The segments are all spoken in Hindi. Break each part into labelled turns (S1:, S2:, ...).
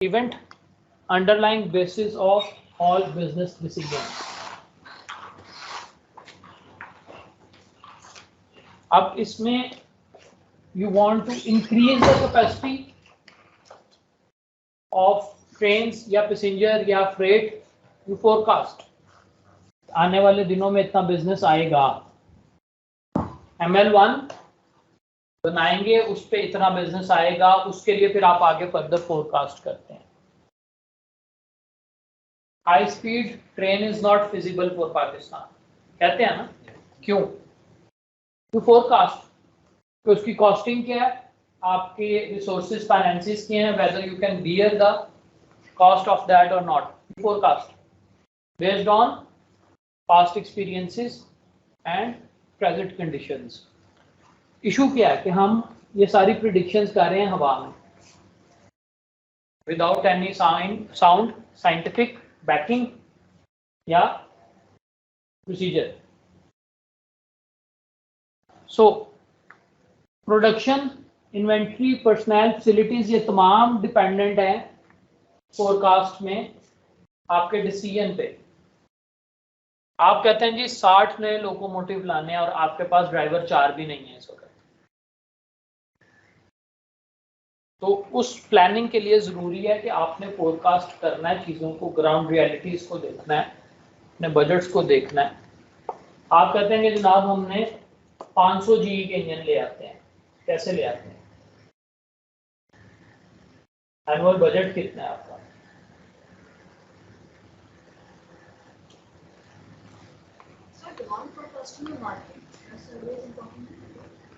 S1: event underlying basis of all business decisions. अब इसमें you want to increase the capacity of trains या पैसेंजर या freight, you forecast आने वाले दिनों में इतना बिजनेस आएगा, ML1 बनाएंगे, उस पे इतना बिजनेस आएगा, उसके लिए फिर आप आगे फर्दर फोरकास्ट करते हैं. High speed train is not feasible for Pakistan कहते हैं ना, क्यों? टू फोरकास्ट तो उसकी कॉस्टिंग क्या है, आपके रिसोर्सेज फाइनेंसिस क्या हैं, whether you can bear the cost of that or not. Forecast based on past experiences and present conditions. Issue क्या है कि हम ये सारी प्रिडिक्शंस कर रहे हैं हवा में, without any sound scientific backing या procedure. So production, inventory, personnel, facilities, ये तमाम डिपेंडेंट हैं फोरकास्ट में आपके डिसीजन पे. आप कहते हैं जी 60 नए लोकोमोटिव लाने हैं और आपके पास ड्राइवर 4 भी नहीं है इस वक्त, तो उस प्लानिंग के लिए ज़रूरी है कि आपने फोरकास्ट करना है चीज़ों को, ग्राउंड रियलिटीज़ को देखना है, अपने बजट्स को देखना है. आप कहते हैं कि जनाब हमने 500 GE के इंजन ले आते हैं, कैसे ले आते हैं? एनुअल बजट कितना है आपका?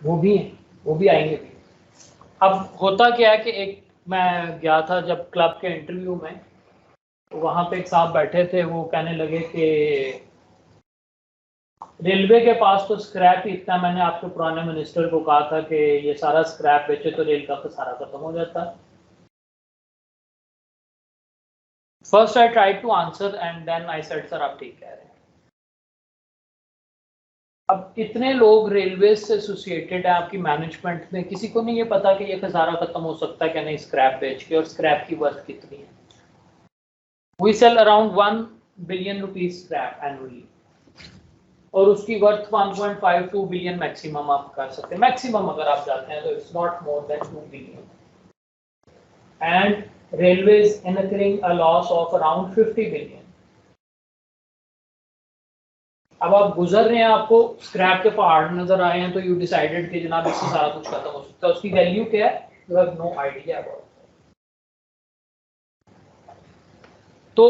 S1: वो भी है, वो भी आएंगे भी. अब होता क्या है कि एक मैं गया था जब क्लब के इंटरव्यू में, तो वहाँ पे एक साहब बैठे थे, वो कहने लगे कि रेलवे के पास तो स्क्रैप ही इतना. मैंने आपके पुराने मिनिस्टर को कहा था कि ये सारा स्क्रैप बेचे तो रेल का खसारा खत्म हो जाता. First I tried to answer and then I said sir आप ठीक कह रहे हैं. अब इतने लोग रेलवे से एसोसिएटेड है आपकी मैनेजमेंट में, किसी को नहीं ये पता कि ये खसारा खत्म हो सकता है क्या नहीं स्क्रैप बेच के, और स्क्रैप की वर्थ कितनी है. We sell around 1 billion rupees scrap annually, और उसकी वर्थ 1.52 बिलियन मैक्सिमम आप कर सकते हैं. मैक्सिमम अगर आप जाते हैं तो it's not more than 2 billion. And railways incurring a loss of around 50 billion. अब आप गुजर रहे हैं, आपको स्क्रैप के पहाड़ नजर आए हैं, तो यू डिसाइडेड कि जनाब इससे सारा कुछ खत्म हो सकता है. उसकी वैल्यू क्या है? You have no idea about. तो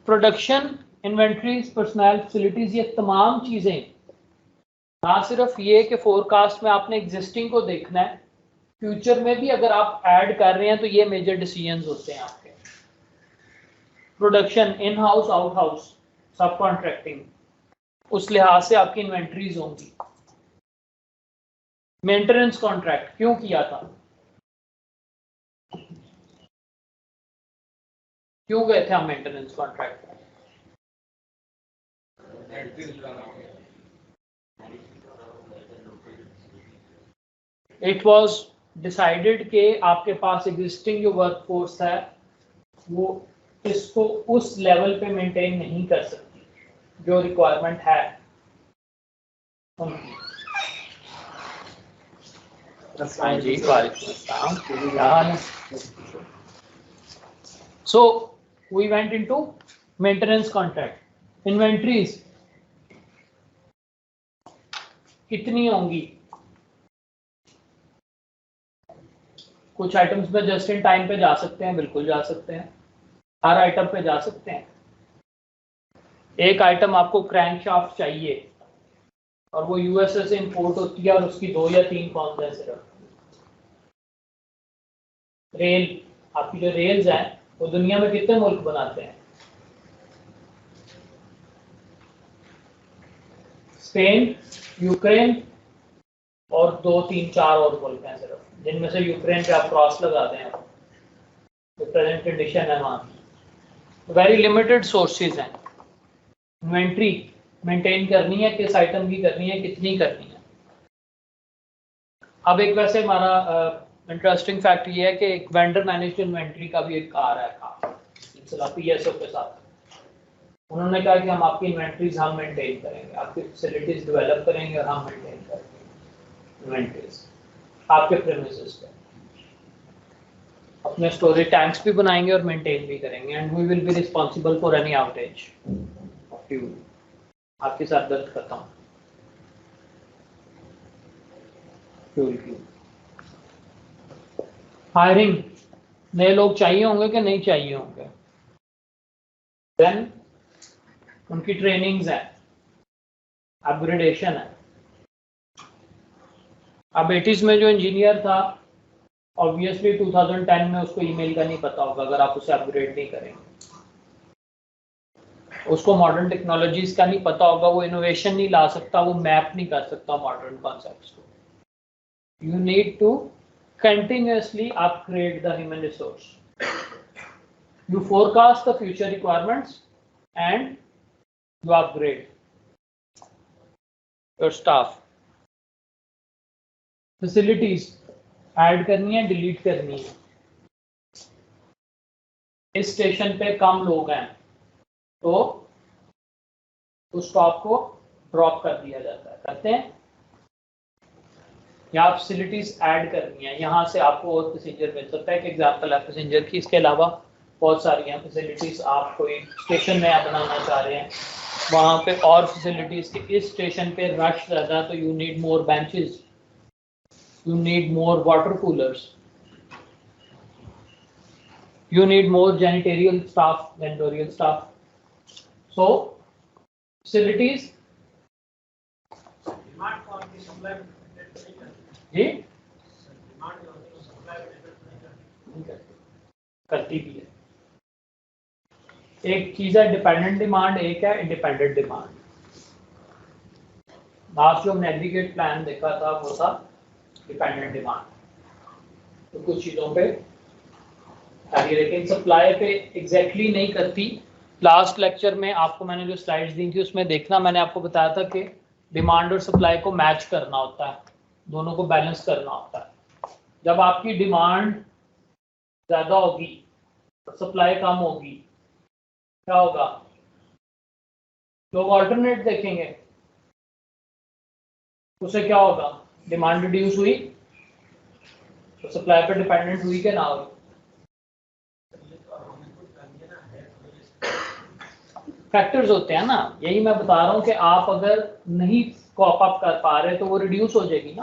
S1: प्रोडक्शन, इन्वेंट्रीज, पर्सनल, फैसिलिटीज, ये तमाम चीजें, ना सिर्फ ये कि फोरकास्ट में आपने एग्जिस्टिंग को देखना है, फ्यूचर में भी अगर आप ऐड कर रहे हैं तो ये मेजर डिसीजंस होते हैं आपके. Production, in house, out house, सब कॉन्ट्रैक्टिंग, उस लिहाज से आपकी इन्वेंट्रीज होंगी. मेंटेनेंस कॉन्ट्रैक्ट क्यों किया था, क्यों गए थे हम maintenance contract? It was decided कि आपके पास एग्जिस्टिंग जो वर्कफोर्स है वो इसको उस लेवल पे मेंटेन नहीं कर सकती जो रिक्वायरमेंट है उनकी. So we went into maintenance contract. Inventories कितनी होंगी? कुछ आइटम्स पे जस्ट इन टाइम पे जा सकते हैं, बिल्कुल जा सकते हैं, हर आइटम पे जा सकते हैं. एक आइटम आपको क्रैंकशाफ्ट चाहिए और वो यूएसए से इंपोर्ट होती है और उसकी 2 या 3 फॉर्म्स हैं सिर्फ. रेल, आपकी जो रेल्स हैं वो दुनिया में कितने मुल्क बनाते हैं? स्पेन, यूक्रेन और 2, 3, 4 और मुल्क हैं सिर्फ, जिनमें से यूक्रेन पे आप क्रॉस लगाते हैं तो प्रेजेंट कंडीशन है वहाँ. वेरी लिमिटेड सोर्सेज हैं. इन्वेंट्री मेंटेन करनी है, किस आइटम की करनी है, कितनी करनी है. अब एक वैसे हमारा इंटरेस्टिंग फैक्ट ये है कि एक वेंडर मैनेज्ड इन्वेंट्री का भी एक कार है सिलसिला पीएसओ के साथ। उन्होंने कहा कि हम आपकी इन्वेंट्रीज हम मेंटेन करेंगे, आपकी फैसिलिटीज डेवलप करेंगे और हम मेंटेन करेंगे इन्वेंट्रीज आपके प्रेमिसेस पे। अपने स्टोरेज टैंक्स भी बनाएंगे और मेंटेन भी करेंगे and we will be responsible for any outage of fuel. आपके साथ दर्द खत्म फ्यूल की। हायरिंग, नए लोग चाहिए होंगे कि नहीं चाहिए होंगे? देन उनकी ट्रेनिंग्स है, अपग्रेडेशन है। अब 80s में जो इंजीनियर था ऑब्वियसली 2010 में उसको ईमेल का नहीं पता होगा अगर आप उसे अपग्रेड नहीं करेंगे। उसको मॉडर्न टेक्नोलॉजीज का नहीं पता होगा, वो इनोवेशन नहीं ला सकता, वो मैप नहीं कर सकता मॉडर्न कॉन्सेप्ट्स को। You need to continuously upgrade the human resource. You forecast the future requirements and you upgrade your staff. Facilities add करनी है, डिलीट करनी है। इस स्टेशन पे कम लोग हैं तो उस स्टॉप को ड्रॉप कर दिया जाता है, करते हैं। या फैसिलिटीज ऐड करनी है, यहाँ से आपको और पैसेंजर मिल सकता है। एक एग्जांपल है पैसेंजर की, इसके अलावा बहुत सारी हैं फैसिलिटीज। आप कोई स्टेशन नया बनाना चाह रहे हैं, वहाँ पे और फैसिलिटीज के इस स्टेशन पे रश ज़्यादा तो you need more benches, you need more water coolers, you need more janitorial staff, janitorial staff. So facilities
S2: demand for the supply
S1: जी
S2: demand for the supply
S1: करती भी है। एक चीज है डिपेंडेंट डिमांड, एक है इंडिपेंडेंट डिमांड। लास्ट जो हमने एग्रीगेट प्लान देखा था वो था डिपेंडेंट डिमांड। तो कुछ चीजों पे लेकिन सप्लाई पे एग्जैक्टली नहीं करती। लास्ट लेक्चर में आपको मैंने जो स्लाइड्स दी थी उसमें देखना, मैंने आपको बताया था कि डिमांड और सप्लाई को मैच करना होता है, दोनों को बैलेंस करना होता है। जब आपकी डिमांड ज़्यादा होगी और सप्लाई कम होगी, क्या होगा? लोग ऑल्टरनेट देखेंगे, उससे क्या होगा? डिमांड रिड्यूस हुई तो सप्लाई पर डिपेंडेंट हुई कि ना हुई? फैक्टर्स होते हैं ना, यही मैं बता रहा हूँ कि आप अगर नहीं कॉप अप कर पा रहे तो वो रिड्यूस हो जाएगी ना।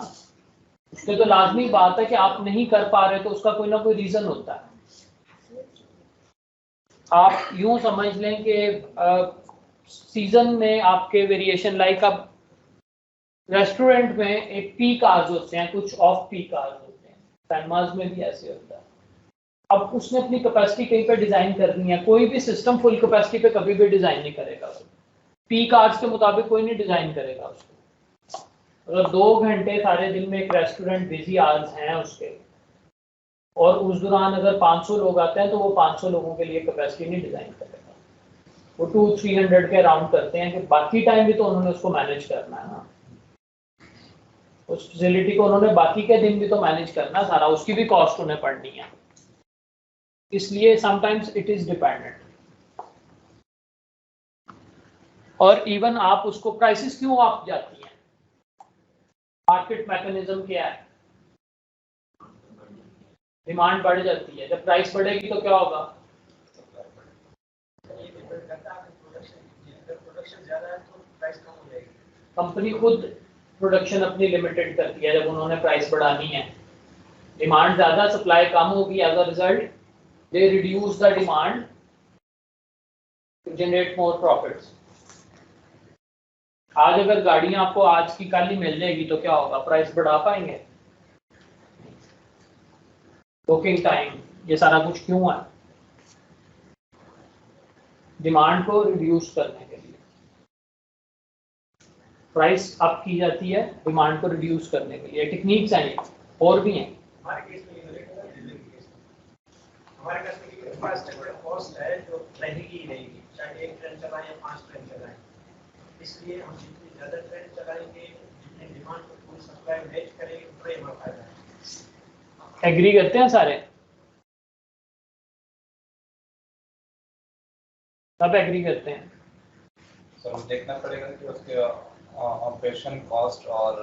S1: उसके तो लाजमी बात है कि आप नहीं कर पा रहे तो उसका कोई ना कोई रीजन होता है। आप यूं समझ लें कि सीजन में आपके वेरिएशन, लाइक अब रेस्टोरेंट में एक पीक आवर्स होते हैं, कुछ ऑफ पीक आवर्स होते हैं, पैनमाज में भी ऐसे होता है। अब उसने अपनी कैपेसिटी कहीं पे डिजाइन करनी है, कोई भी सिस्टम फुल कैपेसिटी पे कभी भी डिजाइन नहीं करेगा, पीक आवर्स के मुताबिक कोई नहीं डिजाइन करेगा उसको। अगर 2 घंटे सारे दिन में एक रेस्टोरेंट बिजी आवर्स हैं उसके और उस दौरान अगर 500 लोग आते हैं तो वो 500 लोगों के लिए कैपेसिटी नहीं डिजाइन करेगा, वो 200-300 के अराउंड करते हैं कि बाकी टाइम भी तो उन्होंने उसको मैनेज करना है ना, उस फैसिलिटी को उन्होंने बाकी के दिन भी तो मैनेज करना सारा, उसकी भी कॉस्ट उन्हें पड़नी है। इसलिए समटाइम्स इट इज डिपेंडेंट। और इवन आप उसको प्राइसेस क्यों आप जाती हैं, मार्केट मैकेनिज्म क्या है? डिमांड बढ़ जाती है, जब प्राइस बढ़ेगी तो क्या होगा? कंपनी खुद प्रोडक्शन अपनी लिमिटेड करती है जब उन्होंने प्राइस बढ़ानी है। डिमांड ज्यादा, सप्लाई कम होगी, as a result they reduce the demand to generate more profits. आज अगर गाड़ियां आपको आज की कल ही मिल जाएगी तो क्या होगा? प्राइस बढ़ा पाएंगे? बुकिंग टाइम, ये सारा कुछ क्यों है? डिमांड को रिड्यूस करने के लिए प्राइस अप की जाती है, डिमांड को रिड्यूस करने के लिए। टेक्निक्स हैं ये, और भी हैं।
S2: हमारे केस में हमारे पास कॉस्ट है जो रहेगी ही रहेगी, चाहे 1 ट्रेन चलाएं या 5 ट्रेन चलाएं। इसलिए हम जितनी ज़्यादा ट्रेन चलाएंगे, जितनी डिमांड को पूरी सप्लाई मैच करेंगे, उतना ही हमारा फायदा है।
S1: एग्री करते हैं सारे? सब एग्री करते हैं?
S3: सर देखना पड़ेगा कि उसके ऑपरेशन कॉस्ट और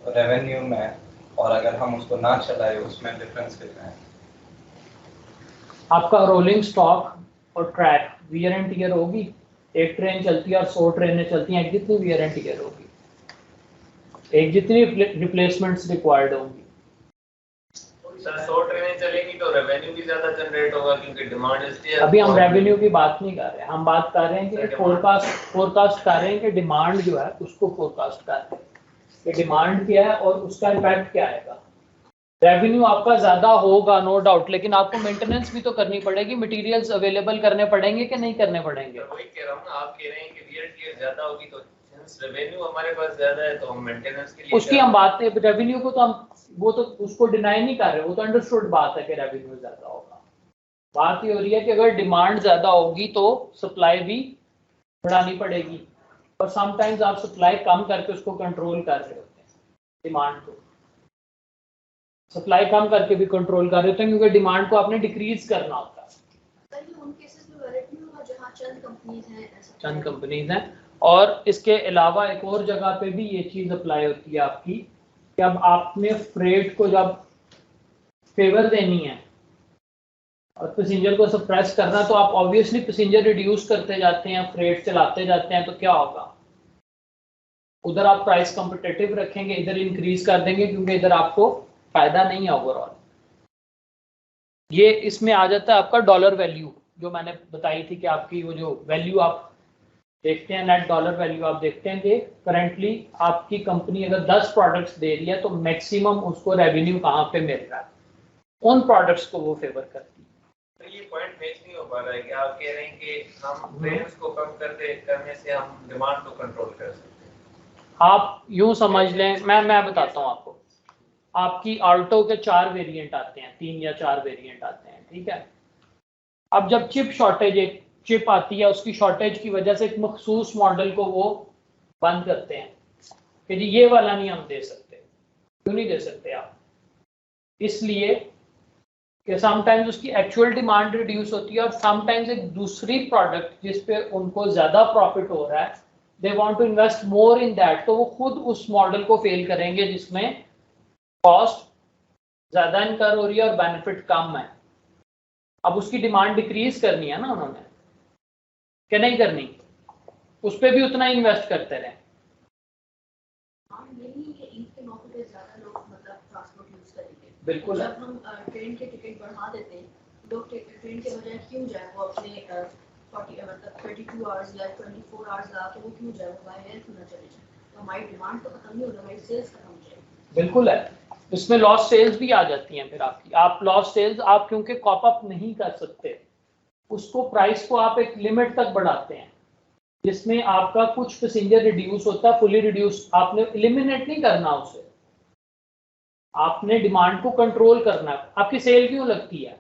S3: रेवेन्यू में, और अगर हम उसको ना चलाए उसमें डिफरेंस कितना है?
S1: आपका रोलिंग स्टॉक और ट्रैक वियर एंड टियर होगी। एक ट्रेन चलती है और 100 ट्रेनें चलती हैं, एक जितनी वियर एंड टियर होगी, एक जितनी रिप्लेसमेंट्स रिक्वायर्ड होंगी।
S4: सर 100 ट्रेनें चलेंगी तो रेवेन्यू भी ज्यादा जनरेट होगा क्योंकि डिमांड इसलिए।
S1: अभी हम रेवेन्यू की बात नहीं कर रहे हैं, हम बात कर रहे हैं कि फोरकास्ट कर रहे हैं कि डिमांड जो है उसको फोरकास्ट कर रहे हैं कि डिमांड क्या है और उसका इम्पैक्ट क्या आएगा। रेवेन्यू आपका ज्यादा होगा नो डाउट, लेकिन आपको मेंटेनेंस भी तो करनी पड़ेगी, मटेरियल्स अवेलेबल करने पड़ेंगे कि नहीं करने पड़ेंगे?
S4: वही कह रहा हूँ ना, आप कह रहे हैं कि वियर टियर ज्यादा होगी तो रेवेन्यू हमारे पास ज्यादा है तो हम मेंटेनेंस के लिए
S1: उसकी हम बात नहीं, रेवेन्यू को तो हम वो तो उसको डिनाई नहीं कर रहे, वो तो अंडरस्टूड बात है कि रेवेन्यू ज्यादा होगा। बात ये हो रही है कि अगर डिमांड ज्यादा होगी तो सप्लाई भी बढ़ानी पड़ेगी, और समटाइम्स आप सप्लाई कम करके उसको कंट्रोल कर रहे होते हैं, डिमांड को सप्लाई कम करके भी कंट्रोल कर रहे होते हैं क्योंकि डिमांड को आपने डिक्रीज करना होता है। चंद कंपनीज हैं, और इसके अलावा एक और जगह पे भी ये चीज अप्लाई होती है आपकी कि अब आपने फ्रेट को जब फेवर देनी है और पैसेंजर को सप्रेस करना, तो आप ऑब्वियसली पैसेंजर रिड्यूस करते जाते हैं, फ्रेट चलाते जाते हैं, तो क्या होगा? उधर आप प्राइस कॉम्पिटिटिव रखेंगे, इधर इंक्रीज कर देंगे क्योंकि इधर आपको फायदा नहीं है ओवरऑल। ये इसमें आ जाता है आपका डॉलर वैल्यू, जो मैंने बताई थी कि आपकी वो जो वैल्यू आप देखते हैं, नेट डॉलर वैल्यू आप देखते हैं कि करंटली आपकी कंपनी अगर 10 प्रोडक्ट्स दे रही है तो मैक्सिमम उसको रेवेन्यू कहाँ पे मिल रहा है, उन प्रोडक्ट्स को वो फेवर करती है।
S4: तो ये पॉइंट मैच नहीं हो पा रहा है कि आप कह रहे हैं कि हम ट्रेन्स को कम करने से हम डिमांड को कंट्रोल कर सकते हैं।
S1: आप यूं समझ लें, मैं बताता हूँ आपको, आपकी आल्टो के 4 वेरिएंट आते हैं, 3 या 4 वेरिएंट आते हैं, ठीक है। अब जब चिप शॉर्टेज, एक चिप आती है, उसकी शॉर्टेज की वजह से एक मखसूस मॉडल को वो बंद करते हैं कि जी ये वाला नहीं हम दे सकते। क्यों नहीं दे सकते आप? इसलिए कि समटाइम्स उसकी एक्चुअल डिमांड रिड्यूस होती है और समटाइम्स एक दूसरी प्रोडक्ट जिस पे उनको ज्यादा प्रॉफिट हो रहा है, they want to invest more in that, तो वो खुद उस मॉडल को फेल करेंगे जिसमें कॉस्ट ज्यादा इनकर हो रही है और बेनिफिट कम है। अब उसकी डिमांड डिक्रीज करनी है ना उन्होंने, क्या नहीं करनी? उस पर भी उतना इन्वेस्ट करते रहे। बिल्कुल,
S5: जब हम ट्रेन के टिकट बढ़ा देते हैं, लोग ट्रेन के बजाय क्यों जाए वो अपने 32 आवर्स या 24 आवर्स लगा के वो क्यों जाए, वो बाय एयर क्यों ना चले जाए? तो हमारी डिमांड तो खत्म नहीं होगी, हमारी सेल्स खत्म हो जाएगी।
S1: बिल्कुल है, इसमें लॉस सेल्स भी आ जाती हैं। फिर आपकी आप लॉस सेल्स आप क्योंकि कॉप अप नहीं कर सकते, उसको प्राइस को आप एक लिमिट तक बढ़ाते हैं जिसमें आपका कुछ पैसेंजर रिड्यूस होता है, फुली रिड्यूस आपने एलिमिनेट नहीं करना उसे, आपने डिमांड को कंट्रोल करना है। आपकी सेल क्यों लगती है?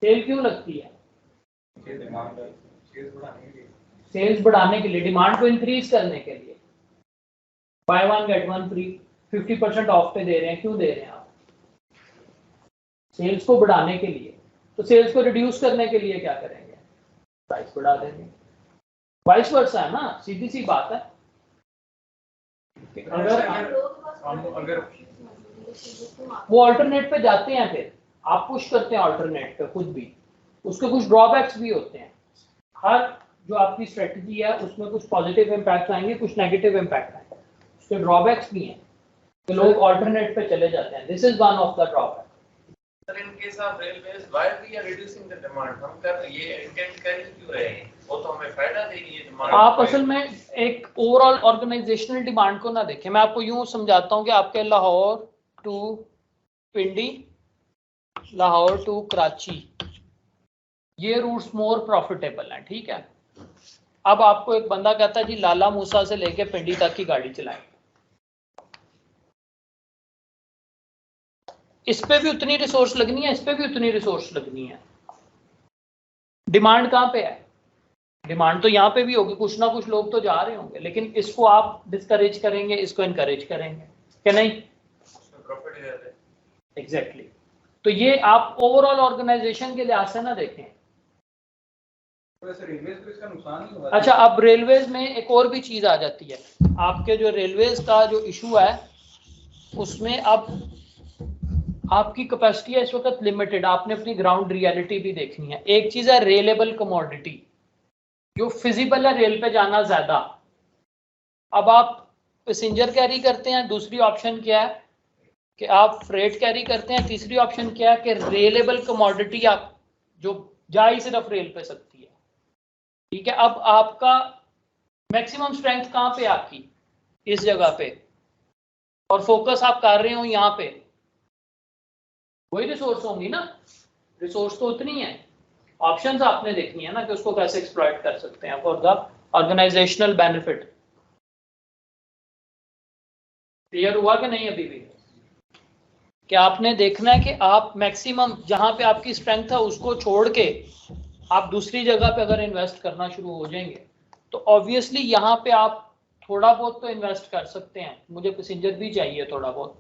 S1: सेल क्यों लगती है? सेल्स बढ़ाने के लिए, डिमांड को इंक्रीज करने के लिए। बाय 1 गेट 1 फ्री 50% ऑफ पे दे रहे हैं, क्यों दे रहे हैं आप? सेल्स को बढ़ाने के लिए। तो सेल्स को रिड्यूस करने के लिए क्या करेंगे? प्राइस बढ़ा देंगे। वाइस वर्सा है ना, सीधी सी बात है।
S3: अगर
S1: वो अल्टरनेट पे जाते हैं, फिर आप पुश करते हैं अल्टरनेट पे खुद भी, उसके कुछ ड्रॉबैक्स भी होते हैं। हर जो आपकी स्ट्रेटजी है उसमें कुछ पॉजिटिव इम्पैक्ट आएंगे, कुछ नेगेटिव इम्पैक्ट आएंगे, उसके ड्रॉबैक्स भी हैं तो लोग अल्टरनेट पे चले जाते हैं। This is one of the drawback.
S4: Sir in case of railways why we are reducing the demand, हम कर ये इंटेंट कर क्यों रहे हैं? वो तो हमें फायदा देगी ये डिमांड।
S1: आप असल में एक ओवरऑल ऑर्गेनाइजेशनल डिमांड को ना देखें। मैं आपको यूं समझाता हूं कि आपके लाहौर टू पिंडी, लाहौर टू कराची, ये रूट्स मोर प्रॉफिटेबल हैं, ठीक है। अब आपको एक बंदा कहता है जी लाला मूसा से लेके पिंडी तक की गाड़ी चलाएं, इस पे भी उतनी रिसोर्स लगनी है, इस पे भी उतनी रिसोर्स लगनी है। डिमांड कहाँ पे है? डिमांड तो यहाँ पे भी होगी, कुछ ना कुछ लोग तो जा रहे होंगे, लेकिन इसको आप डिस्करेज करेंगे, इसको इनकरेज करेंगे क्या नहीं?
S4: प्रॉफिट है।
S1: एग्जैक्टली तो ये आप ओवरऑल ऑर्गेनाइजेशन के लिहाज से ना देखें।
S3: रेलवेज को इसका नुकसान नहीं होगा?
S1: अच्छा, अब रेलवेज में एक और भी चीज आ जाती है। आपके जो रेलवेज का जो इशू है उसमें अब आपकी कैपेसिटी है इस वक्त लिमिटेड, आपने अपनी ग्राउंड रियलिटी भी देखनी है। एक चीज है रेलेबल कमोडिटी, जो फिजिबल है रेल पे जाना ज्यादा। अब आप पैसेंजर कैरी करते हैं, दूसरी ऑप्शन क्या है कि आप फ्रेट कैरी करते हैं, तीसरी ऑप्शन क्या है कि रेलेबल कमोडिटी आप जो जा ही सिर्फ रेल पे सकती है। ठीक है, अब आपका मैक्सिमम स्ट्रेंथ कहाँ पे आपकी, इस जगह पे, और फोकस आप कर रहे हो यहाँ पे, वही रिसोर्स होंगी ना, रिसोर्स तो उतनी है। ऑप्शंस आपने देखनी है ना कि उसको कैसे एक्सप्लॉइट कर सकते हैं for the organisational benefit. Clear हुआ कि नहीं अभी भी? कि आपने देखना है कि आप मैक्सिमम जहां पे आपकी स्ट्रेंथ है उसको छोड़ के आप दूसरी जगह पे अगर इन्वेस्ट करना शुरू हो जाएंगे तो ऑब्वियसली यहाँ पे आप थोड़ा बहुत तो इन्वेस्ट कर सकते हैं, मुझे पैसेंजर भी चाहिए थोड़ा बहुत,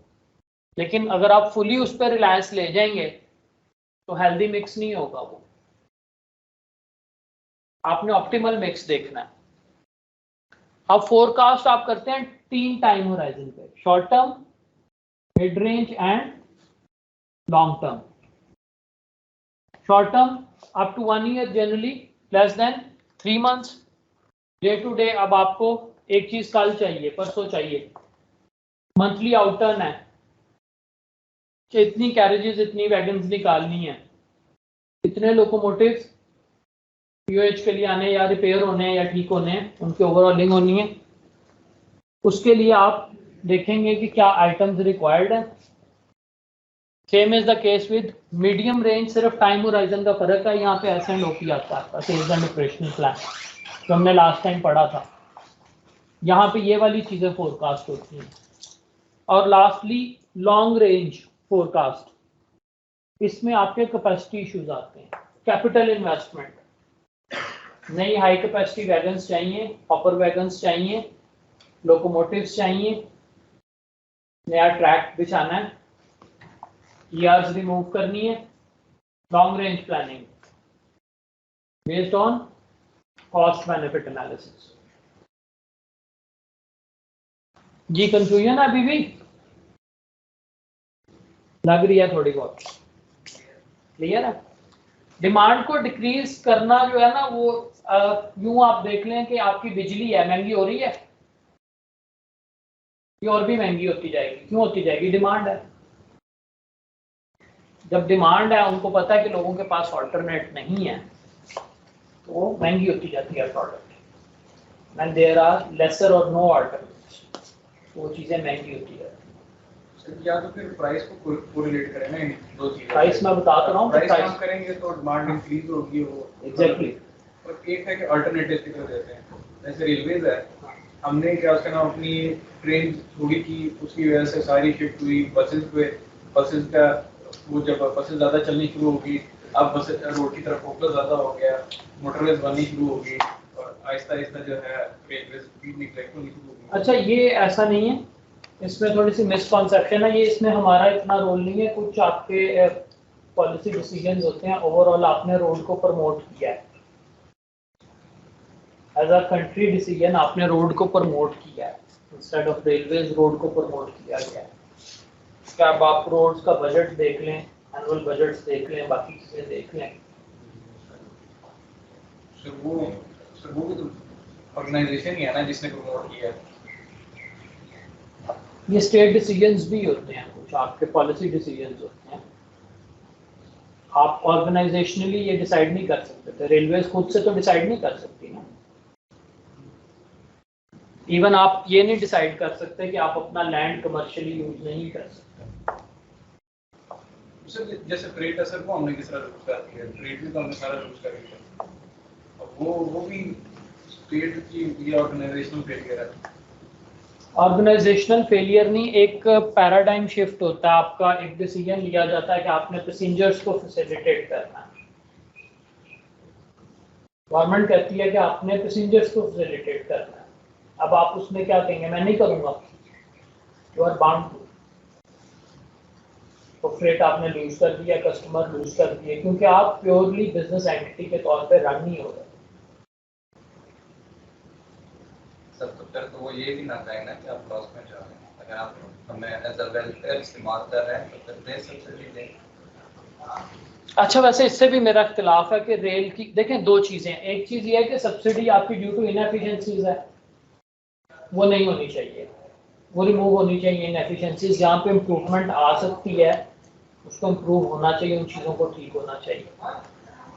S1: लेकिन अगर आप फुली उस पर रिलायंस ले जाएंगे तो हेल्दी मिक्स नहीं होगा वो। आपने ऑप्टिमल मिक्स देखना है। अब फोरकास्ट आप करते हैं 3 टाइम होराइजन पे, short term, mid range and long term. Short term up to 1 year, generally less than 3 months. Day to day, अब आपको एक चीज कल चाहिए, परसों चाहिए, मंथली आउटर्न है कि इतनी कैरेजेस, इतनी वैगन्स निकालनी है, इतने लोकोमोटिव्स पीओएच के लिए आने या रिपेयर होने या ठीक होने, उनकी ओवरऑलिंग होनी है। उसके लिए आप देखेंगे कि क्या आइटम्स रिक्वायर्ड है। Same is the case with medium range, सिर्फ टाइम होराइजन का फर्क है। यहाँ पे ऐसे एंड ओपी आता है आपका सेल्स एंड ऑपरेशनल प्लान, जो हमने लास्ट टाइम पढ़ा था। यहाँ पे ये वाली चीजें फोरकास्ट होती हैं। और लास्टली लॉन्ग रेंज फोरकास्ट, इसमें आपके कैपेसिटी इश्यूज आते हैं, कैपिटल इन्वेस्टमेंट, नई हाई कैपेसिटी वैगन्स चाहिए, हॉपर वैगन्स चाहिए, लोकोमोटिव्स चाहिए, नया ट्रैक बिछाना है, ईआरस रिमूव करनी है। Long range planning based on cost benefit analysis. जी कंफ्यूजन है अभी भी? लग रही है थोड़ी बहुत? क्लियर है? डिमांड को डिक्रीज करना जो है ना वो यूं आप देख लें कि आपकी बिजली है, महंगी हो रही है, ये और भी महंगी होती जाएगी। क्यों होती जाएगी? डिमांड है। जब डिमांड है, उनको पता है कि लोगों के पास ऑल्टरनेट नहीं है, तो वो महंगी होती जाती है product. When there are lesser और नो ऑल्टरनेट्स, वो चीजें महंगी होती है।
S3: या तो फिर प्राइस को कोरिलेट करें ना इन दो चीजों।
S1: प्राइस मैं बता तो रहा हूँ,
S3: प्राइस कम करेंगे तो डिमांड इंक्रीज होगी वो।
S1: एग्जैक्टली।
S3: और एक है कि अल्टरनेटिव की तरह देते हैं, जैसे रेलवेज है, हमने क्या उसका नाम अपनी ट्रेन छोड़ी थी, उसकी वजह से सारी शिफ्ट हुई बसेस पे। बसेस का वो जब बसेस ज़्यादा चलनी शुरू होगी, अब बस रोड की तरफ फोकस ज़्यादा हो गया, मोटरवेज बननी शुरू होगी और आहिस्ता आहिस्ता जो है रेलवे स्पीड निकलनी शुरू होगी।
S1: अच्छा, ये ऐसा नहीं है, इसमें थोड़ी सी मिसकॉन्सेप्शन है। ये इसमें हमारा इतना रोल नहीं है, कुछ आपके पॉलिसी डिसीजंस होते हैं। ओवरऑल आपने रोड को प्रमोट किया है, एज अ कंट्री डिसीजन आपने रोड को प्रमोट किया है, इंस्टेड ऑफ रेलवेज रोड को प्रमोट किया गया है। क्या आप रोड्स का बजट देख लें, एनुअल बजट्स देख लें, बाकी चीजें देख लें।
S3: वो भी तो ऑर्गेनाइजेशन ही है ना जिसने प्रमोट किया है।
S1: ये स्टेट डिसीजंस भी होते हैं, कुछ आपके पॉलिसी डिसीजंस होते हैं। आप ऑर्गेनाइजेशनली ये डिसाइड नहीं कर सकते थे, रेलवेज खुद से तो डिसाइड नहीं कर सकती ना। इवन आप ये नहीं डिसाइड कर सकते कि आप अपना लैंड कमर्शियली यूज नहीं कर सकते।
S3: जैसे फ्रेट असर को हमने किस तरह यूज कर दिया, फ्रेट भी तो हमने सारा यूज कर दिया, अब वो भी स्टेट की ये ऑर्गेनाइजेशनल फेलियर है।
S1: ऑर्गेनाइजेशनल फेलियर नहीं, एक पैराडाइम शिफ्ट होता है आपका। एक डिसीजन लिया जाता है कि आपने पैसेंजर्स को फैसिलिटेट करना है। गवर्नमेंट कहती है कि आपने पैसेंजर्स को फैसिलिटेट करना है। अब आप उसमें क्या कहेंगे? मैं नहीं करूंगा, यू आर बाउंड टू। तो फ्रेट आपने लूज कर दिया, कस्टमर लूज कर दिए, क्योंकि आप प्योरली बिजनेस एंटिटी के तौर पे रन नहीं हो रहे।
S6: सर तो फिर तो वो ये भी ना कहे ना कि आप लॉस में जा रहे हैं, अगर आप हमें एज अ वेलफेयर इस्तेमाल कर रहे हैं तो फिर दे सब्सिडी दें।
S1: अच्छा, वैसे इससे भी मेरा इख्तिलाफ है कि रेल की देखें दो चीज़ें, एक चीज़ ये है कि सब्सिडी आपकी ड्यू टू इनएफिशिएंसीज है, वो नहीं होनी चाहिए, वो रिमूव होनी चाहिए। इनएफिशिएंसीज जहाँ पे इम्प्रूवमेंट आ सकती है उसको इम्प्रूव होना चाहिए, उन चीज़ों को ठीक होना चाहिए।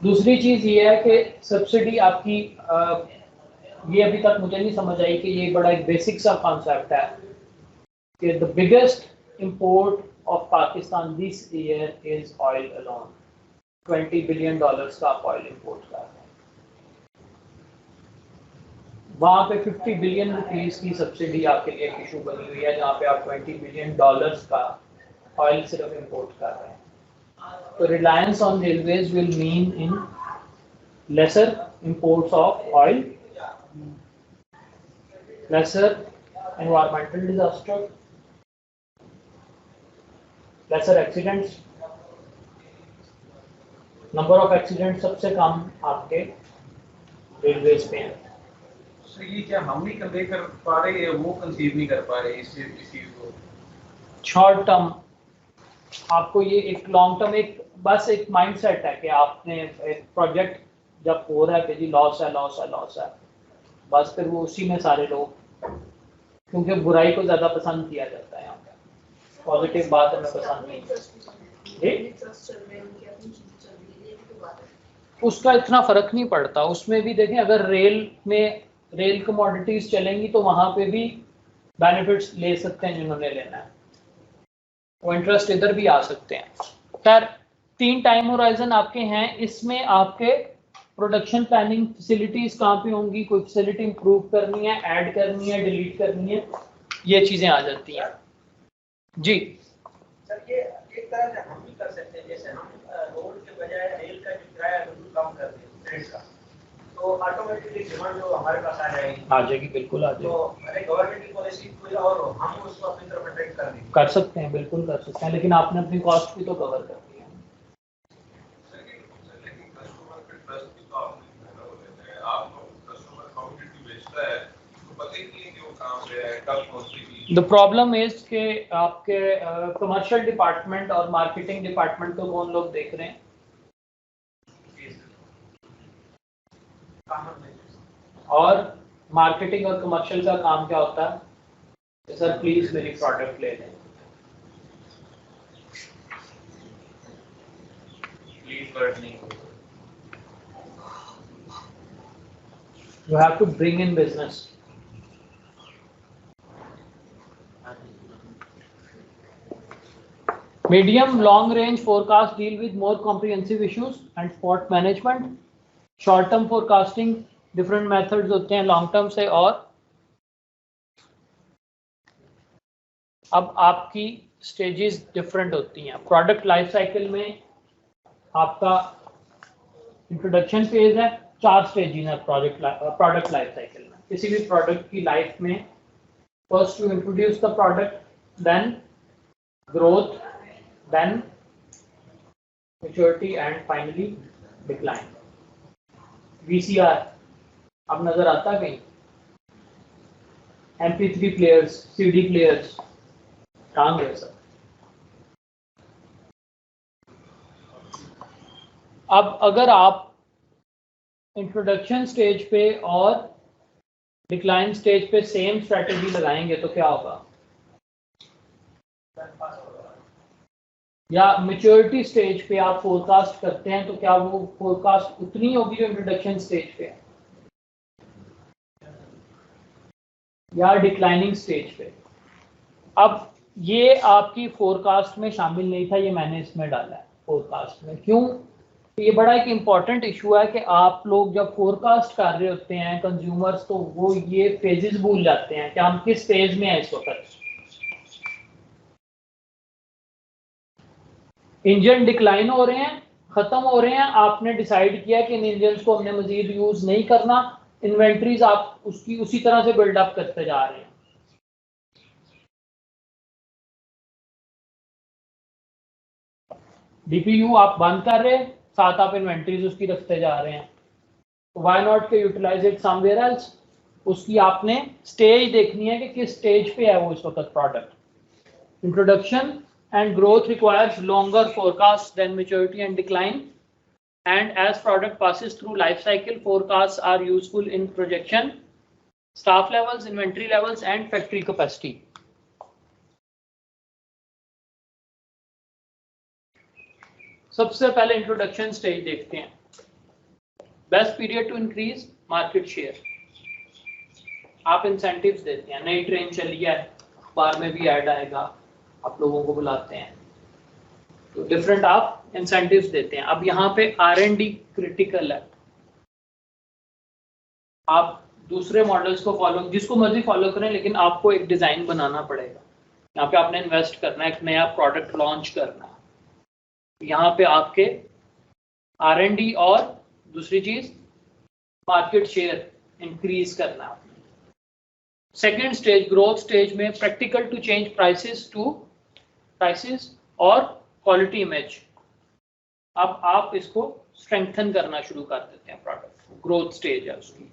S1: दूसरी चीज़ ये है कि सब्सिडी आपकी ये अभी तक मुझे नहीं समझ आई कि ये बड़ा एक बेसिक सा कॉन्सेप्ट है कि the biggest import of Pakistan this year is oil alone. $20 billion का आप ऑयल इंपोर्ट कर रहे हैं, वहाँ पे 50 बिलियन रुपीस की सब्सिडी आपके लिए इशू बनी हुई है, जहाँ पे आप $20 बिलियन का ऑयल सिर्फ इंपोर्ट कर रहे हैं। तो reliance on railways will mean in laser imports of oil, lesser environmental disaster, lesser accidents, number of accident सबसे कम आपके रेलवेज पे हैं।
S3: सर ये क्या हम नहीं कन्वे कर पा रहे हैं, वो कंसीव नहीं कर पा रहे इस चीज को?
S1: शॉर्ट टर्म आपको ये एक लॉन्ग टर्म एक बस एक माइंडसेट है कि आपने एक प्रोजेक्ट जब हो रहा है कि जी लॉस है लॉस है लॉस है, बस फिर वो उसी में सारे लोग, क्योंकि बुराई को ज़्यादा पसंद किया जाता है यहाँ पे, पॉजिटिव बात हमें पसंद नहीं उसका इतना फ़र्क नहीं पड़ता। उसमें भी देखें अगर रेल कमोडिटीज़ चलेंगी तो वहाँ पे भी बेनिफिट्स ले सकते हैं जिन्होंने लेना है, वो इंटरेस्ट इधर भी आ सकते हैं। खैर 3 टाइम होराइजन आपके हैं, इसमें आपके प्रोडक्शन प्लानिंग फैसिलिटीज कहाँ पे होंगी, कोई फैसिलिटी इंप्रूव करनी है, ऐड करनी है, डिलीट करनी है, ये चीजें आ जाती हैं। जी
S2: सर ये एक तरह से हम भी कर सकते हैं, जैसे हम रोड के बजाय रेल का जो किराया बिल्कुल कम कर दें ट्रेन का, तो ऑटोमेटिकली डिमांड जो हमारे पास आ जाएगी,
S1: बिल्कुल आ जाएगी।
S2: तो अरे गवर्नमेंट की पॉलिसी कोई और हो, हम उसको अपनी तरफ अट्रैक्ट कर देंगे।
S1: कर सकते हैं, बिल्कुल कर सकते हैं, लेकिन आपने अपनी कॉस्ट भी तो कवर करनी है। द प्रॉब्लम इज कि आपके कमर्शियल डिपार्टमेंट और मार्केटिंग डिपार्टमेंट को कौन लोग देख रहे हैं, और मार्केटिंग और कमर्शियल का काम क्या होता है? सर प्लीज मेरी प्रोडक्ट ले लें,
S4: प्लीज वर्ड नहीं,
S1: you have to bring in business. Medium long range forecast deal with more comprehensive issues and spot management. Short term forecasting different methods होते हैं long term से, और अब आपकी stages different होती हैं। Product life cycle में आपका introduction phase है, 4 stages हैं product life cycle में। किसी भी product की life में first you introduce the product, then growth, then maturity and finally decline। VCR अब नजर आता है कहीं? MP3 प्लेयर्स, CD प्लेयर्स कहाँ गए सब? अब अगर आप इंट्रोडक्शन स्टेज पे और डिक्लाइन स्टेज पे सेम स्ट्रेटेजी लगाएंगे तो क्या होगा? या मैच्योरिटी स्टेज पे आप फोरकास्ट करते हैं तो क्या वो फोरकास्ट उतनी होगी जो इंट्रोडक्शन स्टेज पे है, या डिक्लाइनिंग स्टेज पे? अब ये आपकी फोरकास्ट में शामिल नहीं था, ये मैंने इसमें डाला है फोरकास्ट में। क्यों? ये बड़ा एक इम्पॉर्टेंट इशू है कि आप लोग जब फोरकास्ट कर रहे होते हैं कंज्यूमर्स, तो वो ये फेजेस भूल जाते हैं कि हम किस फेज में हैं इस वक्त। इंजन डिक्लाइन हो रहे हैं, खत्म हो रहे हैं, आपने डिसाइड किया कि इन इंजन को हमने मजीद यूज नहीं करना, इन्वेंट्रीज आप उसकी उसी तरह से बिल्डअप करते जा रहे हैं। DPU आप बंद कर रहे हैं, साथ आप इन्वेंट्रीज उसकी रखते जा रहे हैं, व्हाई नॉट के यूटिलाइज इट समवेयर एल्स। उसकी आपने स्टेज देखनी है कि किस स्टेज पे है वो इस वक्त product. Introduction and growth requires longer forecast than maturity and decline, and as product passes through life cycle, forecasts are useful in projection, staff levels, inventory levels and factory capacity. सबसे पहले इंट्रोडक्शन स्टेज देखते हैं। Best period to increase market share, आप इंसेंटिव्स देते हैं, नई ट्रेन चली है, अखबार में भी ऐड आएगा, आप लोगों को बुलाते हैं, तो डिफरेंट आप इंसेंटिव्स देते हैं। अब यहाँ पे R&D क्रिटिकल है, आप दूसरे मॉडल्स को फॉलो, जिसको मर्जी फॉलो करें, लेकिन आपको एक डिजाइन बनाना पड़ेगा। यहाँ पे आपने इन्वेस्ट करना है, एक नया प्रोडक्ट लॉन्च करना है, यहाँ पे आपके R&D और दूसरी चीज मार्केट शेयर इंक्रीज करना है। सेकेंड स्टेज ग्रोथ स्टेज में प्रैक्टिकल टू चेंज प्राइसेस और क्वालिटी इमेज, अब आप इसको स्ट्रेंथन करना शुरू कर देते हैं प्रोडक्ट, ग्रोथ स्टेज है उसकी।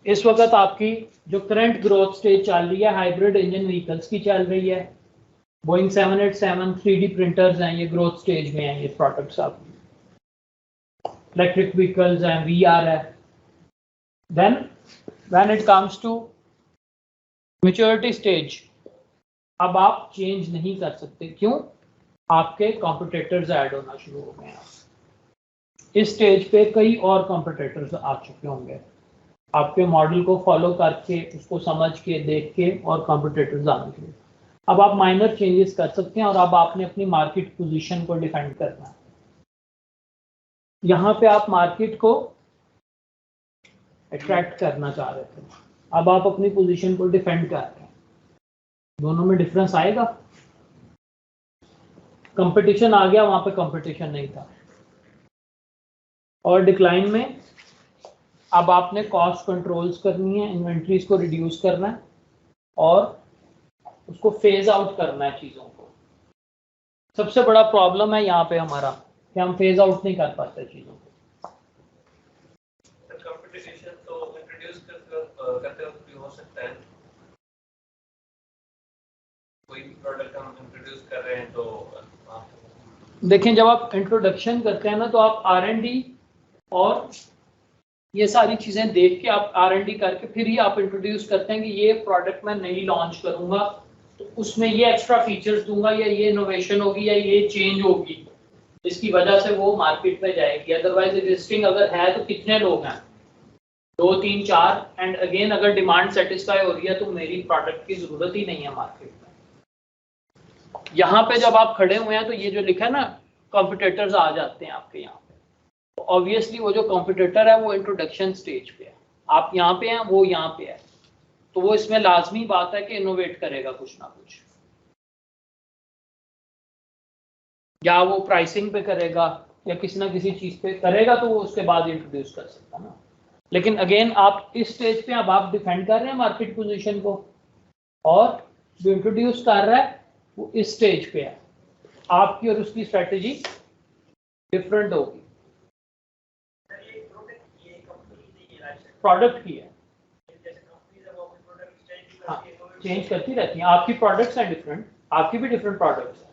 S1: इस वक्त आपकी जो करंट ग्रोथ स्टेज चल रही है हाइब्रिड इंजन व्हीकल्स की चल रही है, बोइंग 787 3D प्रिंटर्स हैं, ये ग्रोथ स्टेज में हैं ये प्रोडक्ट्स आपकी, इलेक्ट्रिक व्हीकल्स हैं, VR है। Then when it comes to maturity stage, अब आप चेंज नहीं कर सकते, क्यों? आपके कॉम्पिटिटर्स ऐड होना शुरू हो गए हैं। इस स्टेज पे कई और कॉम्पिटिटर्स आ चुके होंगे, आपके मॉडल को फॉलो करके, उसको समझ के, देख के, और कॉम्पिटिटर्स आने के लिए अब आप माइनर चेंजेस कर सकते हैं, और अब आपने अपनी मार्केट पोजीशन को डिफेंड करना है। यहाँ पे आप मार्केट को अट्रैक्ट करना चाह रहे थे, अब आप अपनी पोजीशन को डिफेंड कर रहे हैं, दोनों में डिफरेंस आएगा। कंपटीशन आ गया, वहां पे कंपटीशन नहीं था। और डिक्लाइन में अब आपने कॉस्ट कंट्रोल्स करनी है, इन्वेंट्रीज को रिड्यूस करना है और उसको फेज आउट करना है चीज़ों को। सबसे बड़ा प्रॉब्लम है यहाँ पे हमारा कि हम फेज आउट नहीं कर पाते चीज़ों को।
S4: कंपटीशन तो इंट्रोड्यूस करते वक्त भी हो सकता है, कोई भी प्रोडक्ट हम इंट्रोड्यूस कर रहे हैं तो
S1: देखें, जब आप इंट्रोडक्शन करते हैं ना, तो आप R&D और ये सारी चीज़ें देख के, आप R&D करके फिर ही आप इंट्रोड्यूस करते हैं कि ये प्रोडक्ट मैं नई लॉन्च करूंगा, तो उसमें ये एक्स्ट्रा फीचर्स दूंगा, या ये इनोवेशन होगी, या ये चेंज होगी, जिसकी वजह से वो मार्केट में जाएगी। अदरवाइज एग्जिस्टिंग अगर है तो कितने लोग हैं, 2 3 4, एंड अगेन अगर डिमांड सेटिस्फाई हो रही है तो मेरी प्रोडक्ट की जरूरत ही नहीं है मार्केट में। यहाँ पे जब आप खड़े हुए हैं तो ये जो लिखा है ना, कॉम्पिटिटर्स आ जाते हैं आपके यहाँ पे, तो ऑब्वियसली वो जो कॉम्पिटिटर है वो इंट्रोडक्शन स्टेज पे है, आप यहाँ पे हैं, वो यहाँ पे है, तो वो इसमें लाजमी बात है कि इनोवेट करेगा कुछ ना कुछ, या वो प्राइसिंग पे करेगा या किसी ना किसी चीज पे करेगा, तो वो उसके बाद इंट्रोड्यूस कर सकता है ना। लेकिन अगेन आप इस स्टेज पे अब आप डिफेंड कर रहे हैं मार्केट पोजीशन को, और जो इंट्रोड्यूस कर रहा है वो इस स्टेज पे है, आपकी और उसकी स्ट्रेटेजी डिफरेंट होगी। प्रोडक्ट की है, हाँ, चेंज करती रहती हैं, आपकी प्रोडक्ट्स हैं डिफरेंट, आपकी भी डिफरेंट प्रोडक्ट्स हैं,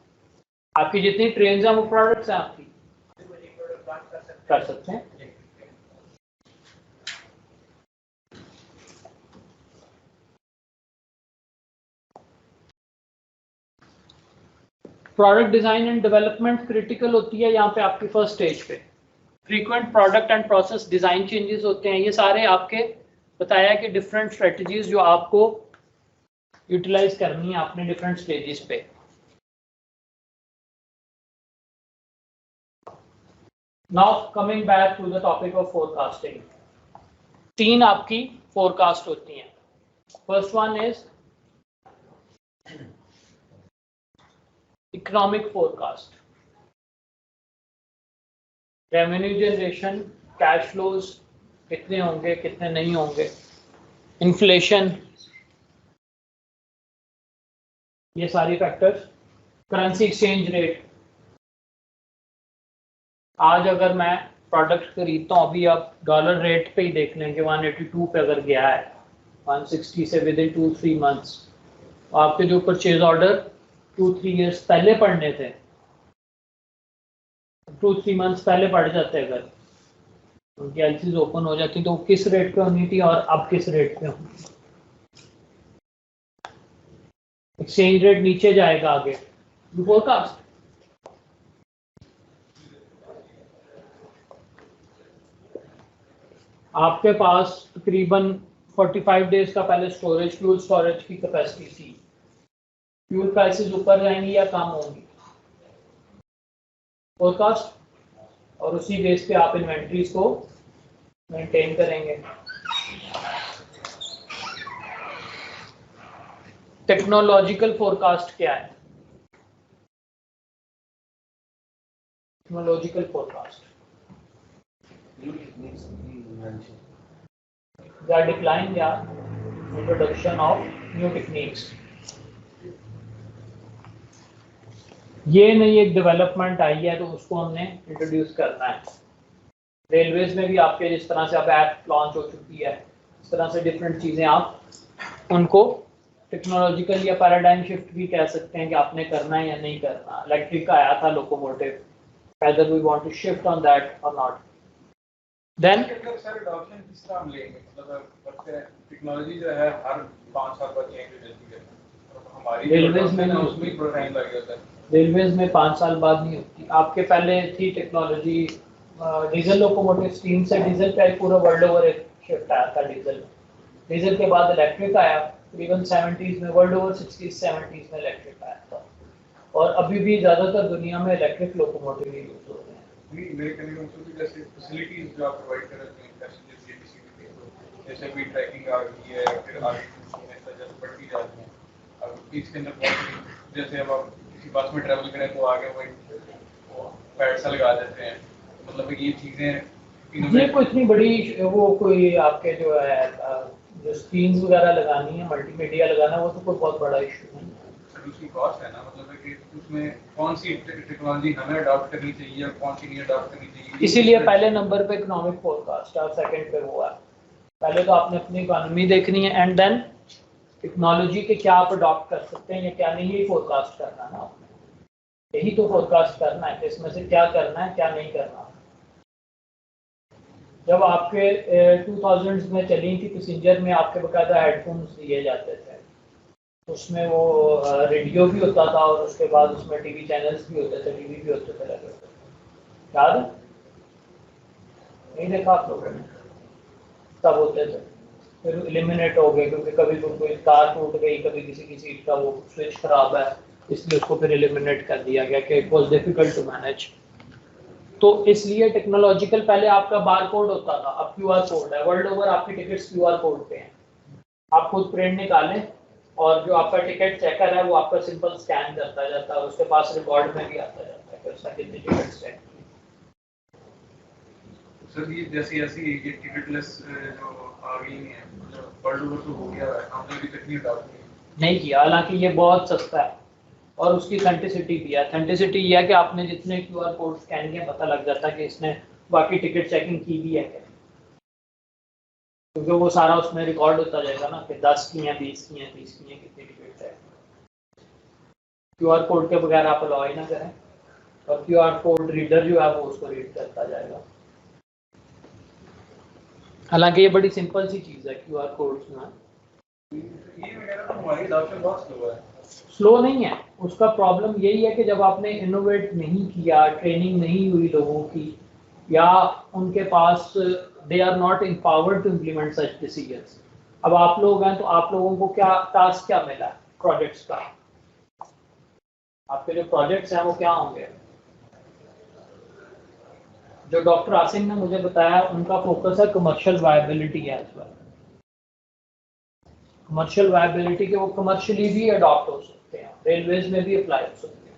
S1: आपकी जितनी ट्रेन्स हैं वो प्रोडक्ट्स हैं आपकी, कर सकते हैं। Product design and development critical होती है यहाँ पे आपकी फर्स्ट स्टेज पे। Frequent product and process design changes होते हैं, ये सारे आपके बताया कि डिफरेंट स्ट्रेटजीज जो आपको यूटिलाइज करनी है आपने डिफरेंट स्टेजेस पे। Now coming back to the topic of forecasting, 3 आपकी फोरकास्ट होती हैं। First one is economic forecast, revenue generation, cash flows कितने होंगे कितने नहीं होंगे, इन्फ्लेशन, ये सारी फैक्टर्स, करेंसी एक्सचेंज रेट, आज अगर मैं प्रोडक्ट खरीदता हूँ, अभी आप डॉलर रेट पे ही देख लें कि 182 पे अगर गया है 160 से विद इन 2-3 मंथ्स, आपके जो परचेज ऑर्डर 2-3 ईयर्स पहले पढ़ने थे, 2-3 मंथ्स पहले पढ़ जाते अगर उनकी एलसीज ओपन हो जाती तो किस रेट पे होनी थी और अब किस रेट पे होनी। एक्सचेंज रेट नीचे जाएगा आगे, फोरकास्ट आपके पास तकरीबन 45 डेज का पहले स्टोरेज, फ्यूल स्टोरेज की कैपेसिटी थी, फ्यूल प्राइसेस ऊपर जाएंगी या कम होंगी, फोरकास्ट, और उसी बेस पे आप इन्वेंट्रीज को मेंटेन करेंगे। टेक्नोलॉजिकल फोरकास्ट क्या है? टेक्नोलॉजिकल फोरकास्ट या डिक्लाइन या इंट्रोडक्शन ऑफ न्यू टेक्निक्स। ये नई एक डेवलपमेंट आई है तो उसको हमने इंट्रोड्यूस करना है। रेलवेज में भी आपके जिस तरह से अब ऐप लॉन्च हो चुकी है, इस तरह से डिफरेंट चीज़ें आप उनको टेक्नोलॉजिकल या पैराडाइम शिफ्ट भी कह सकते हैं कि आपने करना है या नहीं करना। इलेक्ट्रिक का आया था locomotive, whether we want to shift on that or not. Then
S3: sir adoption किस तरह हम लेंगे, मतलब टेक्नोलॉजी जो है हर 5 साल बाद चेंज हो जाती है, हमारी
S1: रेलवेज में
S3: उसमें थोड़ा टाइम लग जाता है।
S1: रेलवेज में 5 साल बाद नहीं होती। आपके पहले थी टेक्नोलॉजी डीजल लोकोमोटिव, स्टीम से डीजल का पूरा वर्ल्ड ओवर एक शिफ्ट आया था डीजल के बाद इलेक्ट्रिक आया, तकरीबन 70s में, वर्ल्ड ओवर 60s-70s में इलेक्ट्रिक आया था, और अभी भी ज़्यादातर दुनिया में इलेक्ट्रिक लोकोमोटिव ही यूज हो रहे हैं।
S3: मेरे कहने का मतलब जैसे फैसिलिटीज जो आप प्रोवाइड कर रहे हैं पैसेंजर्स के किसी भी, जैसे भी ट्रैकिंग आ गई है, फिर आगे जैसे बढ़ती जाती है, अब इसके अंदर जैसे अब आप किसी बस में ट्रैवल करें तो आगे वही पैड सा लगा देते हैं, मतलब ये चीज़ें
S1: ये कोई इतनी बड़ी वो कोई आपके जो है जो स्क्रीन्स वगैरह लगानी है, मल्टीमीडिया लगाना, वो तो कोई बहुत बड़ा इशू नहीं है।
S3: उसकी कॉस्ट है ना, मतलब कि उसमें कौन सी टेक्नोलॉजी हमें अडॉप्ट करनी चाहिए और कौन सी नहीं अडॉप्ट करनी चाहिए।
S1: इसीलिए पहले नंबर पे इकोनॉमिक फोरकास्ट और सेकंड पे वो है। पहले तो आपने अपनी इकोनॉमी देखनी है एंड देन टेक्नोलॉजी के क्या आप अडॉप्ट कर सकते हैं या क्या नहीं, यही फोरकास्ट करना है ना आपने, यही तो फोरकास्ट करना है कि इसमें से क्या करना है क्या नहीं करना। जब आपके 2000s में चली थी पैसेंजर में आपके बकायदा हेडफोन्स दिए जाते थे, उसमें वो रेडियो भी होता था और उसके बाद उसमें टीवी चैनल्स भी होते थे, टीवी भी होते थे लगे होते, याद है? नहीं देखा आप लोगों ने? तब होते थे, फिर एलिमिनेट हो गए क्योंकि कभी कोई तार टूट गई, कभी किसी की सीट का वो स्विच खराब है, इसलिए उसको फिर एलिमिनेट कर दिया गया कि it was difficult to manage. तो इसलिए टेक्नोलॉजिकल पहले आपका बार कोड होता था, अब क्यूआर कोड है। वर्ल्ड ओवर आपकी टिकट्स क्यूआर कोड पे हैं, आप खुद प्रिंट निकालें और जो आपका टिकट चेकर है वो आपका सिंपल स्कैन करता जाता है और उसके पास रिकॉर्ड में भी आता जाता है कि उसका कितने टिकट चेक।
S3: सर ये जैसे ऐसी ये टिकटलेस जो आ गई है, मतलब वर्ल्ड ओवर तो हो गया है, हमने अभी तक नहीं
S1: किया, हालांकि ये बहुत सस्ता है और उसकी ऑथेंटिसिटी भी है। ऑथेंटिसिटी ये है कि आपने जितने क्यूआर कोड स्कैन किए पता लग जाता है कि इसने बाकी टिकट चेकिंग की भी है क्या, क्योंकि वो सारा उसमें रिकॉर्ड होता जाएगा ना कि 10 की हैं, 20 की हैं, 30 की हैं, कितनी टिकट है। क्यूआर कोड के बगैर आप अलाउ ही ना करें और क्यूआर कोड रीडर जो है वो उसको रीड करता जाएगा। हालांकि ये बड़ी सिंपल सी चीज़ है क्यूआर कोड ना,
S3: ये वगैरह तो हमारी अडॉप्शन बहुत स्लो है।
S1: स्लो नहीं है, उसका प्रॉब्लम यही है कि जब आपने इनोवेट नहीं किया, ट्रेनिंग नहीं हुई लोगों की, या उनके पास they are not empowered to implement such decisions. अब आप लोग हैं तो आप लोगों को क्या टास्क क्या मिला प्रोजेक्ट्स का? आपके जो प्रोजेक्ट्स हैं वो क्या होंगे? जो डॉक्टर आसिम ने मुझे बताया उनका फोकस है कमर्शियल वायबिलिटी है इस बार, कमर्शियल वायबिलिटी के वो कमर्शियली भी अडॉप्ट हो सकते हैं, रेलवेज में भी अप्लाई हो सकते हैं।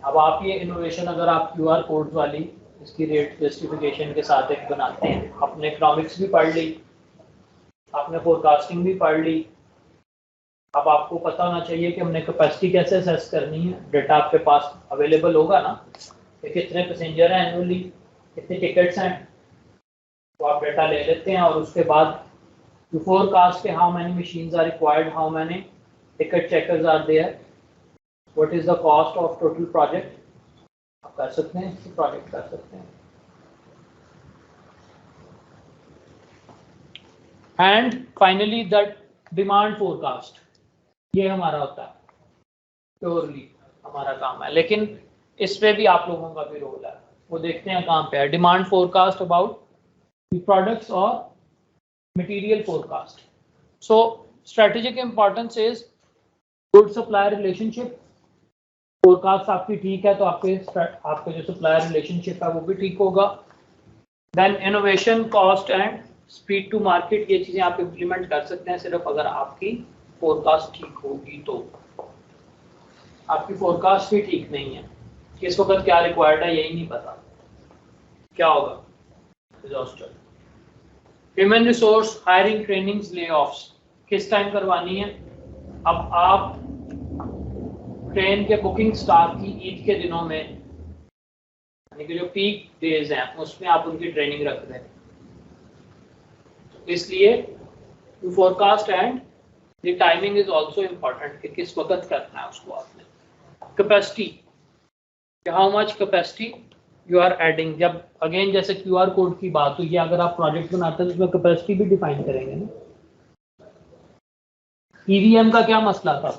S1: अब आप ये इनोवेशन अगर आप क्यूआर कोड वाली इसकी रेट जस्टिफिकेशन के साथ एक बनाते हैं, आपने इकोनॉमिक्स भी पढ़ ली, आपने फोरकास्टिंग भी पढ़ ली, अब आपको पता होना चाहिए कि हमने कैपेसिटी कैसे असेस करनी है। डेटा आपके पास अवेलेबल होगा ना, कि कितने पैसेंजर हैं एनुअली, कितने टिकट्स हैं, तो आप डाटा ले लेते हैं और उसके बाद यू फोरकास्ट के how many machines are required, how many ticket checkers are there, what is the cost of total project, आप कर सकते हैं, इसको प्रोजेक्ट कर सकते हैं। And finally the demand forecast, ये हमारा होता है प्योरली हमारा काम है, लेकिन इसमें भी आप लोगों का भी रोल है, वो देखते हैं कहाँ पे है। Demand forecast about the products और material forecast. So strategic importance is good supplier relationship, forecast आपकी ठीक है तो आपके जो सप्लायर रिलेशनशिप है वो भी ठीक होगा। Then innovation, cost and speed to market, ये चीज़ें आप इम्प्लीमेंट कर सकते हैं सिर्फ अगर आपकी फोरकास्ट ठीक होगी तो। आपकी फोरकास्ट भी ठीक नहीं है, किस वक्त क्या रिक्वायर्ड है यही नहीं पता, क्या होगा, disaster. Human resource, hiring, trainings, ले ऑफ्स किस टाइम करवानी है? अब आप ट्रेन के बुकिंग स्टाफ की ईद के दिनों में, यानी कि जो पीक डेज हैं उसमें आप उनकी ट्रेनिंग रख दें, इसलिए you forecast and the timing is also important कि किस वक्त करना है उसको आपने। Capacity, how much capacity you are adding, जब अगेन जैसे क्यूआर कोड की बात हुई है, अगर आप प्रोजेक्ट बनाते हैं तो उसमें कैपेसिटी भी डिफाइन करेंगे ना। ईवीएम का क्या मसला था?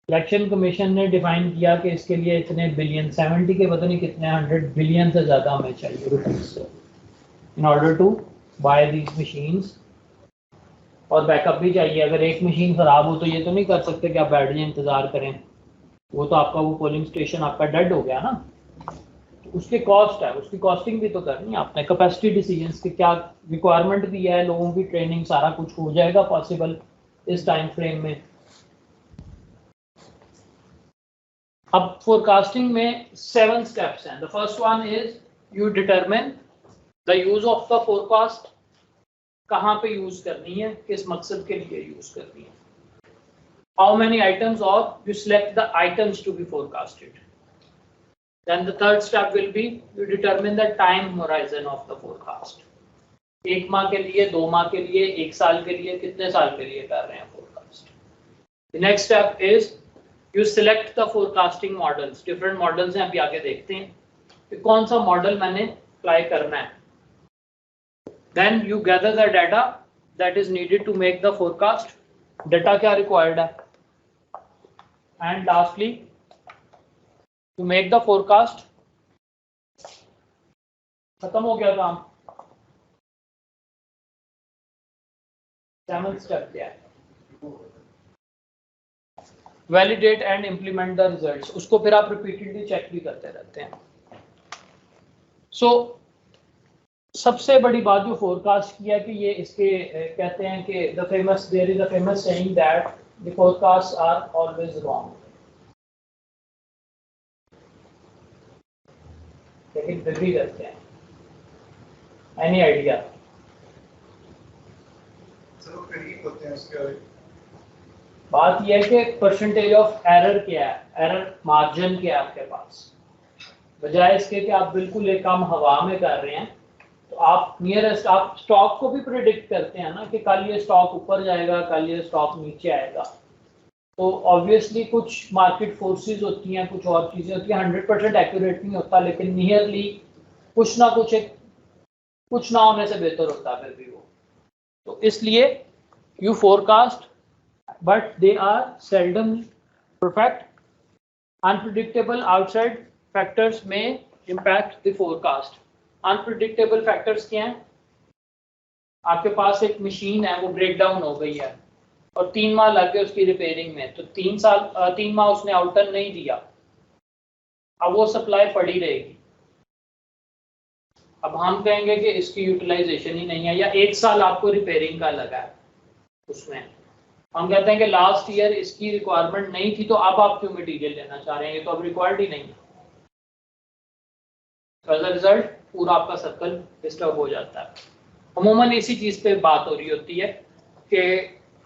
S1: इलेक्शन कमीशन ने डिफाइन किया कि इसके लिए इतने बिलियन, 70 के पता नहीं कितने 100 बिलियन से ज़्यादा हमें चाहिए rupees in order to buy these machines, और बैकअप भी चाहिए। अगर एक मशीन ख़राब हो तो ये तो नहीं कर सकते कि आप बैठ जाए इंतज़ार करें, वो तो आपका वो पोलिंग स्टेशन आपका डेड हो गया ना, तो उसकी कॉस्ट है, उसकी कॉस्टिंग भी तो करनी है आपने। कैपेसिटी डिसीजंस की क्या रिक्वायरमेंट भी है, लोगों की ट्रेनिंग, सारा कुछ हो जाएगा पॉसिबल इस टाइम फ्रेम में। अब फोरकास्टिंग में 7 स्टेप्स हैं। The first one is you determine the use of the forecast, कहाँ पे यूज करनी है, किस मकसद के लिए यूज करनी है। हाउ मेनी आइटम्स, और you select the items to be forecasted. Then the third step will be you determine the time horizon of the forecast. 1 माह के लिए, 2 माह के लिए, 1 साल के लिए, कितने साल के लिए कर रहे हैं forecast. The next step is you select the forecasting models. Different models हैं, अभी आगे देखते हैं कि कौन सा मॉडल मैंने अप्लाई करना है। Then you gather the data that is needed to make the forecast. Data क्या required है? And lastly to make the forecast, खत्म हो गया काम। 7th स्टेप क्या है? Validate and implement the results, उसको फिर आप रिपीटेडली चेक भी करते रहते हैं। सो सबसे बड़ी बात जो फोरकास्ट किया कि ये इसके कहते हैं कि the famous, there is a famous saying that the forecast are always wrong, लेकिन फिर भी करते हैं। Any idea? बात यह है कि परसेंटेज ऑफ एरर क्या है, एरर मार्जिन क्या है आपके पास, बजाय इसके कि आप बिल्कुल एक काम हवा में कर रहे हैं, तो आप नियरेस्ट, आप स्टॉक को भी प्रिडिक्ट करते हैं ना कि कल ये स्टॉक ऊपर जाएगा, कल ये स्टॉक नीचे आएगा, तो ऑब्वियसली कुछ मार्केट फोर्सेस होती हैं, कुछ और चीज़ें होती हैं, 100% एक्यूरेट नहीं होता, लेकिन नियरली कुछ ना कुछ एक, कुछ ना होने से बेहतर होता है फिर भी वो। तो इसलिए you forecast but they are seldom perfect, unpredictable outside factors may impact the forecast. Unpredictable factors क्या हैं? आपके पास एक मशीन है, वो ब्रेक डाउन हो गई है और 3 माह लग गए उसकी रिपेयरिंग में, तो 3 माह उसने आउटटर्न नहीं दिया, अब वो सप्लाई पड़ी रहेगी। अब हम कहेंगे कि इसकी यूटिलाइजेशन ही नहीं है, या 1 साल आपको रिपेयरिंग का लगा है उसमें, हम कहते हैं कि लास्ट ईयर इसकी रिक्वायरमेंट नहीं थी, तो अब आप क्यों मटीरियल लेना चाह रहे हैं, ये तो अब रिक्वायर्ड ही नहीं है। एज अ रिजल्ट पूरा आपका सर्कल डिस्टर्ब हो जाता है। अमूमन इसी चीज़ पे बात हो रही होती है कि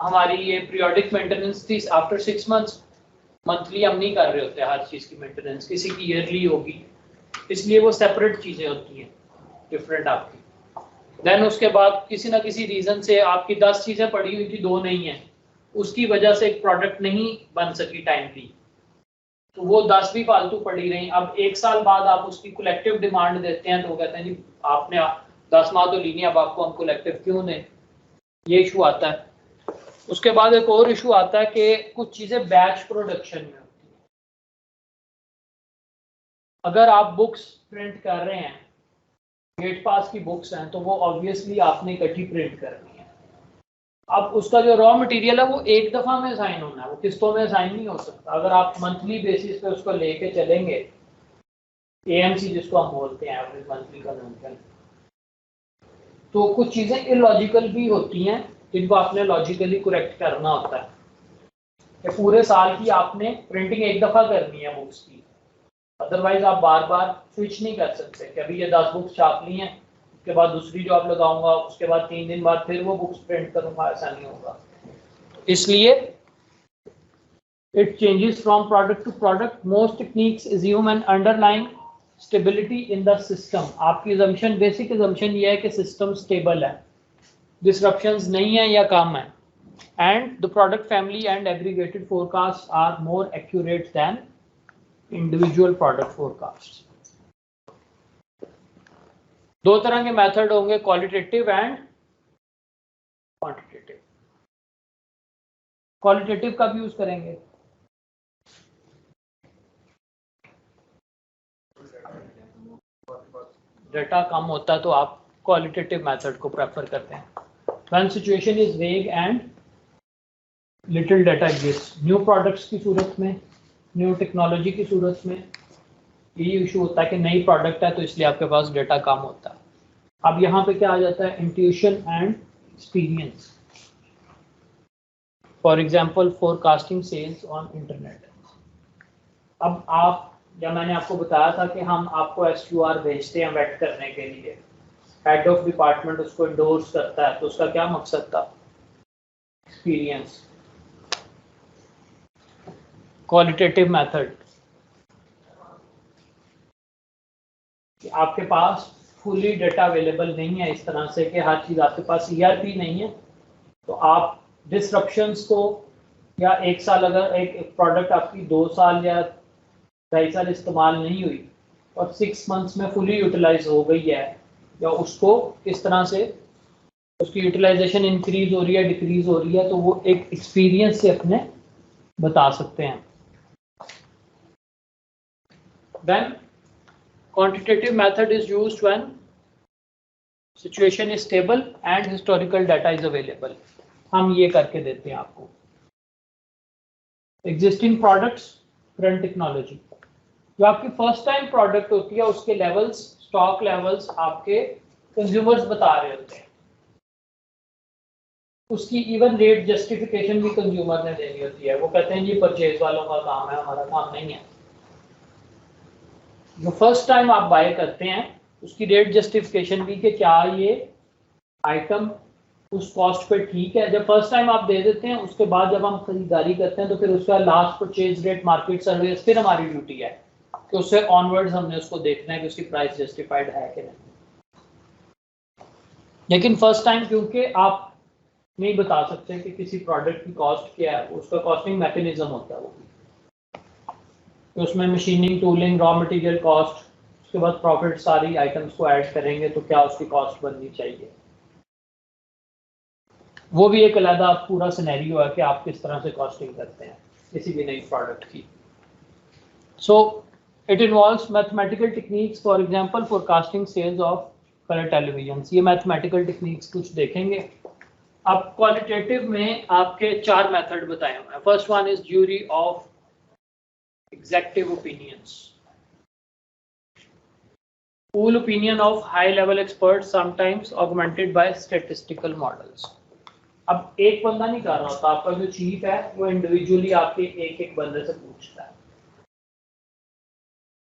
S1: हमारी ये पीरियोडिक मेंटेनेंस थी आफ्टर 6 मंथ्स, मंथली हम नहीं कर रहे होते हर चीज़ की मेंटेनेंस, किसी की ईयरली होगी, इसलिए वो सेपरेट चीज़ें होती हैं डिफरेंट आपकी। देन उसके बाद किसी ना किसी रीज़न से आपकी 10 चीज़ें पड़ी हुई थी, 2 नहीं है, उसकी वजह से एक प्रोडक्ट नहीं बन सकी टाइमली, तो वो 10 भी फालतू पड़ी रही। अब 1 साल बाद आप उसकी कलेक्टिव डिमांड देते हैं तो वो कहते हैं जी आपने 10 माह तो ली नहीं, अब आपको हम कलेक्टिव क्यों दें, ये इशू आता है। उसके बाद एक और इशू आता है कि कुछ चीज़ें बैच प्रोडक्शन में होती हैं। अगर आप बुक्स प्रिंट कर रहे हैं, गेट पास की बुक्स हैं, तो वो ऑब्वियसली आपने इकट्ठी प्रिंट करनी है। अब उसका जो रॉ मटेरियल है वो एक दफ़ा में असाइन होना है, वो किस्तों में असाइन नहीं हो सकता। अगर आप मंथली बेसिस पे उसको लेके चलेंगे, एएमसी जिसको हम बोलते हैं, एवरेज मंथली कंजम्पशन, तो कुछ चीज़ें इलॉजिकल भी होती हैं जिनको आपने लॉजिकली करेक्ट करना होता है। कि पूरे साल की आपने प्रिंटिंग एक दफ़ा करनी है बुक्स की, अदरवाइज आप बार बार स्विच नहीं कर सकते कि अभी ये 10 बुक्स छाप ली हैं, उसके बाद दूसरी जॉब लगाऊंगा, उसके बाद 3 दिन बाद फिर वो बुक्स प्रिंट करूंगा, ऐसा नहीं होगा। इसलिए it changes from product to product. Most techniques assume an underlying stability in the system. आपकी assumption, बेसिक assumption ये है कि सिस्टम स्टेबल है, डिसरप्शंस नहीं है या कम है, and the product family and aggregated forecast are more accurate than individual product forecast. 2 तरह के मेथड होंगे, क्वालिटेटिव एंड क्वांटिटेटिव। क्वालिटेटिव का भी यूज करेंगे, डाटा कम होता है तो आप क्वालिटेटिव मेथड को प्रेफर करते हैं। व्हेन सिचुएशन इज वेग and little data exist. New products की सूरत में, न्यू टेक्नोलॉजी की सूरत में यही इशू होता है कि नई प्रोडक्ट है तो इसलिए आपके पास डाटा कम होता है। अब यहाँ पे क्या आ जाता है, intuition and experience. For example forecasting sales on internet. अब आप, या मैंने आपको बताया था कि हम आपको SQR भेजते हैं वेट करने के लिए, हेड ऑफ डिपार्टमेंट उसको इंडोर्स करता है, तो उसका क्या मकसद था, एक्सपीरियंस। क्वालिटेटिव मेथड, आपके पास फुली डाटा अवेलेबल नहीं है इस तरह से कि हर चीज़ आपके पास ERP नहीं है, तो आप डिसरप्शंस को, या 1 साल अगर एक प्रोडक्ट आपकी 2 साल या 2.5 साल इस्तेमाल नहीं हुई और 6 मंथ्स में फुली यूटिलाइज हो गई है, या उसको किस तरह से उसकी यूटिलाइजेशन इंक्रीज हो रही है, डिक्रीज हो रही है, तो वो एक एक्सपीरियंस से अपने बता सकते हैं। Then quantitative method is used when situation is stable and historical data is available. हम ये करके देते हैं आपको। Existing products, current technology, जो आपकी फर्स्ट टाइम प्रोडक्ट होती है उसके लेवल्स, स्टॉक लेवल्स आपके कंज्यूमर्स बता रहे होते हैं, उसकी इवन रेट जस्टिफिकेशन भी कंज्यूमर ने देनी होती है। वो कहते हैं जी परचेज वालों का काम है, हमारा काम नहीं है। जो फर्स्ट टाइम आप बाय करते हैं उसकी रेट जस्टिफिकेशन भी कि क्या ये आइटम उस कॉस्ट पे ठीक है, जब फर्स्ट टाइम आप दे देते हैं, उसके बाद जब हम खरीदारी करते हैं तो फिर उसका लास्ट परचेज रेट मार्केट सर्वे फिर हमारी ड्यूटी है कि उससे ऑनवर्ड्स हमने उसको देखना है कि उसकी प्राइस जस्टिफाइड है कि नहीं। लेकिन फर्स्ट टाइम क्योंकि आप नहीं बता सकते कि किसी प्रोडक्ट की कॉस्ट क्या है, उसका कॉस्टिंग मैकेनिज्म होता है वो, तो उसमें machining, tooling, raw material cost, उसके बाद प्रॉफिट, सारी आइटम्स को ऐड करेंगे तो क्या उसकी कॉस्ट बननी चाहिए, वो भी एक अलग पूरा सिनेरियो है कि आप किस तरह से कॉस्टिंग करते हैं किसी भी नई प्रोडक्ट की। So it involves mathematical techniques, for example forecasting sales of colour television. ये मैथमेटिकल टेक्निक्स कुछ देखेंगे। अब क्वालिटेटिव में आपके 4 मेथड बताए हुए हैं। First one is jury of executive opinions, pool opinion of high level experts, sometimes augmented by statistical models. अब एक बंदा नहीं कर रहा होता, आपका जो चीफ है वो इंडिविजुअली आपके एक एक बंदे से पूछता है,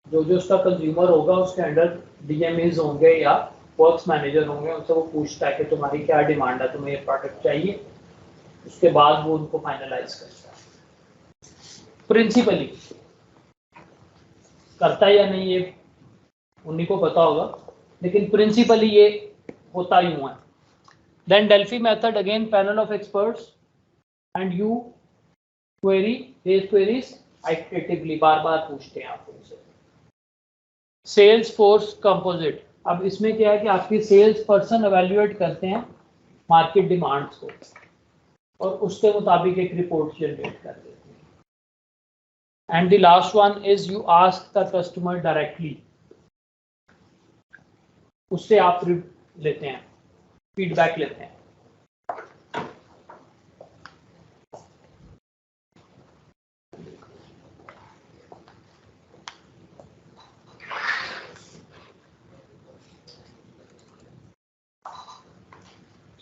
S1: जो जो उसका कंज्यूमर होगा उसके अंडर DMEs होंगे या वर्क्स मैनेजर होंगे, उनसे वो पूछता है कि तुम्हारी क्या डिमांड है, तुम्हें ये प्रोडक्ट चाहिए, उसके बाद वो उनको फाइनलाइज करता है। प्रिंसिपली करता है या नहीं ये उन्हीं को पता होगा, लेकिन प्रिंसिपली ये होता ही हुआ है. Then Delphi method, again panel of experts and you query raise queries iteratively, बार बार पूछते हैं आप उनसे. सेल्स फोर्स कंपोजिट, अब इसमें क्या है कि आपकी सेल्स पर्सन एवेल्युएट करते हैं मार्केट डिमांड्स को और उसके मुताबिक एक रिपोर्ट जनरेट कर देते हैं. And the last one is you ask the customer directly, उससे आप लेते हैं फीडबैक लेते हैं.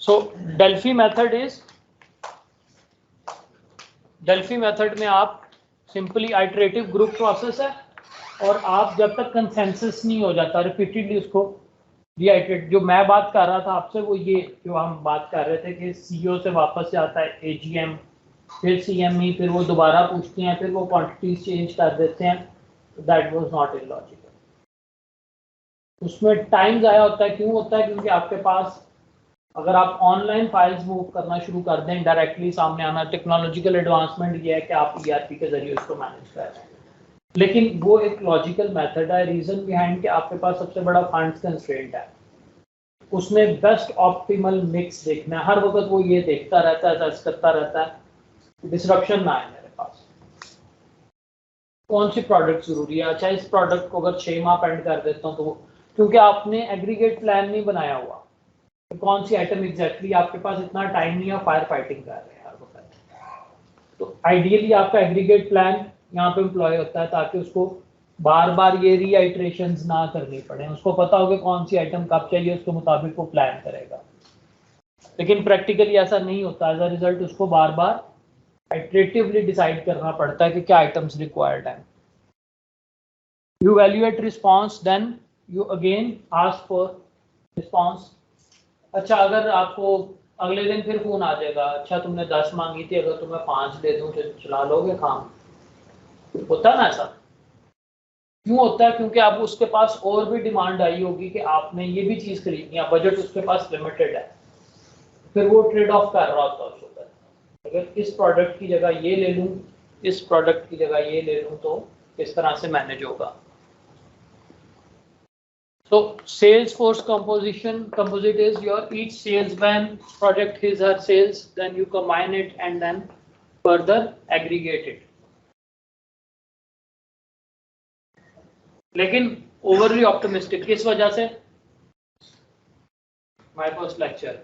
S1: So Delphi method में आप सिंपली आइटरेटिव ग्रुप प्रोसेस है और आप जब तक कंसेंसस नहीं हो जाता रिपीटेडली उसको रीआइटरेट. जो मैं बात कर रहा था आपसे वो ये जो हम बात कर रहे थे कि सीईओ से वापस जाता है एजीएम, फिर सीएमई, फिर वो दोबारा पूछते हैं, फिर वो क्वांटिटीज चेंज कर देते हैं. That was not illogical. उसमें टाइम ज़ाया होता है. क्यों होता है? क्योंकि आपके पास अगर आप ऑनलाइन फाइल्स मूव करना शुरू कर दें, डायरेक्टली सामने आना, टेक्नोलॉजिकल एडवांसमेंट ये है कि आप ईआरपी के जरिए उसको मैनेज कर रहे हैं, लेकिन वो एक लॉजिकल मेथड है. रीजन बिहाइंड कि आपके पास सबसे बड़ा फंड्स कंस्ट्रेंट है, उसमें बेस्ट ऑप्टिमल मिक्स देखना है. हर वक्त वो ये देखता रहता है, सर्च करता रहता है डिसरप्शन ना आए मेरे पास. कौन सी प्रोडक्ट जरूरी है? अच्छा, इस प्रोडक्ट को अगर 6 माह पेंड कर देता हूँ तो क्योंकि आपने एग्रीगेट प्लान नहीं बनाया हुआ, तो कौन सी आइटम एग्जैक्टली आपके पास इतना टाइम नहीं है, फायर फाइटिंग कर रहे हैं हर वक्त. तो आइडियली आपका एग्रीगेट प्लान यहाँ पे एम्प्लॉय होता है ताकि उसको बार बार ये रीआइट्रेशंस ना करनी पड़े. उसको पता होगा कौन सी आइटम कब चाहिए, उसके मुताबिक वो प्लान करेगा. लेकिन प्रैक्टिकली ऐसा नहीं होता. एज अ रिजल्ट उसको बार बार आइटरेटिवली डिसाइड करना पड़ता है कि क्या आइटम्स रिक्वायर्ड हैं. You valuate response, then you again ask for response. अच्छा, अगर आपको अगले दिन फिर फोन आ जाएगा, अच्छा तुमने 10 मांगी थी, अगर तुम्हें 5 दे दूं तो चला लोगे काम? होता ना ऐसा? क्यों होता है? क्योंकि आप उसके पास और भी डिमांड आई होगी कि आपने ये भी चीज़ खरीदनी है, बजट उसके पास लिमिटेड है, फिर वो ट्रेड ऑफ कर रहा होता है उस वक्त. अगर इस प्रोडक्ट की जगह ये ले लूँ, इस प्रोडक्ट की जगह ये ले लूँ, तो किस तरह से मैनेज होगा. So sales force composite is your each salesman project his or her sales, then you combine it and then further aggregate it. लेकिन overly optimistic किस वजह से? My first lecture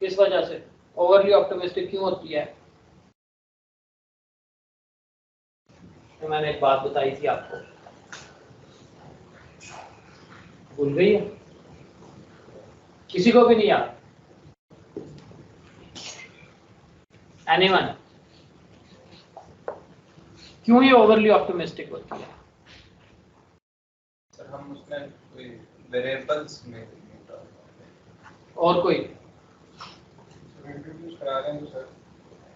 S1: किस वजह से overly optimistic क्यों होती है? तो मैंने एक बात बताई थी आपको, भूल गई है? किसी को भी नहीं याद? एनीवन? क्यों ये ओवरली ऑप्टिमिस्टिक होती है?
S6: सर हम उसमें कोई वेरिएबल्स में और कोई
S3: इंट्रोड्यूस करा रहे हैं तो सर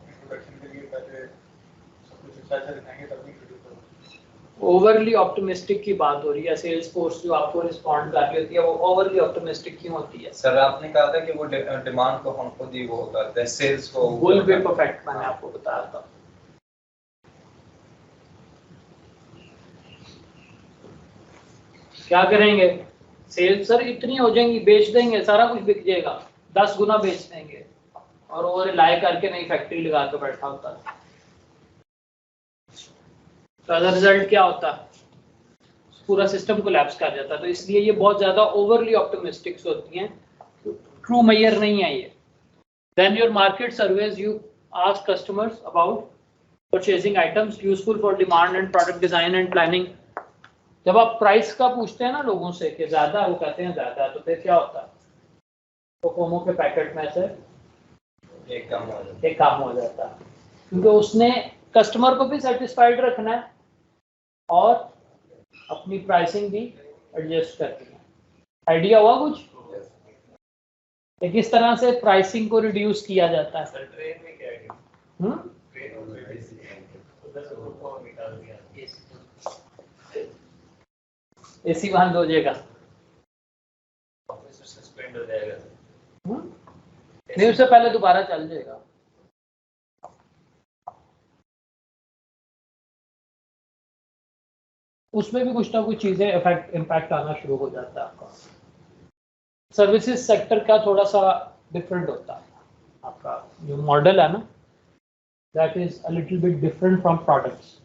S3: इंट्रोडक्शन के लिए पहले सब कुछ अच्छा दिखाएंगे तब भी इंट्रोड्यूस करो.
S1: ओवरली ऑप्टिमिस्टिक की बात हो रही है. सेल्स फोर्स जो आपको रिस्पॉन्ड कर रही होती है वो ओवरली ऑप्टिमिस्टिक क्यों होती है?
S6: सर आपने कहा था कि वो डिमांड को हम खुद ही वो करते हैं, सेल्स को
S1: फुल बे परफेक्ट मैंने आपको बताया था. क्या करेंगे? सेल्स सर इतनी हो जाएंगी, बेच देंगे, सारा कुछ बिक जाएगा, 10 गुना बेच देंगे, और वो रिलाय करके नई फैक्ट्री लगा के बैठा होता है. तो एज अ रिजल्ट क्या होता है? पूरा सिस्टम कोलैप्स कर जाता है. तो इसलिए ये बहुत ज्यादा ओवरली ऑप्टिमिस्टिक्स होती हैं, ट्रू मेजर नहीं है ये. Then your market surveys, you ask customers about purchasing items useful for demand and product design and planning. जब आप प्राइस का पूछते हैं ना लोगों से कि ज्यादा, वो कहते हैं ज्यादा, तो फिर क्या होता है? तो कोमो के पैकेट में से एक काम हो जाता है, क्योंकि उसने कस्टमर को भी सेटिस्फाइड रखना है और अपनी प्राइसिंग भी एडजस्ट करनी है. आइडिया हुआ कुछ? किस तरह से प्राइसिंग को रिड्यूस किया जाता है?
S4: ट्रेन में क्या है?
S1: एसी बंद हो जाएगा,
S4: ऑफिस सस्पेंड हो जाएगा।
S1: नहीं उससे पहले दोबारा चल जाएगा। उसमें भी कुछ ना कुछ चीजें इम्पैक्ट आना शुरू हो जाता है आपका। सर्विसेज सेक्टर का थोड़ा सा डिफरेंट होता है, आपका जो मॉडल है ना that is a little bit different from products.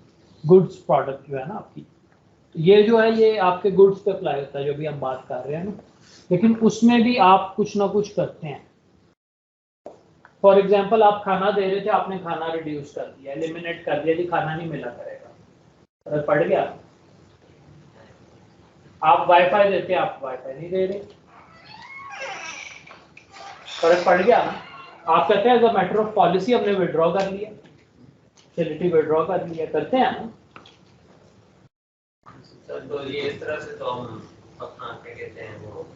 S1: Goods product जो है ना आपकी, तो ये जो है ये आपके गुड्स पे अप्लाई होता है जो भी हम बात कर रहे हैं ना, लेकिन उसमें भी आप कुछ ना कुछ करते हैं। फॉर एग्जाम्पल आप खाना दे रहे थे, आपने खाना रिड्यूस कर दिया, एलिमिनेट कर दिया, जी खाना नहीं मिला करेगा, फर्क पड़ गया। आप वाईफाई देते, आप वाईफाई नहीं दे रहे, फर्क पड़ गया ना। आप कहते हैं as a matter of policy हमने विड्रॉ कर लिया, फैसिलिटी विड्रॉ कर लिया, करते हैं ना।
S4: सर तो ये इस तरह से तो हम अपना क्या कहते हैं वो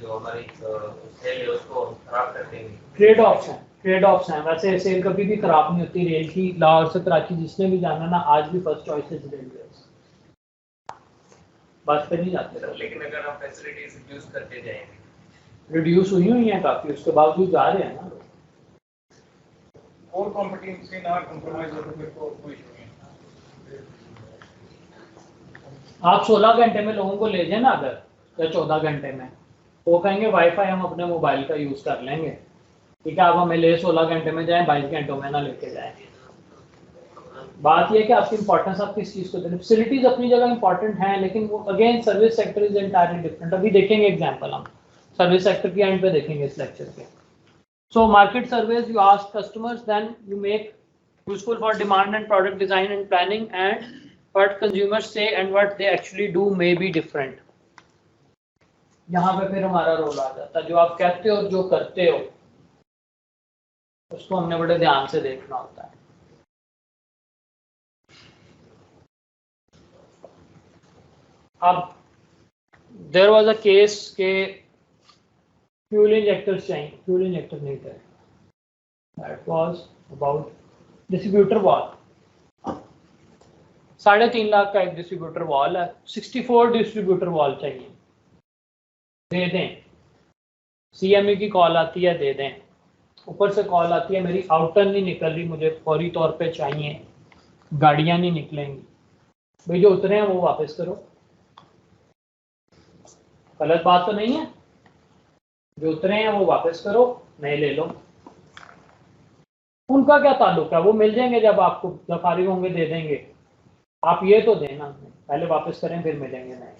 S4: जो हमारी सेल है उसको खराब कर देंगे।
S1: ट्रेड ऑफ्स हैं, ट्रेड ऑफ्स हैं। वैसे सेल कभी भी खराब नहीं होती। रेल की लाहौर से कराची जिसने भी जाना ना, आज भी फर्स्ट चॉइस है रेलवे, बस पे नहीं जाते
S4: सर लेकिन अगर हम फैसिलिटीज रिड्यूस करते जाएंगे,
S1: रिड्यूस हुई है काफी, उसके बावजूद जा रहे हैं ना।
S3: और कॉम्पिटेंसी ना कंप्रोमाइज हो तो फिर तो कोई इशू नहीं।
S1: आप 16 घंटे में लोगों को ले जाए ना अगर, या 14 घंटे में, वो कहेंगे वाईफाई हम अपने मोबाइल का यूज कर लेंगे, ठीक है, आप हमें ले 16 घंटे में जाएं, 22 घंटों में ना लेके जाएं। बात यह है कि आपकी इंपॉर्टेंस आप किस चीज को दें। फैसिलिटीज अपनी जगह इंपॉर्टेंट हैं, लेकिन वो again service sector is entirely different. अभी देखेंगे एग्जांपल, हम सर्विस सेक्टर की एंड पे देखेंगे इस लेक्चर के। So market surveys, you ask customers, then you make useful for demand and product design and planning, and what consumers say and what they actually do may be different. यहाँ पे फिर हमारा रोल आ जाता है, जो आप कहते हो और जो करते हो उसको हमने बड़े ध्यान से देखना होता है। अब देयर वाज अ केस के फ्यूल इंजेक्टर्स चाहिए, फ्यूल इंजेक्टर नहीं थे, that was about distributor wall. 3.5 lakh का एक डिस्ट्रीब्यूटर वॉल है, 64 डिस्ट्रीब्यूटर वॉल चाहिए, दे दें। सीएमई की कॉल आती है, दे दें। ऊपर से कॉल आती है मेरी आउटर नहीं निकल रही, मुझे फौरी तौर पे चाहिए, गाड़ियां नहीं निकलेंगी। भाई जो उतरे हैं वो वापस करो, गलत बात तो नहीं है। जो उतरे हैं वो वापस करो, नए ले लो। उनका क्या ताल्लुक है, वो मिल जाएंगे जब आपको जब फारिग होंगे दे देंगे। आप ये तो देना, पहले वापस करें फिर मिलेंगे नए।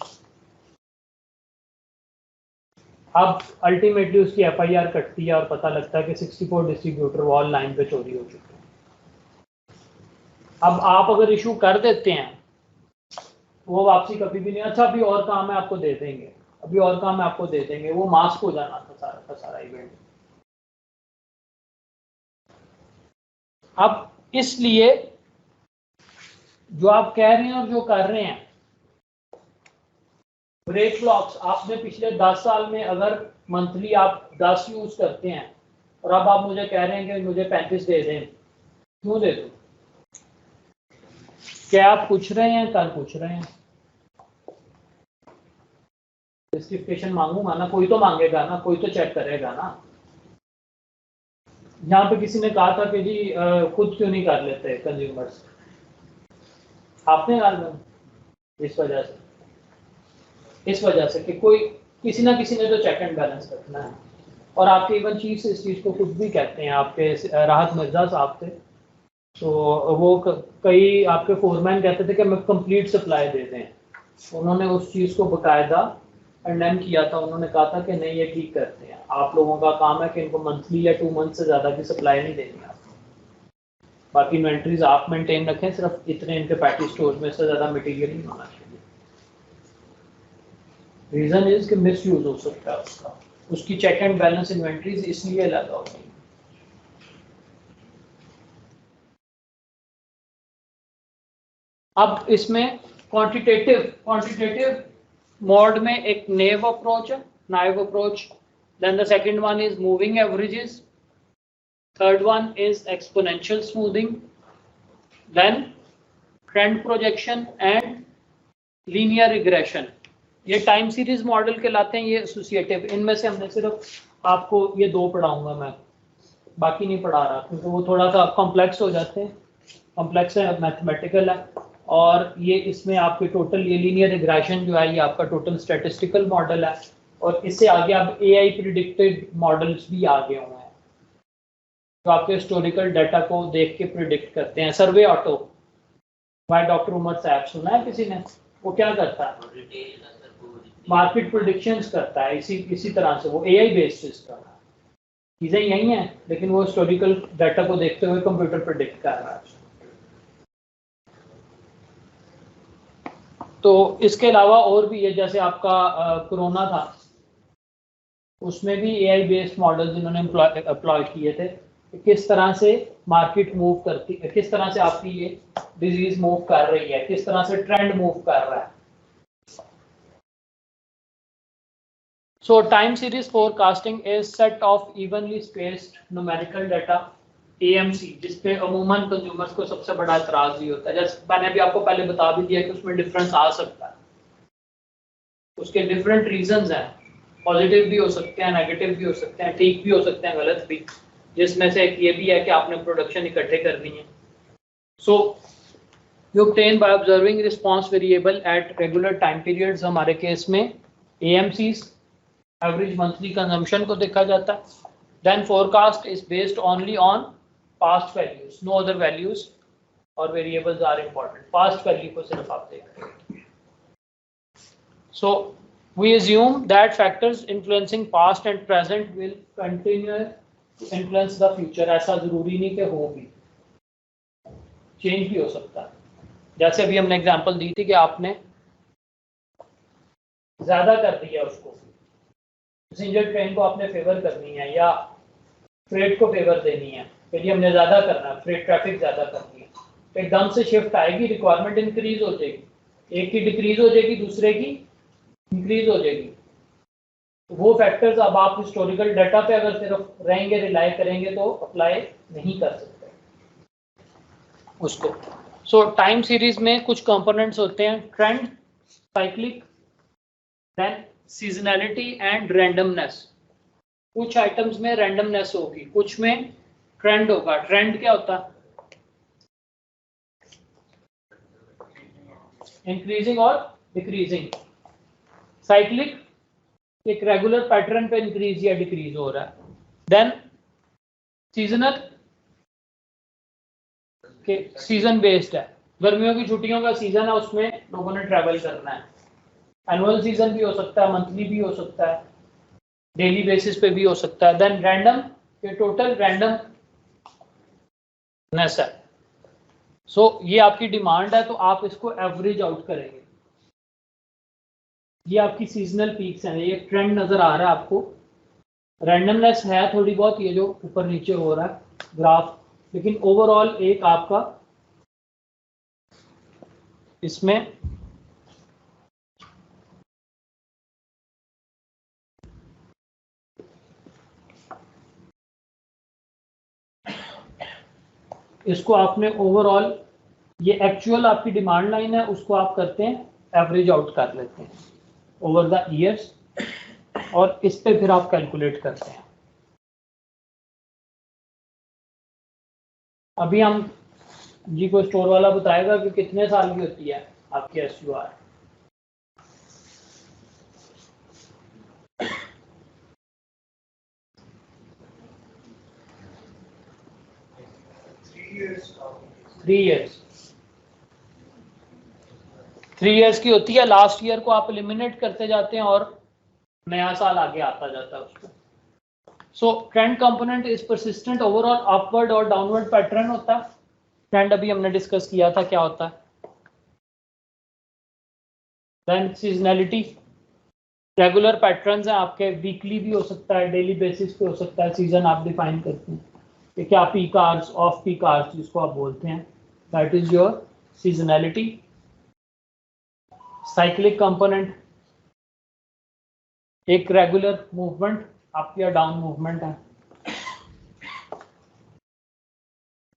S1: अब अल्टीमेटली उसकी एफआईआर कटती है और पता लगता है कि 64 डिस्ट्रीब्यूटर वॉल लाइन पे चोरी हो चुके हैं। अब आप अगर इशू कर देते हैं, वो वापसी कभी भी नहीं, अच्छा अभी और काम है आपको दे देंगे, अभी और काम है आपको दे देंगे, वो मास्क हो जाना था सारा का सारा इवेंट। अब इसलिए जो आप कह रहे हैं और जो कर रहे हैं, ब्रेक ब्लॉक्स आपने पिछले 10 साल में अगर मंथली आप 10 यूज करते हैं और अब आप मुझे कह रहे हैं कि मुझे 35 दे दें, क्यों दे दूं? क्या आप पूछ रहे हैं, कल पूछ रहे हैं, जस्टिफिकेशन मांगूंगा ना, कोई तो मांगेगा ना, कोई तो चेक करेगा ना। यहाँ पे किसी ने कहा था कि जी खुद क्यों नहीं कर लेते कंज्यूमर्स, आपने कर इस वजह से कि कोई किसी ना किसी ने तो चेक एंड बैलेंस रखना है। और आपके इवन चीफ से इस चीज़ को खुद भी कहते हैं, आपके राहत मिर्जा साहब थे, तो वो कई आपके फोरमैन कहते थे कि हमें कंप्लीट सप्लाई दे दें। उन्होंने उस चीज़ को बाकायदा कंडेम किया था, उन्होंने कहा था कि नहीं ये ठीक करते हैं, आप लोगों का काम है कि इनको मंथली या 2 मंथ से ज़्यादा की सप्लाई नहीं देनी आपको, बाकी इन्वेंट्रीज आप मेंटेन रखें, सिर्फ इतने इनके पैटी स्टोर में से ज़्यादा मटीरियल नहीं होना चाहिए। रीज़न इज कि मिस यूज हो सकता है उसकी चेक एंड बैलेंस इन्वेंट्रीज इसलिए लगा होगी। अब इसमें क्वांटिटेटिव मोड में एक नेव अप्रोच है, naive approach, then the second one is moving averages, third one is exponential smoothing, then trend projection and linear regression, ये टाइम सीरीज मॉडल कहलाते हैं, ये एसोसिएटिव। इनमें से हमने सिर्फ आपको ये दो पढ़ाऊंगा मैं, बाकी नहीं पढ़ा रहा क्योंकि वो थोड़ा सा कॉम्प्लेक्स हो जाते हैं, कॉम्प्लेक्स है, मैथमेटिकल है। और ये इसमें आपके टोटल ये लीनियर रिग्रेशन जो है ये आपका टोटल स्टैटिस्टिकल मॉडल है। और इससे आगे अब एआई प्रिडिक्टेड मॉडल्स भी आ गए हुए हैं जो आपके हिस्टोरिकल डाटा को देख के प्रिडिक्ट करते हैं। सर्वे ऑटो बाय डॉक्टर उमर साहब, सुना है किसी ने? वो क्या करता है? मार्केट प्रेडिक्शंस करता है, इसी तरह से वो एआई बेस्ड सिस्टम है। चीज़ें यही हैं लेकिन वो हिस्टोरिकल डाटा को देखते हुए कंप्यूटर प्रेडिक्ट कर रहा है। तो इसके अलावा और भी है, जैसे आपका कोरोना था, उसमें भी एआई बेस्ड मॉडल्स इन्होंने अप्लॉय किए थे कि किस तरह से मार्केट मूव करती है, किस तरह से आपकी ये डिजीज मूव कर रही है, किस तरह से ट्रेंड मूव कर रहा है। सो time series forecasting is set of evenly spaced numerical data, AMC, जिसपे अमूमन कंज्यूमर्स को सबसे बड़ा एतराज ही होता है। जैसे मैंने भी आपको पहले बता भी दिया कि उसमें डिफरेंस आ सकता है, उसके डिफरेंट रीजंस हैं, पॉजिटिव भी हो सकते हैं, नेगेटिव भी हो सकते हैं, ठीक भी हो सकते हैं, गलत भी, जिसमें से एक ये भी है कि आपने प्रोडक्शन इकट्ठे करनी है। So you obtain by observing response variable at regular time periods. हमारे केस में AMCs, एवरेज मंथली कंजम्पशन को देखा जाता है। Then forecast is based only on past values, no other values or variables are important, past value को सिर्फ आप देख रहे हैं। सो we assume that factors influencing past and present will continue to influence the future। ऐसा जरूरी नहीं कि हो भी, चेंज भी हो सकता है। जैसे अभी हमने एग्जांपल दी थी कि आपने ज्यादा कर दिया उसको, पैसेंजर ट्रेन को आपने फेवर करनी है या फ्रेट को फेवर देनी है, फिर हमने ज्यादा करना है, फ्रेट ट्रैफिक ज्यादा करनी है, तो एकदम से शिफ्ट आएगी, रिक्वायरमेंट इंक्रीज हो जाएगी, एक की डिक्रीज हो जाएगी, दूसरे की इंक्रीज हो जाएगी। तो वो फैक्टर्स अब आप हिस्टोरिकल डाटा पे अगर सिर्फ रहेंगे, रिलाई करेंगे तो अप्लाई नहीं कर सकते उसको। सो टाइम सीरीज में कुछ कंपोनेंट्स होते हैं, trend, cyclic, then seasonality and randomness. कुछ आइटम्स में रैंडमनेस होगी, कुछ में ट्रेंड होगा। ट्रेंड क्या होता है? इंक्रीजिंग और डिक्रीजिंग। साइक्लिक, एक रेगुलर पैटर्न पे इंक्रीज या डिक्रीज हो रहा है। देन सीजनल, के सीजन बेस्ड है, गर्मियों की छुट्टियों का सीजन है, उसमें लोगों ने ट्रैवल करना है। एनुअल सीजन भी हो सकता है, मंथली भी हो सकता है, डेली बेसिस पे भी हो सकता है। देन रैंडम, ये टोटल रैंडमनेस है। सो ये आपकी डिमांड है तो आप इसको एवरेज आउट करेंगे। ये आपकी सीजनल पीक्स हैं, ये ट्रेंड नजर आ रहा है आपको। रैंडमनेस है थोड़ी बहुत, ये जो ऊपर नीचे हो रहा है ग्राफ, लेकिन ओवरऑल एक आपका इसमें इसको आपने ओवरऑल, ये एक्चुअल आपकी डिमांड लाइन है, उसको आप करते हैं एवरेज आउट कर लेते हैं ओवर द ईयर्स, और इस पे फिर आप कैलकुलेट करते हैं। अभी हम जी को स्टोर वाला बताएगा कि कितने साल की होती है आपकी SUR। थ्री ईयर्स की होती है। लास्ट ईयर को आप एलिमिनेट करते जाते हैं और नया साल आगे आता जाता है उसको। सो trend component is persistent overall upward और डाउनवर्ड पैटर्न होता है। ट्रेंड अभी हमने डिस्कस किया था क्या होता है। देन सीजनैलिटी, रेगुलर पैटर्न्स हैं आपके, वीकली भी हो सकता है, डेली बेसिस पे हो सकता है, सीजन आप डिफाइन करते हैं कि क्या peak hours, off peak hours जिसको आप बोलते हैं, that is your seasonality. Cyclic component, एक रेगुलर मूवमेंट आपकी या डाउन मूवमेंट है।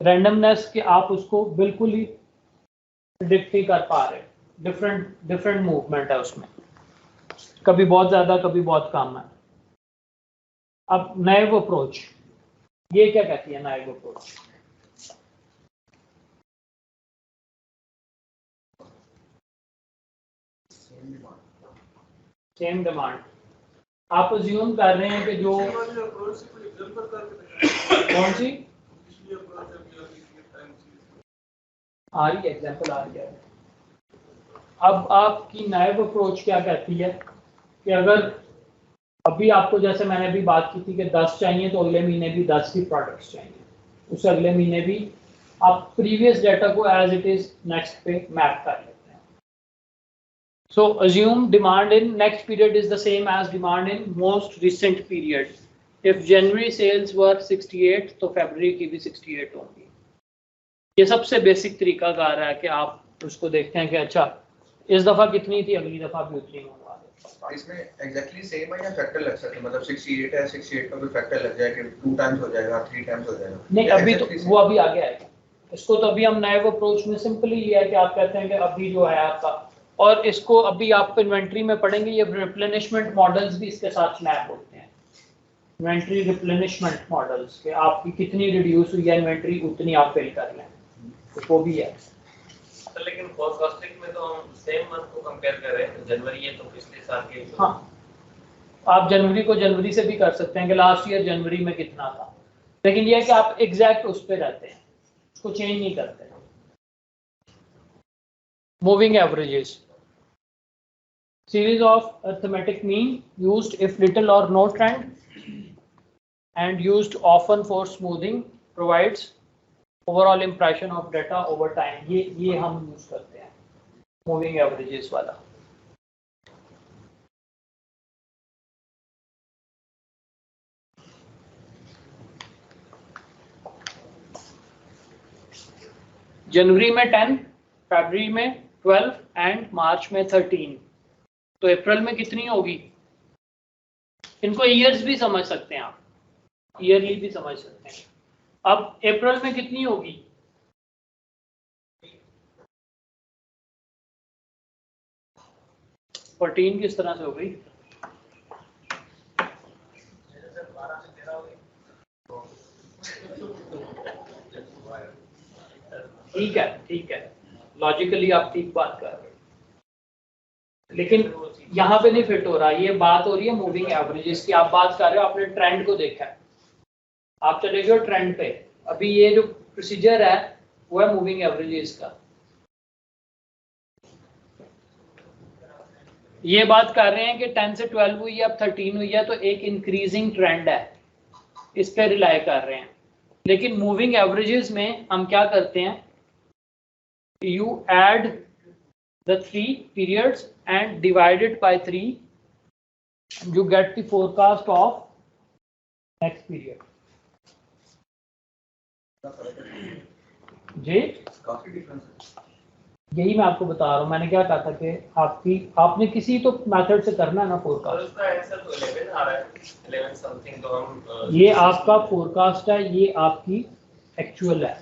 S1: रैंडमनेस के आप उसको बिल्कुल ही प्रिडिक्ट नहीं कर पा रहे, डिफरेंट मूवमेंट है उसमें, कभी बहुत ज़्यादा कभी बहुत कम है। अब नाइव अप्रोच, ये क्या कहती है नाइव अप्रोच? Same demand. आप अज्यूम कर रहे हैं कि जो कौन सी आ रही है एग्जाम्पल आ रही है। अब आपकी नाइव अप्रोच क्या कहती है कि अगर अभी आपको, जैसे मैंने अभी बात की थी कि 10 चाहिए तो अगले महीने भी 10 ही प्रोडक्ट्स चाहिए, उसे अगले महीने भी आप प्रीवियस डाटा को एज इट इज नेक्स्ट पे मैप कर लेते हैं। So assume demand in next period is the same as demand in most recent period. If January sales were 68 तो फरवरी की भी 68 होंगी। ये सबसे बेसिक तरीका कार है कि आप उसको देखते हैं कि अच्छा इस दफा कितनी थी, अगली दफा भी उतनी होगा।
S7: इसमें एग्जैक्टली सेम है या फैक्टर लग सकता है? मतलब 68 है, 68 का कोई फैक्टर लग जाए कि 2 टाइम्स हो जाएगा, 3 टाइम्स हो जाएगा?
S1: नहीं, अभी तो वो अभी आगे आएगा। इसको तो अभी हम नाइव अप्रोच में सिंपली ये है कि आप कहते हैं कि अभी जो है आपका, और इसको अभी आप इन्वेंट्री में पढ़ेंगे, ये रिप्लेनिशमेंट मॉडल्स भी इसके साथ मैप होते हैं। इन्वेंट्री रिप्लेनिशमेंट मॉडल्स के आपकी कितनी रिड्यूस हुई है इन्वेंट्री, उतनी आप फिल कर लें, तो वो भी है।
S4: लेकिन फोरकास्टिंग में तो हम सेम मंथ को कंपेयर कर रहे हैं, जनवरी है तो पिछले साल के।
S1: हाँ, आप जनवरी को जनवरी से भी कर सकते हैं कि लास्ट ईयर जनवरी में कितना था, लेकिन यह है कि आप एग्जैक्ट उस पे रहते हैं, उसको चेंज नहीं करते। Moving averages, series of arithmetic mean used if little or no trend and used often for smoothing, provides overall impression of data over time. ये हम यूज करते हैं मूविंग एवरेजेस वाला। जनवरी में 10, फरवरी में 12 एंड मार्च में 13, तो अप्रैल में कितनी होगी? इनको ईयर्स भी समझ सकते हैं आप, ईयरली भी समझ सकते हैं। अब अप्रैल में कितनी होगी? फोर्टीन किस तरह से हो गई? ठीक है, लॉजिकली आप ठीक बात कर रहे हैं, लेकिन यहाँ पे नहीं फिट हो रहा। ये बात हो रही है मूविंग एवरेजेस की, आप बात कर रहे हो, आपने ट्रेंड को देखा है, आप चले गए ट्रेंड पे। अभी ये जो प्रोसीजर है वो है मूविंग एवरेजेस का। ये बात कर रहे हैं कि 10 से 12 हुई है, अब 13 हुई है, तो एक इंक्रीजिंग ट्रेंड है, इस पे रिलाई कर रहे हैं। लेकिन मूविंग एवरेजेस में हम क्या करते हैं, you add the 3 periods and divide it by 3, you get the forecast of next period। जी
S7: काफी डिफरेंस है,
S1: यही मैं आपको बता रहा हूँ। मैंने क्या कहा था कि आपने किसी तो मेथड से करना है ना फोरकास्ट।
S4: उसका आंसर तो 11 आ रहा है, 11 समथिंग, तो हम
S1: ये आपका फोरकास्ट है, ये आपकी एक्चुअल है।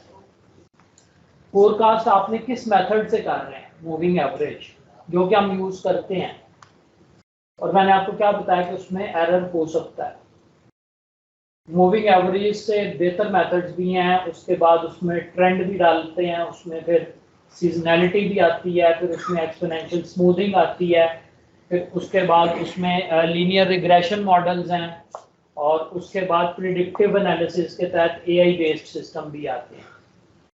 S1: फोरकास्ट आपने किस मेथड से कर रहे हैं? मूविंग एवरेज, जो कि हम यूज करते हैं, और मैंने आपको क्या बताया कि उसमें एरर हो सकता है। मूविंग एवरेज से बेहतर मेथड्स भी हैं, उसके बाद उसमें ट्रेंड भी डालते हैं, उसमें फिर सीजनैलिटी भी आती है, फिर उसमें एक्सपोनेंशियल स्मूथिंग आती है, फिर उसके बाद उसमें लीनियर रिग्रेशन मॉडल्स हैं, और उसके बाद प्रिडिक्टिव एनालिसिस के तहत एआई बेस्ड सिस्टम भी आते हैं,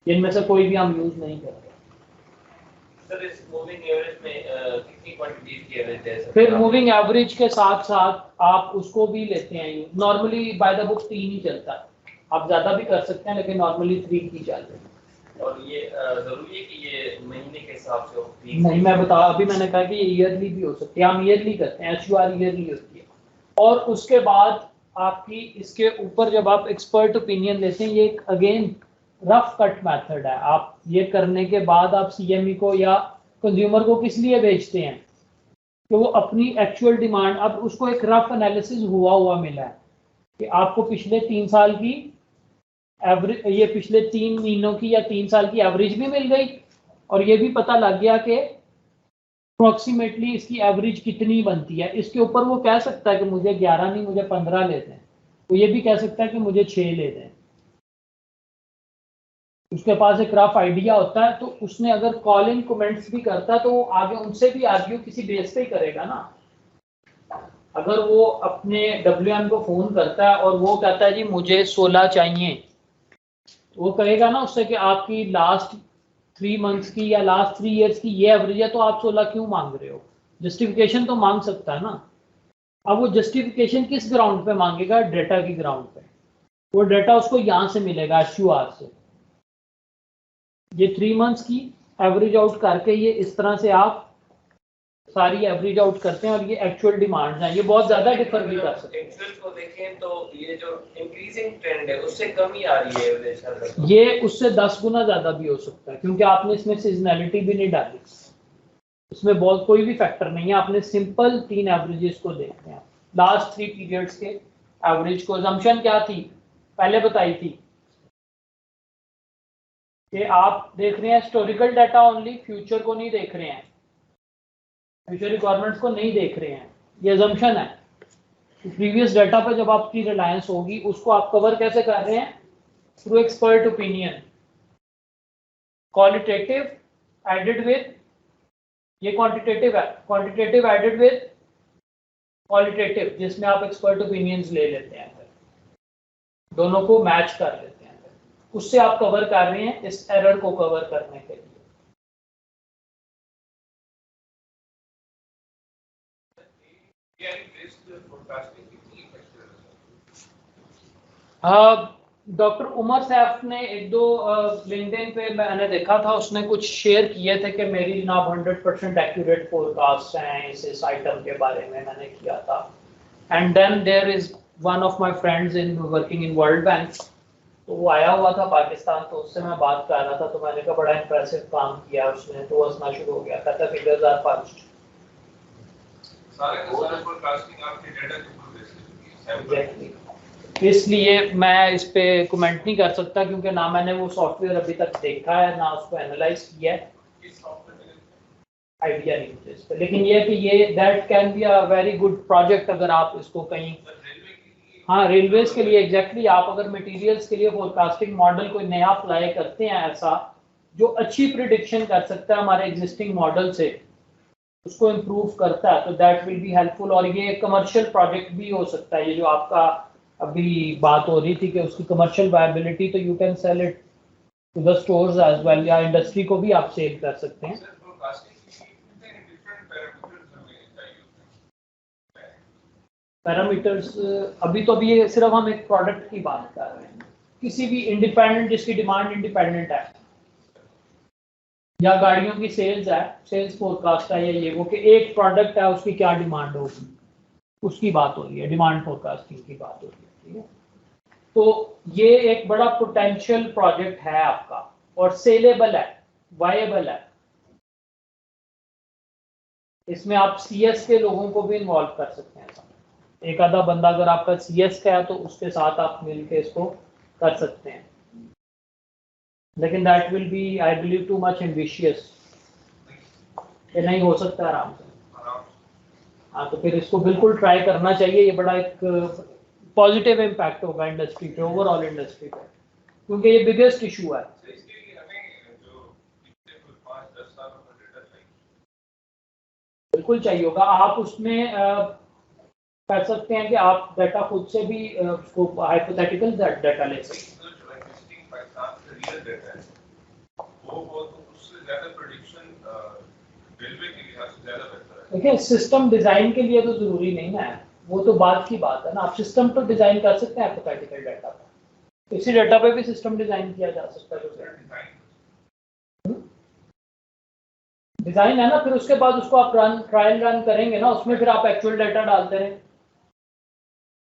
S1: जिनमें से कोई भी हम यूज नहीं करते।
S4: सर इस मूविंग एवरेज में कितनी क्वांटिटीज की एवरेज है?
S1: फिर मूविंग एवरेज के साथ साथ आप उसको भी लेते हैं use. Normally by the book 3 ही चलता है, आप ज्यादा भी कर सकते हैं, लेकिन नॉर्मली 3 की चलती है।
S4: और ये जरूरी है कि ये महीने के हिसाब से हो?
S1: नहीं, मैं बता, अभी मैंने कहा कि ये ईयरली भी हो सकती है, हम ईयरली करते हैं, एसयूआर ईयरली होती है। और उसके बाद आपकी इसके ऊपर जब आप एक्सपर्ट ओपिनियन लेते हैं, ये अगेन रफ कट मेथड है। आप ये करने के बाद आप सीएमई को या कंज्यूमर को किस लिए बेचते हैं कि वो अपनी एक्चुअल डिमांड, अब उसको एक रफ एनालिसिस हुआ मिला है कि आपको पिछले 3 साल की एवरेज, ये पिछले 3 महीनों की या 3 साल की एवरेज भी मिल गई, और ये भी पता लग गया कि अप्रोक्सीमेटली इसकी एवरेज कितनी बनती है, इसके ऊपर वो कह सकता है कि मुझे 11 नहीं मुझे 15 लेते हैं, वो ये भी कह सकता है कि मुझे 6 लेते हैं। उसके पास एक रफ आइडिया होता है, तो उसने अगर कॉल इन कमेंट्स भी करता है तो वो आगे उनसे भी आर्ग्यू किसी बेस पे ही करेगा ना। अगर वो अपने WM को फोन करता है और वो कहता है जी मुझे 16 चाहिए, तो वो कहेगा ना उससे कि आपकी लास्ट 3 मंथ्स की या लास्ट 3 इयर्स की ये एवरेज है, तो आप 16 क्यों मांग रहे हो? जस्टिफिकेशन तो मांग सकता है ना। अब वो जस्टिफिकेशन किस ग्राउंड पे मांगेगा? डेटा की ग्राउंड पे। वो डेटा उसको यहाँ से मिलेगा SUR से। ये 3 मंथ्स की एवरेज आउट करके ये इस तरह से आप सारी एवरेज आउट करते हैं और ये एक्चुअल डिमांड है। ये बहुत ज्यादा डिफर भी कर सकते हैं।
S4: एक्चुअल को देखें तो ये जो इंक्रीजिंग ट्रेंड है उससे कम ही आ रही है एवरेज।
S1: ये उससे 10 गुना ज्यादा भी हो सकता है, क्योंकि आपने इसमें सीजनैलिटी भी नहीं डाली, इसमें बहुत कोई भी फैक्टर नहीं है। आपने सिंपल 3 एवरेजेस को देखते हैं, लास्ट 3 पीरियड्स के एवरेज को। असम्पशन क्या थी पहले बताई थी कि आप देख रहे हैं हिस्टोरिकल डाटा ओनली, फ्यूचर को नहीं देख रहे हैं, फ्यूचर रिक्वायरमेंट्स को नहीं देख रहे हैं। ये असम्पशन है। प्रीवियस डाटा पर जब आपकी रिलायंस होगी उसको आप कवर कैसे कर रहे हैं? Through expert opinion, qualitative added with, ये क्वांटिटेटिव है, क्वांटिटेटिव एडेड विद क्वालिटेटिव, जिसमें आप एक्सपर्ट ओपिनियंस ले लेते हैं, दोनों को मैच कर लेते हैं, उससे आप कवर कर रहे हैं इस एरर को कवर करने के लिए। डॉक्टर उमर सैफ ने 1-2 लिंक्डइन पे मैंने देखा था, उसने कुछ शेयर किए थे कि मेरी जनाब 100% एक्यूरेट फोरकास्ट हैं इस आइटम के बारे में मैंने किया था। And then there is one of my friends in working in World Bank, तो वो आया हुआ था पाकिस्तान, तो उससे मैं बात कर रहा था, तो मैंने कहा बड़ा इंप्रेसिव काम किया उसने, तो हंसना शुरू हो गया, कहता फिगर्स आर फर्स्ट।
S4: सारे फोरकास्टिंग आपके डेटा के ऊपर बेस्ड है।
S1: एग्जैक्टली, इसलिए मैं इस पे कमेंट नहीं कर सकता, क्योंकि ना मैंने वो सॉफ्टवेयर अभी तक देखा है ना उसको एनालाइज किया है, आइडिया नहीं मुझे इस पे। लेकिन ये कि ये that can be a very good project अगर आप इसको कहीं, हाँ रेलवेज के लिए एग्जैक्टली, आप अगर मटेरियल्स के लिए फोरकास्टिंग मॉडल कोई नया अप्लाई करते हैं ऐसा जो अच्छी प्रिडिक्शन कर सकता है हमारे एग्जिस्टिंग मॉडल से, उसको इम्प्रूव करता है, तो दैट विल बी हेल्पफुल। और ये कमर्शियल प्रोजेक्ट भी हो सकता है, ये जो आपका अभी बात हो रही थी कि उसकी कमर्शियल वायबिलिटी, तो you can sell it to the stores as well, या इंडस्ट्री को भी आप सेल कर सकते हैं। पैरामीटर्स अभी ये सिर्फ हम एक प्रोडक्ट की बात कर रहे हैं, किसी भी इंडिपेंडेंट जिसकी डिमांड इंडिपेंडेंट है, या गाड़ियों की सेल्स है, सेल्स फोरकास्ट है, या ये वो कि एक प्रोडक्ट है उसकी क्या डिमांड होगी, उसकी बात हो रही है, डिमांड फोरकास्टिंग की बात हो रही है, ठीक है। तो ये एक बड़ा पोटेंशियल प्रोजेक्ट है आपका, और सेलेबल है, वायबल है। इसमें आप CS के लोगों को भी इन्वॉल्व कर सकते हैं। एक आधा बंदा अगर आपका CS का है तो उसके साथ आप मिलके इसको कर सकते हैं, लेकिन that will be I believe too much ambitious, ये नहीं हो सकता आराम से। हाँ, तो फिर इसको बिल्कुल ट्राई करना चाहिए, ये बड़ा एक पॉजिटिव इम्पैक्ट होगा इंडस्ट्री पे, ओवरऑल इंडस्ट्री पे, क्योंकि ये बिगेस्ट इशू है। बिल्कुल चाहिए होगा, आप उसमें कर सकते हैं कि आप डाटा खुद से भी उसको हाइपोथेटिकल डाटा ले सकते हैं। देखिए सिस्टम डिजाइन के लिए तो जरूरी नहीं है, वो तो बात की बात है ना, आप सिस्टम तो डिजाइन कर सकते हैं हाइपोथेटिकल डाटा पर, इसी डाटा पे भी सिस्टम डिजाइन किया जा सकता है। डिजाइन है ना, फिर उसके बाद उसको आप ट्रायल रन करेंगे ना, उसमें फिर आप एक्चुअल डाटा डालते रहें,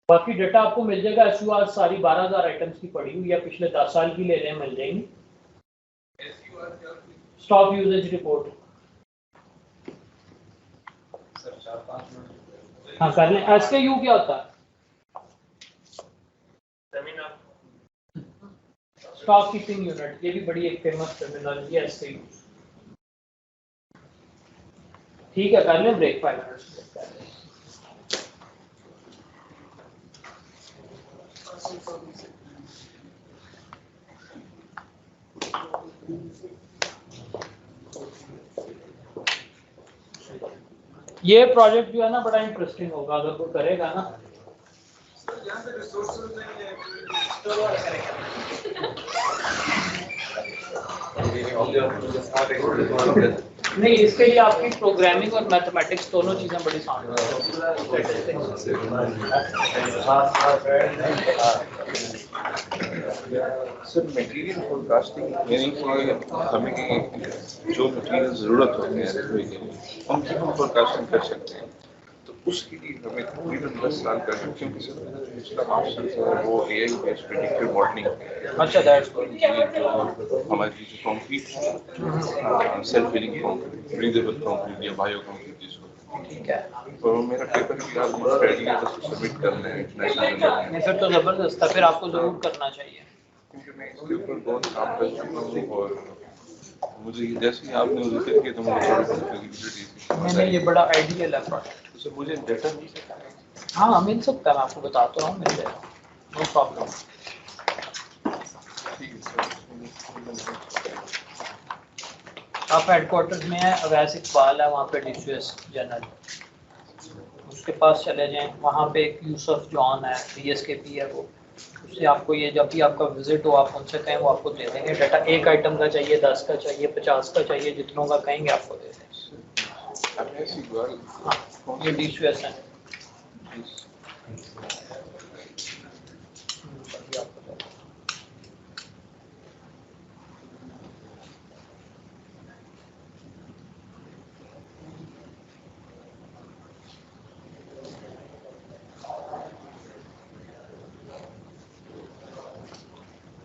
S1: बाकी डाटा आपको मिल जाएगा। SUR सारी 12,000 आइटम्स की पड़ी हुई है, पिछले 10 साल की ले लें, मिल जाएंगी। स्टॉक यूजेज रिपोर्ट, हाँ कर लें। SKU क्या होता है? स्टॉक कीपिंग यूनिट, ये भी बड़ी एक फेमस टर्मिनोलॉजी है SKU। ठीक है, कर लें ब्रेक 5 मिनट्स कर लें। ये प्रोजेक्ट जो है ना बड़ा इंटरेस्टिंग होगा अगर कोई करेगा ना।
S3: यहाँ पे रिसोर्सेज नहीं है।
S1: नहीं, इसके लिए आपकी प्रोग्रामिंग और मैथमेटिक्स दोनों चीजें बड़ी साउंड
S8: सर मटेरियल फोरकास्टिंग यानी कि हमें जो मटेरियल ज़रूरत होती है उनकी हम फोरकास्टिंग कर सकते हैं। तो उसके लिए हमें तकरीबन 10 साल का है, क्योंकि सर मेरा जो पिछला मास्टर्स है वो AI बेस्ड प्रेडिक्टिव मॉडलिंग।
S1: अच्छा, दैट्स गुड।
S8: ये जो हमारी जो concrete self healing concrete, breathable concrete या बायो कंक्रीट जिसको,
S1: ठीक है,
S8: तो मेरा पेपर भी ऑलमोस्ट रेडी है, बस सबमिट करना है इंटरनेशनल जर्नल में।
S1: फिर तो जबरदस्त है, फिर आपको जरूर करना चाहिए।
S8: क्योंकि मैं इसके ऊपर बहुत काम कर चुका हूँ और मुझे जैसे ही आपने मुझे कर किया तो मुझे थोड़ी फ्लेक्सिबिलिटी थी।
S1: नहीं, ये बड़ा आइडियल है प्रोजेक्ट।
S8: तो सर मुझे डेटा मिल सकता है?
S1: हाँ, मिल सकता है, मैं आपको बताता रहा हूँ, मिल जाएगा, नो प्रॉब्लम।
S8: ठीक है सर।
S1: आप हेडक्वार्टर्स में हैं, अवैस इकबाल है वहाँ पे DCS जनरल, उसके पास चले जाएं। वहाँ पे एक यूसुफ जॉन है, DSKP है, वो उससे आपको ये जब भी आपका विजिट हो आप उनसे कहें, वो आपको दे देंगे डाटा। एक आइटम का चाहिए, 10 का चाहिए, 50 का चाहिए, जितनों का कहेंगे आपको दे देंगे। हाँ, ये DCS है।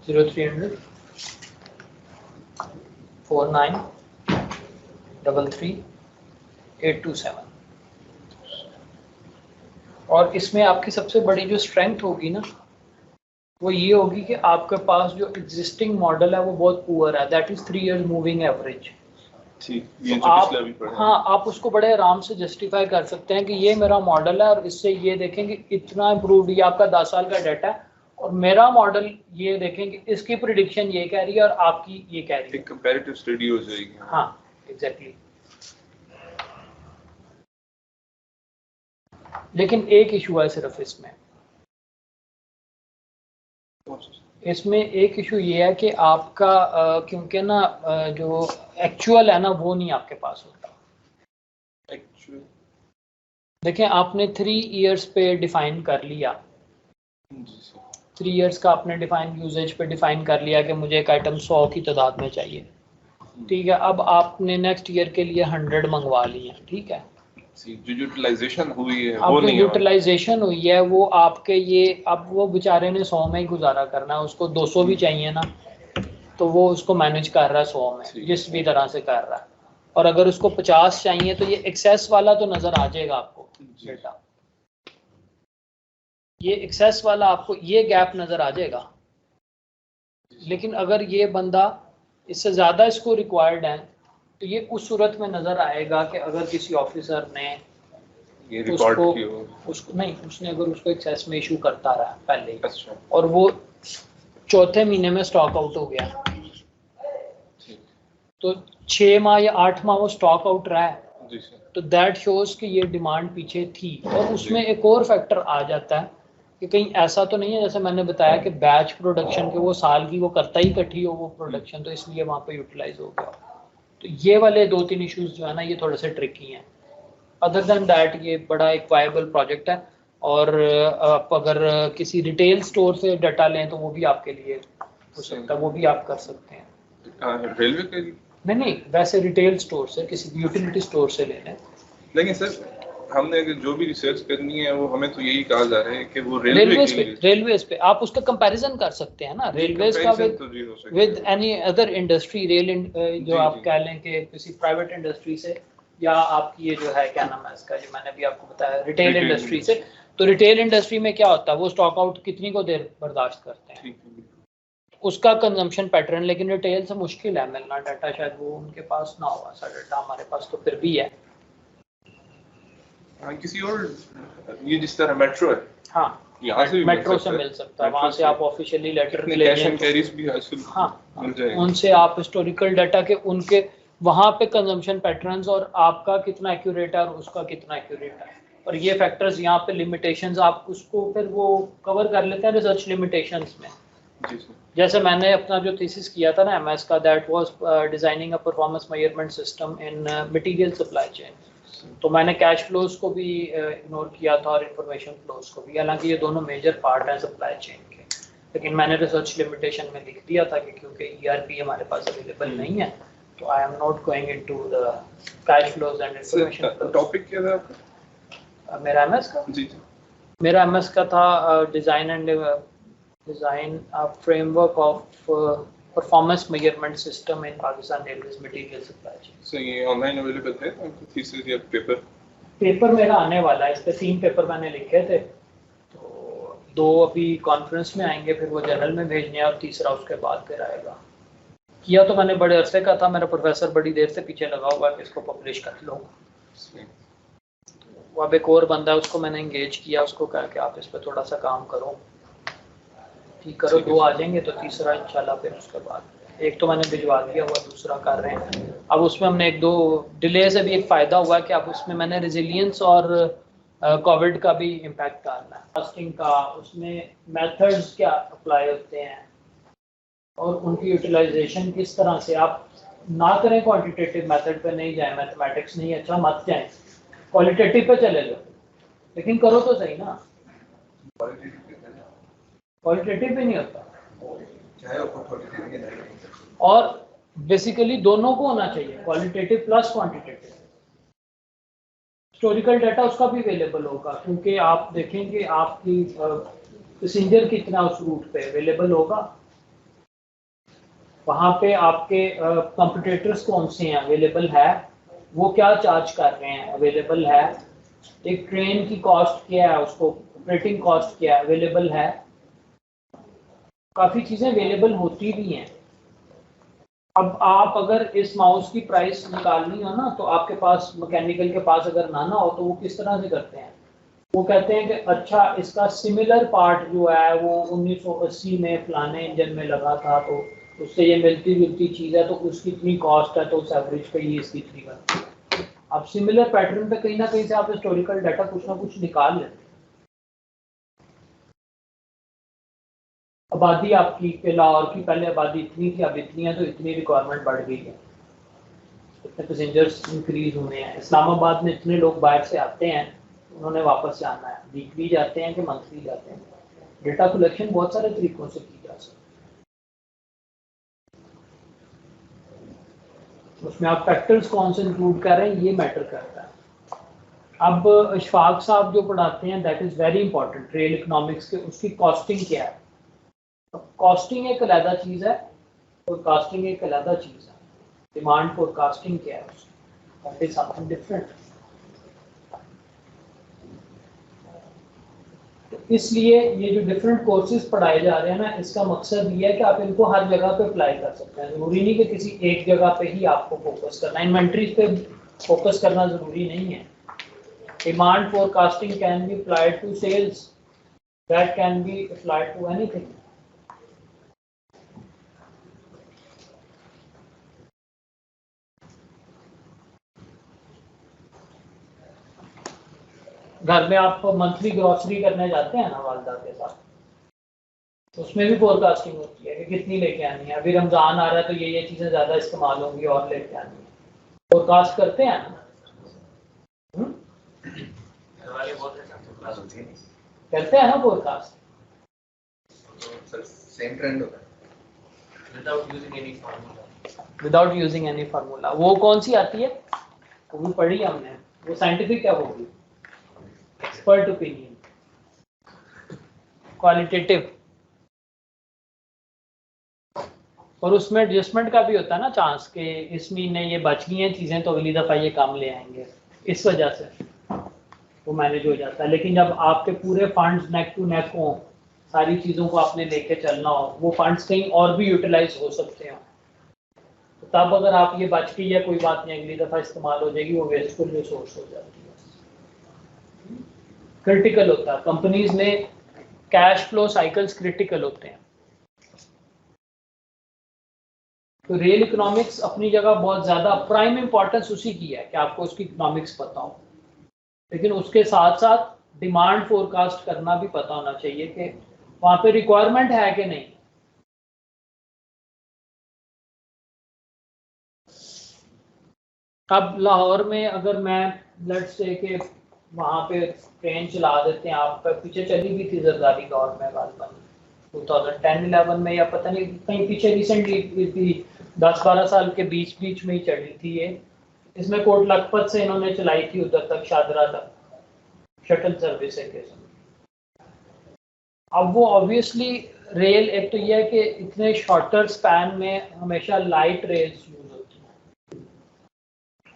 S1: Zero 300 49 33 827। और इसमें आपकी सबसे बड़ी जो स्ट्रेंथ होगी ना, वो ये होगी कि आपके पास जो एग्जिस्टिंग मॉडल है वो बहुत पुअर है, that is 3 years moving average.
S8: ठीक, ये जो
S1: आप,
S8: पिछला भी पढ़ा है।
S1: हाँ, आप उसको बड़े आराम से जस्टिफाई कर सकते हैं कि ये मेरा मॉडल है और इससे ये देखें कि इतना इम्प्रूव, ये आपका 10 साल का डाटा है और मेरा मॉडल ये देखें कि इसकी प्रिडिक्शन ये कह रही है और आपकी ये कह रही है।
S8: एक कंपैरेटिव स्टडी हो जाएगी।
S1: हाँ, एग्जैक्टली। लेकिन एक इशू है सिर्फ इसमें एक इशू ये है कि आपका क्योंकि ना जो एक्चुअल है ना वो नहीं आपके पास होता।
S8: एक्चुअल
S1: देखें, आपने 3 years पे डिफाइन कर लिया, 3 years का आपने डिफाइन यूजेज पे डिफाइन कर लिया कि मुझे एक आइटम 100 की तादाद में चाहिए, ठीक है। अब आपने नेक्स्ट ईयर के लिए 100 मंगवा ली है, ठीक है।
S8: जो यूटिलाइजेशन हुई है
S1: अब
S8: वो
S1: जो
S8: नहीं
S1: यूटिलाइजेशन हुई है वो आपके ये, अब वो बेचारे ने 100 में ही गुजारा करना है, उसको 200 भी चाहिए ना, तो वो उसको मैनेज कर रहा है 100 में जिस भी तरह से कर रहा है। और अगर उसको 50 चाहिए तो ये एक्सेस वाला तो नजर आ जाएगा आपको बेटा, ये एक्सेस वाला आपको ये गैप नजर आ जाएगा। लेकिन अगर ये बंदा इससे ज्यादा इसको रिक्वायर्ड है तो ये उस सूरत में नजर आएगा कि अगर किसी ऑफिसर ने
S8: ये रिकॉर्ड
S1: उसको,
S8: की हो,
S1: उसको नहीं, उसने अगर उसको एक्सेस में इशू करता रहा पहले ही,
S8: अच्छा,
S1: और वो 4थे महीने में स्टॉक आउट हो गया, तो 6 माह या 8 माह वो स्टॉक आउट रहा है,
S8: जी सर,
S1: तो दैट शोज कि ये डिमांड पीछे थी। और उसमें एक और फैक्टर आ जाता है कि कहीं ऐसा तो नहीं है जैसे मैंने बताया कि बैच प्रोडक्शन के वो साल की वो करता ही इकट्ठी हो वो प्रोडक्शन, तो इसलिए वहाँ पे यूटिलाइज हो गया। तो ये वाले 2-3 इश्यूज जो है ना ये थोड़े से ट्रिकी हैं। अदर देन दैट ये बड़ा एक वायबल प्रोजेक्ट है। और आप अगर किसी रिटेल स्टोर से डाटा लें तो वो भी आपके लिए हो सकता है, वो भी आप कर सकते हैं।
S8: रेलवे के लिए
S1: नहीं, वैसे रिटेल स्टोर से, किसी यूटिलिटी स्टोर से ले लें।
S8: लेकिन सर हमने अगर जो भी रिसर्च करनी है वो हमें तो यही कहा जा रहा है कि वो रेलवेज
S1: पे आप उसका कंपैरिजन कर सकते हैं ना, रेलवेज का विद एनी अदर इंडस्ट्री, जो आप कह लें कि किसी प्राइवेट इंडस्ट्री से, या आपकी ये जो है क्या नाम है इसका, जो मैंने अभी आपको बताया रिटेल इंडस्ट्री से। तो रिटेल इंडस्ट्री में क्या होता है, वो स्टॉक आउट कितनी को देर बर्दाश्त करते हैं, उसका कंजम्पशन पैटर्न। लेकिन रिटेल से मुश्किल है मिलना डाटा, शायद वो उनके पास ना हो ऐसा डाटा, हमारे पास तो फिर भी है।
S8: हाँ, किसी और ये जिस तरह मेट्रो है,
S1: हाँ
S8: यहाँ से भी
S1: मेट्रो से मिल सकता है, वहाँ से आप ऑफिशियली लेटर ले
S8: कैश एंड
S1: लें,
S8: कैरीज भी आजकल
S1: हाँ
S8: मिल जाएंगे।
S1: उनसे आप हिस्टोरिकल डाटा के उनके वहाँ पे कंजम्पशन पैटर्न्स और आपका कितना एक्यूरेट है और उसका कितना एक्यूरेट है, और ये फैक्टर्स यहाँ पे लिमिटेशंस आप उसको फिर वो कवर कर लेते हैं रिसर्च लिमिटेशंस में।
S8: जी सर।
S1: जैसे मैंने अपना जो थीसिस किया था ना एमएस का, that was designing a performance measurement system in material supply chain, तो मैंने कैश फ्लोज को भी इग्नोर किया था और इंफॉर्मेशन फ्लोज को भी, हालांकि ये दोनों मेजर पार्ट हैं सप्लाई चेन के, लेकिन मैंने रिसर्च लिमिटेशन में लिख दिया था कि क्योंकि ईआरपी हमारे पास अवेलेबल नहीं है तो I am not going into the cash flows and information flows.
S8: Topic क्या था आपका?
S1: मेरा एमएस का
S8: जी जी।
S1: मेरा एमएस का था design framework of performance measurement system in Pakistan railways material supply chain.
S8: So ये ऑनलाइन अवेलेबल है थीसिस या पेपर?
S1: पेपर मेरा आने वाला है, इस पे 3 पेपर मैंने लिखे थे, तो 2 अभी कॉन्फ्रेंस में आएंगे, फिर वो जर्नल में भेजने हैं और तीसरा उसके बाद फिर आएगा। किया तो मैंने बड़े अरसे का था, मेरा प्रोफेसर बड़ी देर से पीछे लगा हुआ है कि इसको पब्लिश कर लो। वो अब एक और बंदा है उसको मैंने एंगेज किया, उसको कहा कि आप इस पर थोड़ा सा काम करो, ठीक करो, 2 आ जाएंगे तो तीसरा इंशाल्लाह फिर उसके बाद। एक तो मैंने भिजवा दिया हुआ, दूसरा कर रहे हैं। अब उसमें हमने 1-2 डिले से भी एक फ़ायदा हुआ है कि अब उसमें मैंने रेजिलियंस और कोविड का भी इम्पैक्ट डालना है, कास्टिंग का, उसमें मेथड्स क्या अप्लाई होते हैं और उनकी यूटिलाइजेशन किस तरह से। आप ना करें क्वान्टिटेटिव मेथड पे नहीं जाए, मैथमेटिक्स नहीं अच्छा मत जाए, क्वालिटेटिव पे चले जाओ, लेकिन करो तो सही ना। क्वालिटेटिव भी नहीं होता, और बेसिकली दोनों को होना चाहिए, qualitative plus quantitative. Historical data उसका भी अवेलेबल होगा, क्योंकि आप देखेंगे आपकी पैसेंजर कितना उस रूट पे अवेलेबल होगा, वहाँ पे आपके कंपटीटर्स कौन से हैं अवेलेबल है, वो क्या चार्ज कर रहे हैं अवेलेबल है, एक ट्रेन की कॉस्ट क्या है, उसको ऑपरेटिंग कॉस्ट क्या है अवेलेबल है, काफ़ी चीज़ें अवेलेबल होती भी हैं। अब आप अगर इस माउस की प्राइस निकालनी हो ना, तो आपके पास मैकेनिकल के पास अगर ना हो तो वो किस तरह से करते हैं, वो कहते हैं कि अच्छा इसका सिमिलर पार्ट जो है वो 1980 में फलाने इंजन में लगा था, तो उससे ये मिलती जुलती चीज़ है, तो उसकी इतनी कॉस्ट है, तो उस एवरेज पे ये इसकी इतनी बनती है। अब सिमिलर पैटर्न पे कहीं ना कहीं से आप हिस्टोरिकल डाटा कुछ ना कुछ निकाल लेते हैं। आबादी आपकी लाहौर की पहले आबादी इतनी थी, अब इतनी है, तो इतनी रिक्वायरमेंट बढ़ गई है, इतने पैसेंजर्स इंक्रीज हुए हैं। इस्लामाबाद में इतने लोग बाहर से आते हैं, उन्होंने वापस जाना है, वीकली जाते हैं कि मंथली जाते हैं। डेटा कलेक्शन बहुत सारे तरीकों से की जा सकती है, उसमें आप फैक्टर्स कौन से इंक्लूड कर रहे हैं ये मैटर करता है। अब इशफाक साहब जो पढ़ाते हैं that is very important, rail economics के, उसकी कॉस्टिंग क्या है। कॉस्टिंग एक अलग चीज़ है, फोरकास्टिंग एक अलग चीज़ है। डिमांड फोरकास्टिंग क्या है, दैट इज समथिंग डिफरेंट। तो इसलिए ये जो डिफरेंट कोर्सेज पढ़ाए जा रहे हैं ना, इसका मकसद ये है कि आप इनको हर जगह पे अप्लाई कर सकते हैं। ज़रूरी नहीं कि किसी एक जगह पे ही आपको फोकस करना, इन्वेंट्रीज पे फोकस करना ज़रूरी नहीं है। Demand forecasting can be applied to sales, that can be applied to anything. घर में आप मंथली ग्रॉसरी करने जाते हैं ना वालदा के साथ, तो उसमें भी फोरकास्टिंग होती है कि कितनी लेके आनी है। अभी रमज़ान आ रहा है तो ये चीज़ें ज़्यादा इस्तेमाल होंगी और लेके आनी है, फोरकास्ट करते हैं ना। करते हैं ना फोरकास्ट,
S7: सेम ट्रेंड होता है
S1: विदाउट यूजिंग एनी फार्मूला। वो कौन सी आती है, वो भी पढ़ी हमने, वो साइंटिफिक क्या होगी, एक्सपर्ट ओपिनियन, क्वालिटेटिव, और उसमें एडजस्टमेंट का भी होता है ना चांस कि इस महीने ये बच गई हैं चीज़ें तो अगली दफ़ा ये कम ले आएंगे, इस वजह से वो मैनेज हो जाता है। लेकिन जब आपके पूरे फंड्स नेक टू नेक हों, सारी चीज़ों को आपने लेके चलना हो, वो फंड्स कहीं और भी यूटिलाइज हो सकते हैं, तो तब अगर आप ये बच गई है कोई बात नहीं, अगली दफ़ा इस्तेमाल हो जाएगी, वो वेस्टफुल रिसोर्स हो जाती है। क्रिटिकल होता है, कंपनीज में कैश फ्लो साइकिल्स क्रिटिकल होते हैं। तो रियल इकोनॉमिक्स अपनी जगह बहुत ज़्यादा प्राइम इंपॉर्टेंस उसी की है कि आपको उसकी इकोनॉमिक्स पता हो, लेकिन उसके साथ साथ डिमांड फोरकास्ट करना भी पता होना चाहिए कि वहाँ पे रिक्वायरमेंट है कि नहीं। अब लाहौर में अगर मैं लेट्स से कि वहाँ पे ट्रेन चला देते हैं, आप पीछे चली भी थी जरदारी दौर में गालबन 2010-11 में, या पता नहीं कहीं पीछे रिसेंटली 10-12 साल के बीच में ही चली थी ये। इसमें कोट लखपत से इन्होंने चलाई थी उधर तक शादरा तक शटल सर्विस है के। अब वो ऑब्वियसली रेल, एक तो ये है कि इतने शॉर्टर स्पैन में हमेशा लाइट रेल्स यूज होती हैं,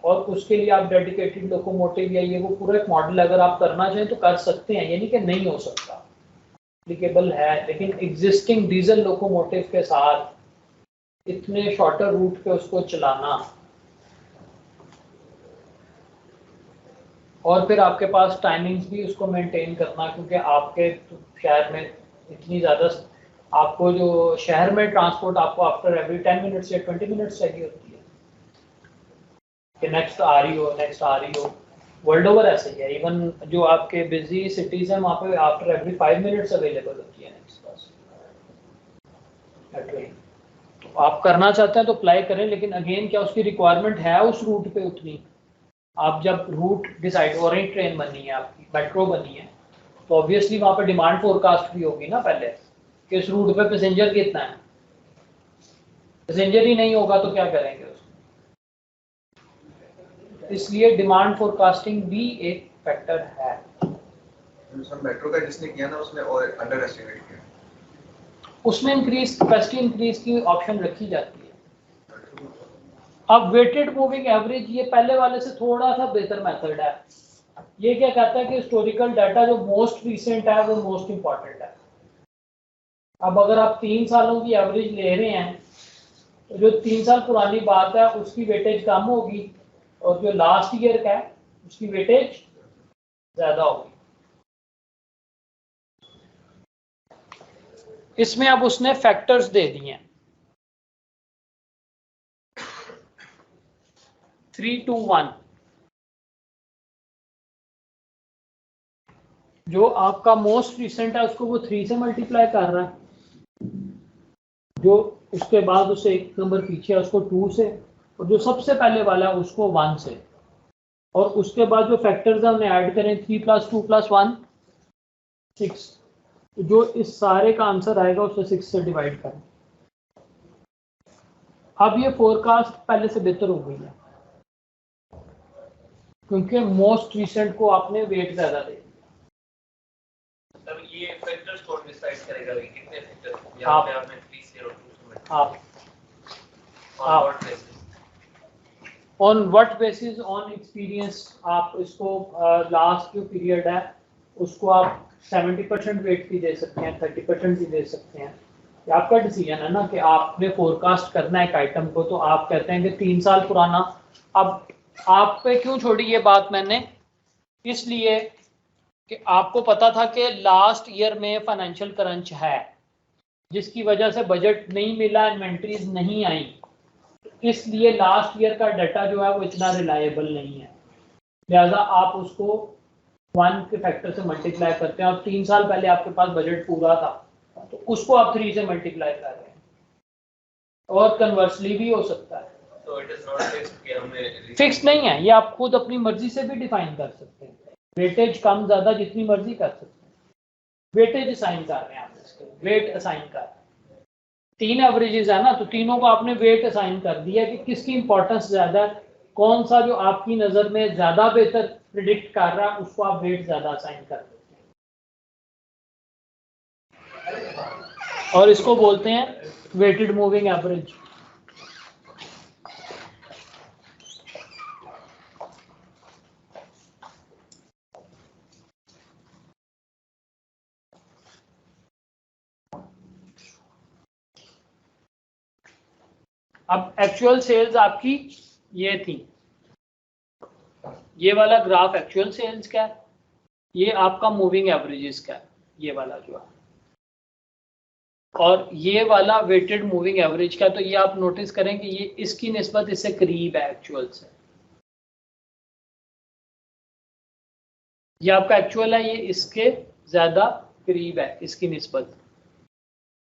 S1: और उसके लिए आप डेडिकेटेड लोकोमोटिव या ये वो पूरा एक मॉडल अगर आप करना चाहें तो कर सकते हैं, यानी कि नहीं हो सकता, एप्लीकेबल है, लेकिन एग्जिस्टिंग डीजल लोकोमोटिव के साथ इतने शॉर्टर रूट पे उसको चलाना, और फिर आपके पास टाइमिंग्स भी उसको मेंटेन करना, क्योंकि आपके शहर में इतनी ज़्यादा, आपको जो शहर में ट्रांसपोर्ट आपको आफ्टर एवरी 10 मिनट्स या 20 मिनट्स चाहिए होती है कि नेक्स्ट आ रही हो। वर्ल्ड ओवर ऐसे ही है, इवन जो आपके बिजी सिटीज़ हैं वहाँ पे आफ्टर एवरी 5 मिनट्स अवेलेबल होती है नेक्स्ट बस। तो आप करना चाहते हैं तो अप्लाई करें, लेकिन अगेन क्या उसकी रिक्वायरमेंट है उस रूट पे उतनी? आप जब रूट डिसाइड, और ही ट्रेन बनी है आपकी, मेट्रो बनी है, तो ऑब्वियसली वहाँ पे डिमांड फोरकास्ट भी होगी ना पहले कि इस रूट पे पैसेंजर कितना है। पैसेंजर ही नहीं होगा तो क्या करेंगे उसको? इसलिए डिमांड फोरकास्टिंग भी एक फैक्टर है।
S7: मेट्रो का जिसने किया ना उसने और अंडर एस्टिमेट किया,
S1: उसमें इंक्रीज कैपेसिटी इंक्रीज की ऑप्शन रखी जाती है। अब वेटेड मूविंग एवरेज ये पहले वाले से थोड़ा सा बेहतर मेथड है। ये क्या कहता है कि हिस्टोरिकल डाटा जो मोस्ट रिसेंट है वो मोस्ट इंपॉर्टेंट है। अब अगर आप 3 सालों की एवरेज ले रहे हैं तो जो 3 साल पुरानी बात है उसकी वेटेज कम होगी, और जो लास्ट ईयर का है उसकी वेटेज ज्यादा होगी। इसमें अब उसने फैक्टर्स दे दिए हैं 3 to 1। जो आपका मोस्ट रिसेंट है उसको वो 3 से मल्टीप्लाई कर रहा है, जो उसके बाद उसे एक नंबर पीछे है उसको 2 से, और जो सबसे पहले वाला है उसको 1 से, और उसके बाद जो फैक्टर्स है उन्हें ऐड करें 3 + 2 + 1 6। जो इस सारे का आंसर आएगा उसे 6 से डिवाइड करें। अब ये फोरकास्ट पहले से बेहतर हो गई है क्योंकि मोस्ट रिसेंट को आपने वेट ज्यादा दे दिया।
S4: तब ये फैक्टर्स कौन डिसाइड करेगा कि कितने फैक्टर्स यहां पे आपने 3 से और 2 में
S1: आप
S4: on
S1: what basis on experience आप इसको लास्ट जो पीरियड है उसको आप 70% वेट की दे सकते हैं, 30% भी दे सकते हैं। ये आपका डिसीजन है ना कि आपने फोरकास्ट करना है एक आइटम को, तो आप कहते हैं कि 3 साल पुराना। अब आप पे क्यों छोड़ी ये बात मैंने, इसलिए कि आपको पता था कि लास्ट ईयर में फाइनेंशियल क्रंच है जिसकी वजह से बजट नहीं मिला, इन्वेंट्रीज नहीं आई, इसलिए लास्ट ईयर का डाटा जो है वो इतना रिलायबल नहीं है। लिहाजा आप उसको 1 के फैक्टर से मल्टीप्लाई करते हैं, और 3 साल पहले आपके पास बजट पूरा था तो उसको आप 3 से मल्टीप्लाई कर रहे हैं, और कन्वर्सली भी हो सकता है।
S4: तो इट इज नॉट फिक्स्ड कि हमने
S1: फिक्स नहीं है, ये आप खुद अपनी मर्जी से भी डिफाइन कर सकते हैं। वेटेज कम ज्यादा जितनी मर्जी कर सकते हैं। वेटेज असाइन कर रहे हैं आप, इसके वेट असाइन कर रहे हैं। 3 एवरेजेस है ना, तो तीनों को आपने वेट असाइन कर दिया कि किसकी इंपॉर्टेंस ज्यादा है, कौन सा जो आपकी नजर में ज्यादा बेहतर प्रिडिक्ट कर रहा है उसको आप वेट ज्यादा असाइन कर देते हैं, और इसको बोलते हैं वेटेड मूविंग एवरेज। अब एक्चुअल सेल्स आपकी ये थी, ये वाला ग्राफ एक्चुअल सेल्स का है, ये आपका मूविंग एवरेजेस का है, ये वाला जो है, और ये वाला वेटेड मूविंग एवरेज का। तो ये आप नोटिस करें कि ये इसकी निस्बत इससे करीब है एक्चुअल से। ये आपका एक्चुअल है, ये इसके ज्यादा करीब है इसकी निस्बत।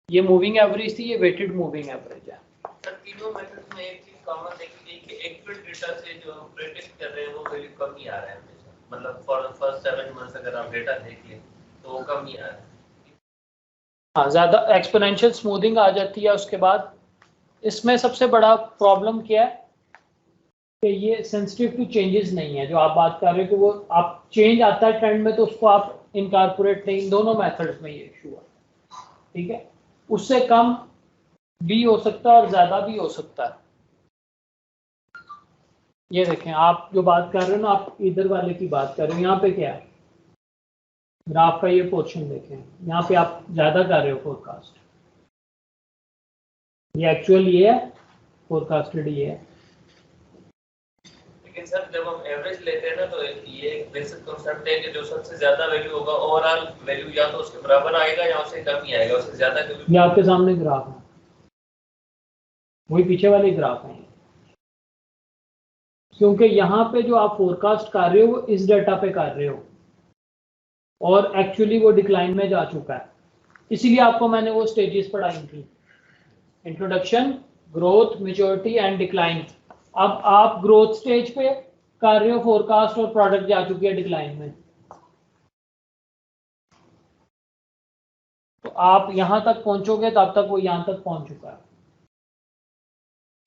S1: ये मूविंग एवरेज थी, ये वेटेड मूविंग एवरेज है।
S4: सर तीनों मेथड्स में एक चीज कॉमन देखी गई कि एक्चुअल डेटा से जो हम प्रेडिक्ट कर रहे हैं वो वैल्यू कम ही आ रहा है हमेशा। मतलब फॉर द फर्स्ट 7 मंथ्स अगर आप डेटा देख लें तो वो कम ही आ रहा है।
S1: हाँ, ज़्यादा एक्सपोनेंशियल स्मूथिंग आ जाती है उसके बाद। इसमें सबसे बड़ा प्रॉब्लम क्या है कि ये सेंसिटिव टू चेंजेस नहीं है, जो आप बात कर रहे हो कि वो आप चेंज आता है ट्रेंड में तो उसको आप इनकॉर्पोरेट नहीं, दोनों मेथड्स में ये इशू है, ठीक है। उससे कम भी हो सकता है और ज़्यादा भी हो सकता है। ये देखें, आप जो बात कर रहे हो ना, आप इधर वाले की बात कर रहे हो, यहाँ पे क्या है, ग्राफ का ये पोर्शन देखें, यहाँ पे आप ज़्यादा कर रहे हो फोरकास्ट, ये एक्चुअल ये है, फोरकास्टेड ये है।
S4: लेकिन सर जब हम एवरेज लेते हैं ना तो ये एक बेसिक कांसेप्ट है कि जो सबसे ज्यादा वैल्यू होगा ओवरऑल वैल्यू या तो उसके बराबर आएगा या उससे कम ही आएगा, उससे ज्यादा कभी।
S1: ये आपके सामने ग्राफ है, वही पीछे वाले ग्राफ हैं, क्योंकि यहाँ पे जो आप फोरकास्ट कर रहे हो वो इस डेटा पे कर रहे हो और एक्चुअली वो डिक्लाइन में जा चुका है। इसीलिए आपको मैंने वो स्टेजेस पढ़ाई थी, introduction, growth, maturity and decline. अब आप ग्रोथ स्टेज पे कर रहे हो फोरकास्ट और प्रोडक्ट जा चुकी है डिक्लाइन में, तो आप यहां तक पहुंचोगे तब तक वो यहां तक पहुंच चुका है।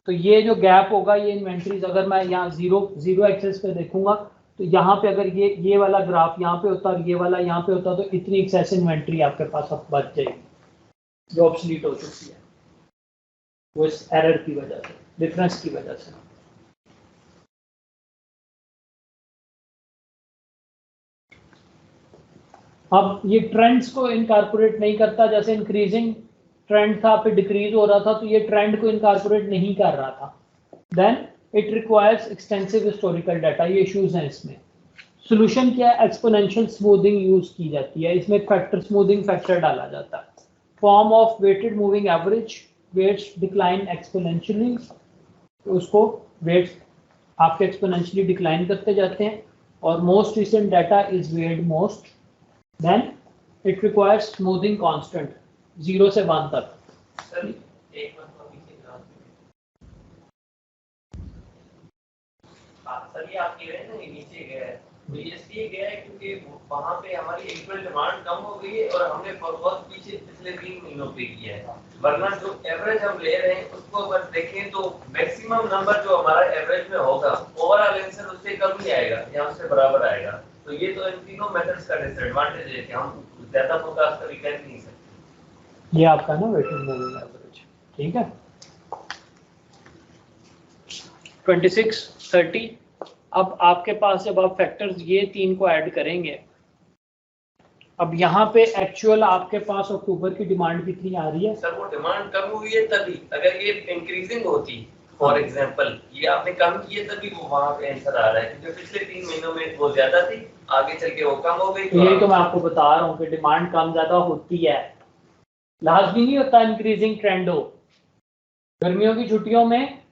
S1: तो ये जो गैप होगा, ये इन्वेंट्रीज, अगर मैं यहाँ जीरो एक्सेस पे देखूंगा तो यहाँ पे अगर ये वाला ग्राफ यहाँ पे होता और ये वाला यहाँ पे होता तो इतनी एक्सेस इन्वेंट्री आपके पास अब बच जाएगी जो ऑब्सलीट हो चुकी है, वो इस एरर की वजह से, डिफरेंस की वजह से। अब ये ट्रेंड्स को इनकॉर्पोरेट नहीं करता, जैसे इंक्रीजिंग ट्रेंड था पे डिक्रीज हो रहा था तो ये ट्रेंड को इनकॉर्पोरेट नहीं कर रहा था। Then it requires extensive historical data, ये इश्यूज हैं इसमें। सोल्यूशन क्या है, एक्सपोनेंशियल स्मूथिंग यूज की जाती है, इसमें फैक्टर स्मूथिंग फैक्टर डाला जाता है, form of weighted moving average, weights decline exponentially, उसको वेट्स आपके एक्सपोनेंशियली डिक्लाइन करते जाते हैं और most recent data is weighed most. Then it requires smoothing constant 0 से 1 तक।
S4: सर एक मिनट को पीछे ग्राफ, सर ये आप कह रहे हैं ना ये नीचे गया है, तो ये इसलिए गया है क्योंकि वहाँ पे हमारी एक्चुअल डिमांड कम हो गई है और हमने बहुत पीछे पिछले 3 महीनों पे किया है। वरना जो एवरेज हम ले रहे हैं उसको अगर देखें तो मैक्सिमम नंबर जो हमारा एवरेज में होगा ओवरऑल आंसर उससे कम ही आएगा या उससे बराबर आएगा। तो ये तो इन तीनों मेथड्स का डिसएडवांटेज है कि हम ज्यादा फोरकास्ट कर नहीं सकते।
S1: ये आपका ना वेटेड मूविंग एवरेज, ठीक है। 26, 30। अब आपके पास जब आप फैक्टर्स ये 3 को ऐड करेंगे, अब यहाँ पे एक्चुअल आपके पास अक्टूबर की डिमांड कितनी आ रही है?
S4: सर वो डिमांड कम हुई है तभी, अगर ये इंक्रीजिंग होती फॉर एग्जांपल ये आपने कम की है तभी वो वहाँ पे आंसर आ रहा है, क्योंकि पिछले 3 महीनों में वो ज्यादा थी, आगे चल के वो कम हो गई।
S1: यही तो मैं आपको बता रहा हूँ कि डिमांड कम ज्यादा होती है, लाजमी नहीं होता इंक्रीजिंग ट्रेंड हो। गर्मियों की छुट्टियों में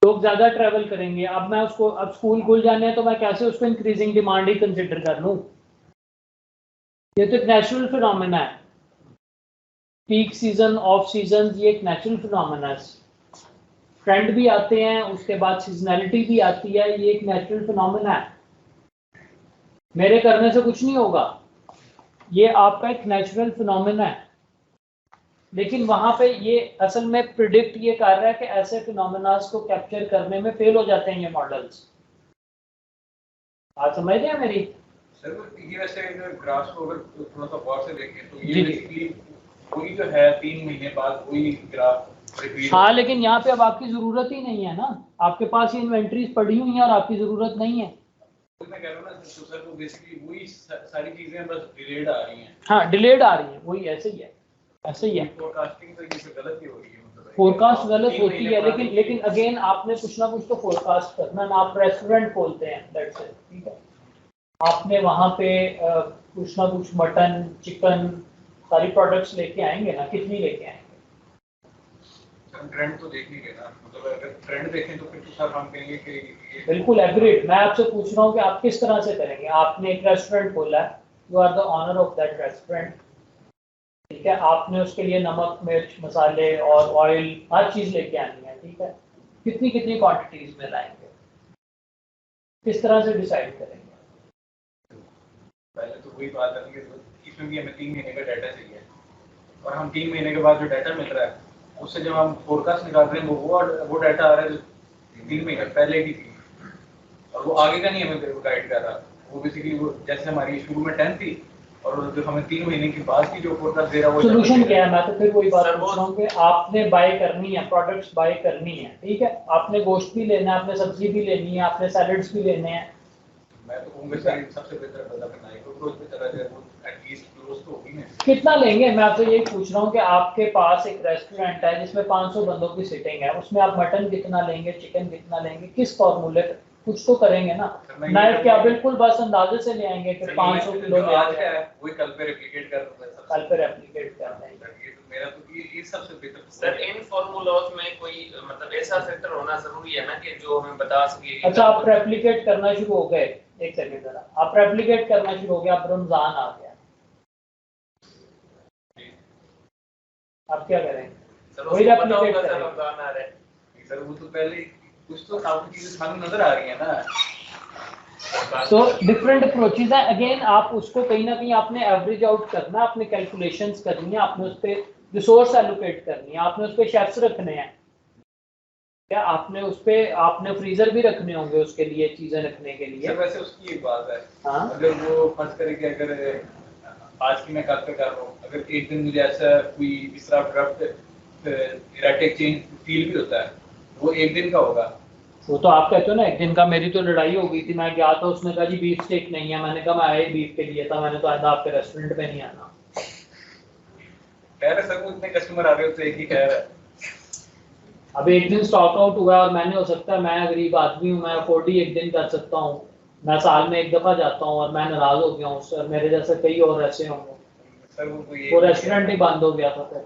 S1: लोग ज्यादा ट्रैवल करेंगे, अब मैं उसको, अब स्कूल खुल जाने हैं तो मैं कैसे उसको इंक्रीजिंग डिमांड ही कंसिडर कर लूं? ये तो एक नेचुरल फिनोमेना है, पीक सीजन, ऑफ सीजन, ये एक नेचुरल फिनोमेना है। ट्रेंड भी आते हैं, उसके बाद सीजनैलिटी भी आती है, ये एक नेचुरल फिनोमेना है, मेरे करने से कुछ नहीं होगा, ये आपका एक नेचुरल फिनोमेना है। लेकिन वहां पे ये असल में प्रिडिक्ट ये कर रहा है कि ऐसे फिनोमेनास को कैप्चर करने में फेल हो जाते हैं ये मॉडल्स। आप समझ रहे हैं मेरी?
S3: सर ये वैसे ग्राफ को अगर थोड़ा सा गौर से देखें तो ये बेसिकली वही जो है 3 महीने बाद वही ग्राफ रिपीट।
S1: हाँ, लेकिन यहाँ पे अब आपकी जरूरत ही नहीं है ना, आपके पास ये इन्वेंट्रीज पड़ी हुई हैं और आपकी जरूरत नहीं है।
S3: तो मैं कह रहा हूँ ना सर, वो बेसिकली वही सारी चीजें बस डिलेड आ रही हैं।
S1: हाँ, डिलेड आ रही है, वही ऐसे ही है, ऐसे ही है।
S3: फोरकास्टिंग तो ये गलत ही हो रही है, मतलब
S1: फोरकास्ट गलत होती है, लेकिन अगेन आपने कुछ ना कुछ तो फोरकास्ट करना ना, आप रेस्टोरेंट खोलते हैं, दैट्स इट, ठीक है। आपने वहाँ पे कुछ ना कुछ मटन, चिकन, सारी प्रोडक्ट्स लेके आएंगे ना, कितनी लेके आएंगे?
S3: ट्रेंड तो देख लीजिए ना, मतलब अगर ट्रेंड देखें तो फिर तो सर हम कहेंगे कि
S1: बिल्कुल एग्रीड। मैं आपसे पूछ रहा हूँ कि आप किस तरह से करेंगे। आपने एक रेस्टोरेंट खोला है, you are the owner of that restaurant, ठीक है, आपने उसके लिए नमक, मिर्च, मसाले और ऑयल, हर चीज़ लेके आनी है, ठीक है, कितनी कितनी क्वांटिटीज में लाएंगे, किस तरह से डिसाइड करेंगे?
S3: पहले तो वही बात है कि क्योंकि हमें 3 महीने का डाटा चाहिए और हम 3 महीने के बाद जो डाटा मिल रहा है उससे जब हम फोरकास्ट निकाल रहे हैं वो डाटा आ रहा है जो 3 महीने पहले की थी और वो आगे का नहीं हमें गाइड कर रहा। वो बेसिकली वो जैसे हमारी शुरू में 10 थी और जो हमें 3 महीने की बाद की जो फोरकास्ट दे रहा है वो
S1: सोल्यूशन क्या है? मैं तो फिर वही बात पूछ रहा हूँ कि आपने बाय करनी है, प्रोडक्ट्स बाय करनी है, ठीक है, आपने गोश्त भी लेना है, आपने सब्जी भी लेनी है, आपने सैलड्स भी लेने हैं।
S3: मैं तो कहूँगा सर सबसे बेहतर बंदा बनाई तो रोज पे चला जाए वो एटलीस्ट क्लोज तो होगी ना।
S1: कितना लेंगे? मैं आपसे यही पूछ रहा हूँ कि आपके पास एक रेस्टोरेंट है जिसमें 500 बंदों की सिटिंग है, उसमें आप मटन कितना लेंगे, चिकन कितना लेंगे, किस फॉर्मूले पे? कुछ तो करेंगे ना, नाइट क्या बिल्कुल बस अंदाजे से ले आएंगे कि 500 किलो ले
S3: आज क्या है वही कल पे रेप्लिकेट कर दूंगा सर,
S1: कल पे रेप्लिकेट करना है।
S3: ये तो मेरा तो ये सबसे बेहतर
S4: सर इन फॉर्मूलाज में कोई मतलब ऐसा फैक्टर होना जरूरी है ना कि जो हमें बता सके।
S1: अच्छा, आप रेप्लिकेट करना शुरू हो गए, एक सेकंड जरा, आप रेप्लिकेट करना शुरू हो गया, अब रमजान आ गया, आप क्या करेंगे? वही रेप्लिकेट करेंगे।
S4: रमजान आ रहा है
S3: सर, वो तो पहले कुछ तो काफी चीजें सामने नजर आ रही है ना।
S1: तो डिफरेंट अप्रोचेज हैं, अगेन आप उसको कहीं ना कहीं आपने एवरेज आउट करना, आपने कैलकुलेशंस करनी है, आपने उस पर रिसोर्स एलोकेट करनी है, आपने उस पर शेफ्स रखने हैं, क्या आपने उस पे आपने फ्रीजर भी रखने होंगे उसके लिए, चीजें रखने के लिए।
S3: सर वैसे उसकी एक बात है,
S1: हाँ?
S3: अगर वो फर्ज करे कि अगर आज की मैं कल पे कर रहा हूँ, अगर एक दिन मुझे ऐसा कोई इस तरह ड्राफ्ट इराटिक चेंज फील भी होता है, वो एक दिन का होगा।
S1: वो तो आप कहते हो ना एक दिन का। मेरी तो लड़ाई हो गई थी, मैं गया था, उसने कहा जी बीफ स्टेक नहीं है, मैंने कहा मैं आया बीफ के लिए था, मैंने तो आया आपके रेस्टोरेंट पे नहीं आना।
S3: कह रहे सर वो इतने कस्टमर आ रहे हो तो एक ही कह रहा है।
S1: अब एक दिन स्टॉक आउट हुआ और मैंने, हो सकता है मैं गरीब आदमी हूँ, मैं अफोर्ड ही एक दिन कर सकता हूँ, मैं साल में एक दफा जाता हूँ और मैं नाराज हो गया हूँ सर, मेरे जैसे कई और ऐसे होंगे।
S3: सर
S1: वो रेस्टोरेंट ही बंद हो गया था फिर।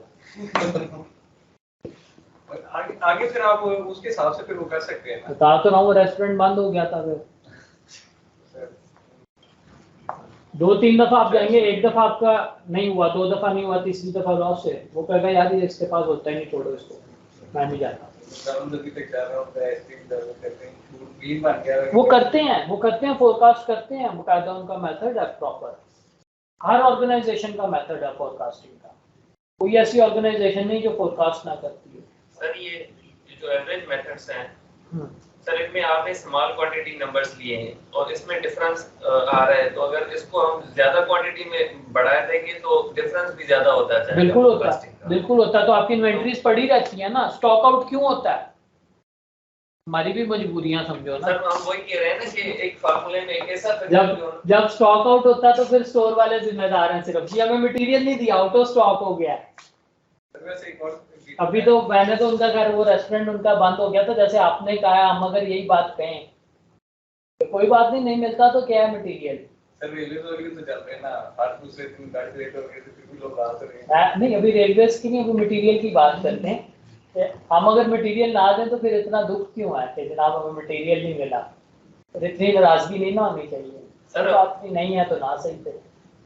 S3: आगे फिर आप उसके हिसाब से फिर वो कर सकते हैं ना।
S1: बता तो रहा हूँ, रेस्टोरेंट बंद हो गया था फिर। 2-3 दफा आप जाएंगे, एक दफा आपका नहीं हुआ, 2 दफा नहीं हुआ, तीसरी दफा लॉस है, वो कहेगा यार ये इसके पास होता ही नहीं, छोड़ो इसको, मैं नहीं जाता। वो करते हैं फोरकास्ट करते हैं, मुकायदा उनका मेथड है प्रॉपर। हर ऑर्गेनाइजेशन का मेथड है फोरकास्टिंग का, कोई ऐसी ऑर्गेनाइजेशन नहीं जो फोरकास्ट ना करती है।
S4: सर ये जो एवरेज मेथड्स हैं सर, इनमें आपने स्मॉल क्वांटिटी नंबर्स लिए हैं और इसमें डिफरेंस आ रहा है, तो अगर इसको हम ज्यादा क्वांटिटी में बढ़ा देंगे तो डिफरेंस भी ज्यादा होता है।
S1: बिल्कुल होता है, बिल्कुल होता है। तो आपकी इन्वेंटरीज पड़ी रहती है ना, स्टॉक आउट क्यों होता है? हमारी भी मजबूरियां समझो ना
S4: सर, हम वही कह रहे हैं ना कि एक फार्मूले में एक ऐसा
S1: जब स्टॉक आउट होता है तो फिर स्टोर वाले जिम्मेदार हैं सिर्फ, जी हमें मटेरियल नहीं दिया, आउट ऑफ स्टॉक हो गया। अभी तो मैंने तो उनका घर, वो रेस्टोरेंट उनका बंद हो गया था, जैसे आपने कहा, हम अगर यही बात कहें तो कोई बात नहीं मिलता तो क्या है मटेरियल।
S3: सर रेलवे तो चल रहे हैं ना, हर दूसरे दिन गाड़ी लेट हो गई तो फिर भी लोग आ रहे हैं।
S1: नहीं, अभी रेलवेज की नहीं, अभी मटेरियल की बात करते हैं। हम अगर मटेरियल ना दें तो फिर इतना दुख क्यों है कि जनाब हमें मटेरियल नहीं मिला, तो इतनी नाराजगी नहीं ना होनी चाहिए। सर बात नहीं है तो ना सही थे,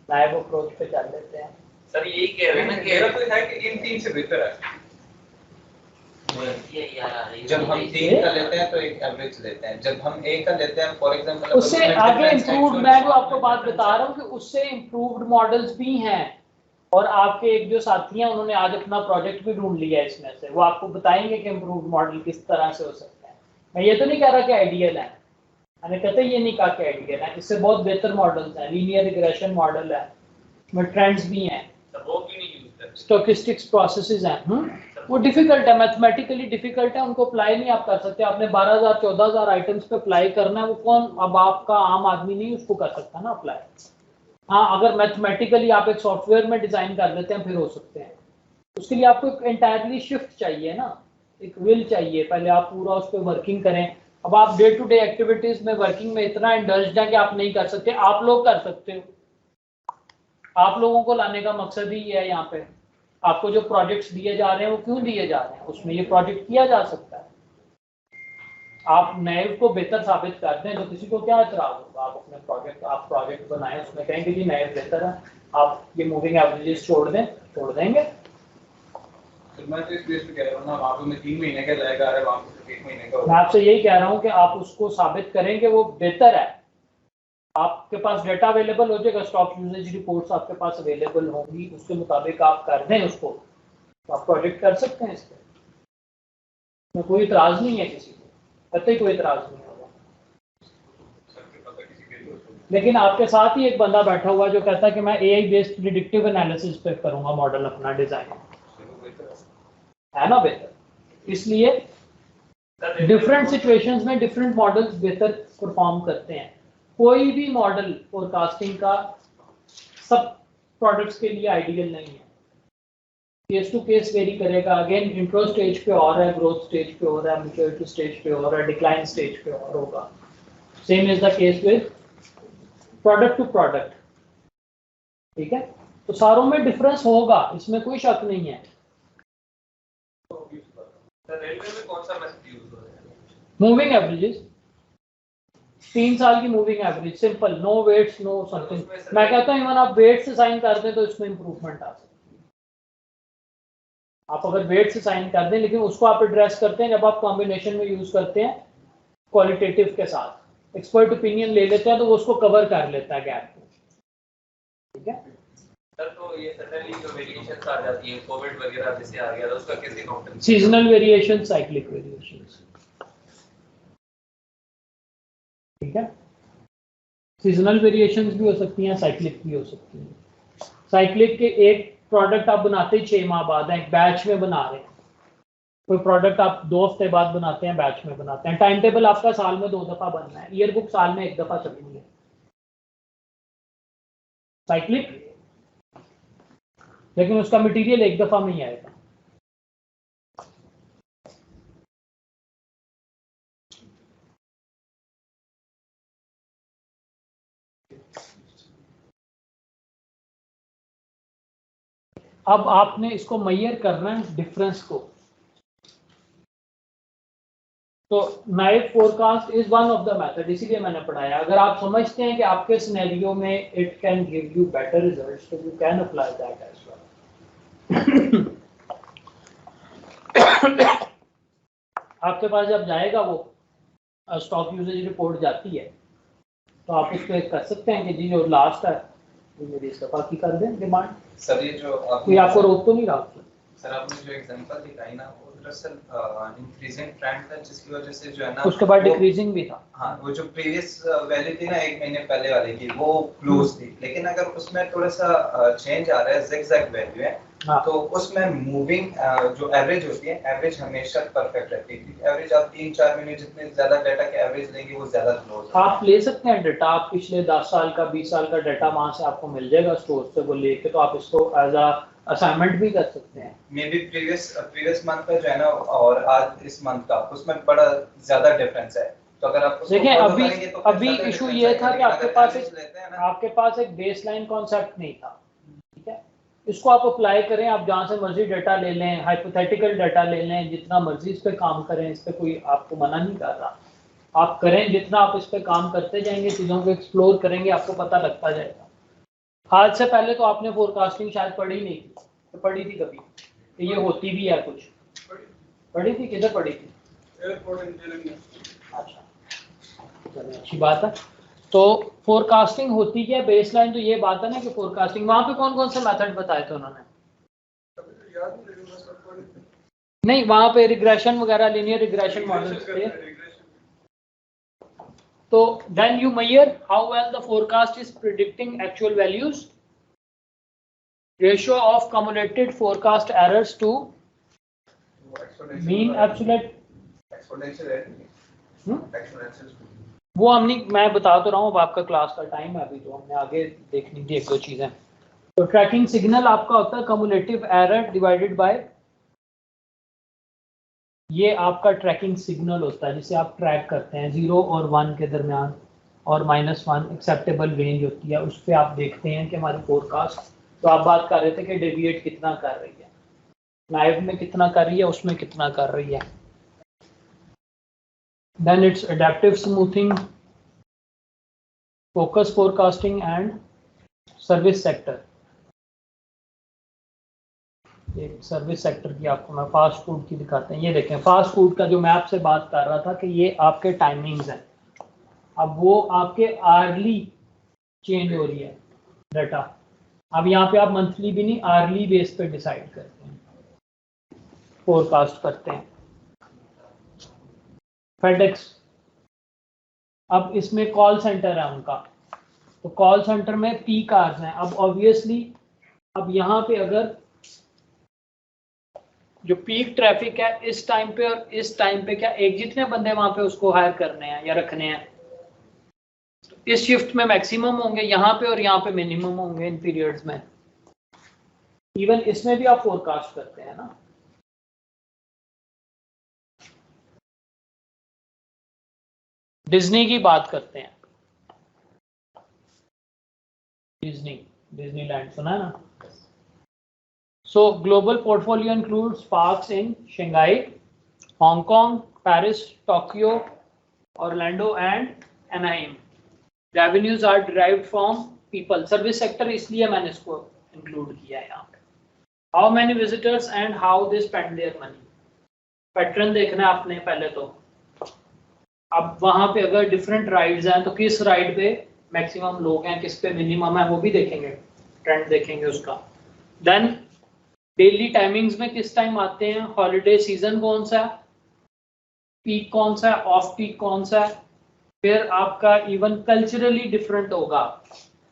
S1: नायब अप्रोच पे चल लेते हैं।
S4: सर यही कह रहे हैं ना कि
S3: मेरा तो है कि इन 3 से बेहतर है।
S6: जब हम 3 का लेते हैं तो एक एवरेज लेते हैं, जब हम 1 का लेते हैं फॉर एग्जांपल
S1: उससे आगे इम्प्रूव्ड, मैं जो आपको बात बता रहा हूँ कि उससे इम्प्रूव्ड मॉडल्स भी हैं, और आपके एक जो साथी हैं उन्होंने आज अपना प्रोजेक्ट भी ढूंढ लिया है इसमें से, वो आपको बताएंगे कि इम्प्रूव्ड मॉडल किस तरह से हो सकता है। मैं ये तो नहीं कह रहा कि आइडियल है, मैंने कहते ये नहीं कहा कि आइडियल है, इससे बहुत बेहतर मॉडल्स हैं, लीनियर रिग्रेशन मॉडल है, इसमें ट्रेंड्स भी हैं, स्टोकेस्टिक्स प्रोसेसेस हैं। वो डिफिकल्ट है, मैथमेटिकली डिफिकल्ट है, उनको अप्लाई नहीं आप कर सकते। आपने 12,000-14,000 आइटम्स पे अप्लाई करना है, वो कौन, अब आपका आम आदमी नहीं उसको कर सकता ना अप्लाई। हाँ, अगर मैथमेटिकली आप एक सॉफ्टवेयर में डिजाइन कर लेते हैं फिर हो सकते हैं, उसके लिए आपको एक एंटायरली शिफ्ट चाहिए ना, एक विल चाहिए, पहले आप पूरा उस पर वर्किंग करें, अब आप डे टू डे एक्टिविटीज में वर्किंग में इतना इंडल्ज्ड हैं कि आप नहीं कर सकते, आप लोग कर सकते हो। आप लोगों को लाने का मकसद ही ये है, यहाँ पे आपको जो प्रोजेक्ट्स दिए जा रहे हैं वो क्यों दिए जा रहे हैं, उसमें ये प्रोजेक्ट किया जा सकता है। आप नैव को बेहतर साबित करते हैं तो किसी को क्या एतराज होगा। आप अपने प्रोजेक्ट बनाएं, उसमें कहेंगे जी नैव बेहतर है, आप ये मूविंग एवरेजेस छोड़ देंगे।
S3: मैं तो इस बेस पे कह रहा हूं ना, वहां पे मैं 3 महीने का जाएगा, अरे वहां पे 1 महीने का।
S1: मैं आपसे यही कह रहा हूं कि आप उसको साबित करेंगे वो बेहतर है। आपके पास डेटा अवेलेबल हो जाएगा, स्टॉक यूजेज रिपोर्ट्स आपके पास अवेलेबल होंगी, उसके मुताबिक आप कर दें उसको, तो आप प्रोजेक्ट कर सकते हैं इस पर। कोई इतराज नहीं है किसी को, कतई कोई इतराज नहीं होगा। लेकिन आपके साथ ही एक बंदा बैठा हुआ जो कहता है कि मैं AI बेस्ड प्रिडिक्टिव एनालिसिस पे करूंगा मॉडल अपना डिजाइन, है ना बेहतर। इसलिए डिफरेंट सिचुएशंस में डिफरेंट मॉडल्स बेहतर परफॉर्म करते हैं। कोई भी मॉडल फोरकास्टिंग का सब प्रोडक्ट्स के लिए आइडियल नहीं है, केस टू केस वेरी करेगा। अगेन इंट्रो स्टेज पे और है, ग्रोथ स्टेज पे और है, मैच्योरिटी स्टेज पे और है, डिक्लाइन स्टेज पे और होगा। Same is the case with product to product, ठीक है। तो सारों में डिफरेंस होगा, इसमें कोई शक नहीं है।
S4: रेलवे में कौन सा मेथड यूज हो रहा है?
S1: मूविंग एवरेजेस, 3 साल की moving average, simple, no weights no something. मैं कहता हूँ इवन आप वेट से साइन कर दें तो इसमें इंप्रूवमेंट आ सकती है। आप अगर वेट से साइन कर दें, लेकिन उसको आप एड्रेस करते हैं जब आप कॉम्बिनेशन में यूज करते हैं क्वालिटेटिव के साथ, एक्सपर्ट ओपिनियन ले लेते हैं तो वो उसको कवर कर लेता है गैप को, ठीक है
S4: सर। तो ये सडनली जो वेरिएशंस आ जाती है, कोविड वगैरह जैसे आ गया, तो उसका कैसे counter?
S1: Seasonal variation, cyclic variations, ठीक है। सीजनल वेरिएशंस भी हो सकती हैं, साइक्लिक भी हो सकती हैं। साइक्लिक के एक प्रोडक्ट आप बनाते ही 6 माह बाद हैं, एक बैच में बना रहे हैं। कोई प्रोडक्ट आप 2 हफ्ते बाद बनाते हैं, बैच में बनाते हैं। टाइम टेबल आपका साल में 2 दफा बनना है, ईयर बुक साल में 1 दफा चलनी है। साइक्लिक, लेकिन उसका मटेरियल 1 दफा में ही आएगा। अब आपने इसको मेजर करना है डिफरेंस को। तो naive forecast is one of the method, इसीलिए मैंने पढ़ाया। अगर आप समझते हैं कि आपके सिनेरियो में it can give you better results, तो you can apply that as well. आपके पास जब जाएगा वो स्टॉक यूजेज रिपोर्ट जाती है, तो आप उसको कर सकते हैं कि जी जो लास्ट है वो मेरी इस दफा की कर दें डिमांड।
S6: सर ये जो
S1: कोई आपको रोक तो नहीं रहा?
S6: सर आपने जो एग्जांपल दिखाई ना, वो दरअसल इंक्रीजिंग ट्रेंड था, जिसकी वजह से जो है ना
S1: उसके बाद डिक्रीजिंग भी था।
S6: हाँ, वो जो प्रीवियस वैल्यू थी ना 1 महीने पहले वाले की, वो क्लोज थी। लेकिन अगर उसमें थोड़ा सा चेंज आ रहा है, जिगजैग वैल्यू है,
S1: हाँ।
S6: तो उसमें मूविंग जो एवरेज होती है, एवरेज हमेशा परफेक्ट रहती है। एवरेज आप 3-4 महीने जितने ज्यादा डाटा के एवरेज लेंगे वो ज्यादा क्लोज है।
S1: आप ले सकते हैं डाटा, आप पिछले 10 साल का 20 साल का डाटा वहां से आपको मिल जाएगा स्टोर से, वो लेके तो आप इसको एज अ असाइनमेंट भी कर सकते हैं।
S6: मे बी प्रीवियस मंथ का जो है ना और आज इस मंथ का, उसमें बड़ा ज्यादा डिफरेंस है। तो अगर आप
S1: देखिए अभी इशू ये था कि आपके पास एक बेसलाइन कॉन्सेप्ट नहीं था, ठीक है। इसको आप अप्लाई करें, आप जहाँ से मर्जी डाटा ले लें, हाइपोथेटिकल डाटा ले लें, जितना मर्जी इस पे काम करें, इस पे कोई आपको मना नहीं कर रहा। आप करें, जितना आप इस पे काम करते जाएंगे, चीज़ों को एक्सप्लोर करेंगे, आपको पता लगता जाएगा। आज से पहले तो आपने फोरकास्टिंग शायद पढ़ी नहीं थी, तो पढ़ी थी कभी कि ये होती भी है कुछ? पढ़ी थी? किधर पढ़ी थी? अच्छा, चलिए अच्छी बात है। तो फोरकास्टिंग होती क्या, बेसलाइन तो ये बात है ना कि फोरकास्टिंग, वहां पे कौन कौन से मेथड बताए थे उन्होंने? नहीं, वहां पे रिग्रेशन वगैरह, लीनियर रिग्रेशन मॉडल्स थे। तो then you measure how well the forecast is predicting actual values. Ratio of cumulated forecast errors to mean absolute वो हम नहीं, मैं बता तो रहा हूँ, अब आपका क्लास का टाइम है अभी, तो हमने आगे देखनी थी 1-2 चीजें। तो ट्रैकिंग सिग्नल आपका होता है कम्युलेटिव एरर डिवाइडेड बाय ये आपका ट्रैकिंग सिग्नल होता है जिसे आप ट्रैक करते हैं 0 और 1 के दरमियान, और -1 एक्सेप्टेबल रेंज होती है, उस पर आप देखते हैं कि हमारी फोरकास्ट, तो आप बात कर रहे थे कि डेविएट कितना कर रही है, लाइव में कितना कर रही है, उसमें कितना कर रही है। Then it's adaptive smoothing, focus forecasting and service sector. एक सर्विस सेक्टर की आपको मैं फास्ट फूड की दिखाते हैं। ये देखें फास्ट फूड का जो मैं आपसे बात कर रहा था कि ये आपके टाइमिंग्स हैं, अब वो आपके आर्ली चेंज हो रही है डाटा। अब यहाँ पे आप मंथली भी नहीं, आर्ली बेस पे डिसाइड करते हैं, फोरकास्ट करते हैं। फेडेक्स, अब इसमें कॉल सेंटर है उनका, तो कॉल सेंटर में पीक आवर्स हैं। अब ऑब्वियसली अब यहाँ पे अगर जो पीक ट्रैफिक है इस टाइम पे और इस टाइम पे, क्या एक जितने बंदे वहां पे उसको हायर करने हैं या रखने हैं, तो इस शिफ्ट में मैक्सिमम होंगे यहाँ पे और यहाँ पे मिनिमम होंगे इन पीरियड्स में। इवन इसमें भी आप फोरकास्ट करते हैं ना। डिज्नी की बात करते हैं, डिज्नीलैंड सुना है ना। So global portfolio includes parks in Shanghai, Hong Kong, Paris, Tokyo, Orlando and Anaheim. Revenues are derived from people. Service sector इसलिए मैंने इसको include किया है यहाँ पे। How many visitors and how they spend their money. Pattern देखना है आपने पहले तो। अब वहाँ पे अगर डिफरेंट राइड्स हैं तो किस राइड पे मैक्सिमम लोग हैं, किस पे मिनिमम है, वो भी देखेंगे, ट्रेंड देखेंगे उसका। देन डेली टाइमिंग्स में किस टाइम आते हैं, हॉलीडे सीजन कौन सा है, पीक कौन सा है, ऑफ पीक कौन सा है। फिर आपका इवन कल्चरली डिफरेंट होगा,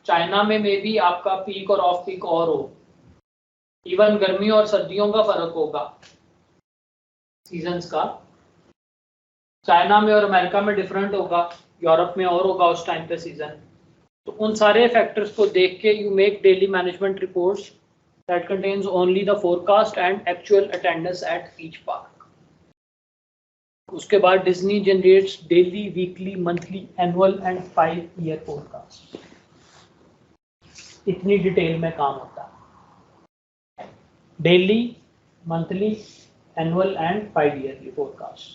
S1: चाइना में मे बी आपका पीक और ऑफ पीक और हो, इवन गर्मियों और सर्दियों का फर्क होगा सीजन्स का, चाइना में और अमेरिका में डिफरेंट होगा, यूरोप में और होगा उस टाइम पे सीजन। तो उन सारे फैक्टर्स को देख के you make daily management reports that contains only the forecast and actual attendance at each park. उसके बाद Disney generates daily, weekly, monthly, annual and 5-year forecast. इतनी डिटेल में काम होता है, daily, monthly, annual and 5-yearly forecast.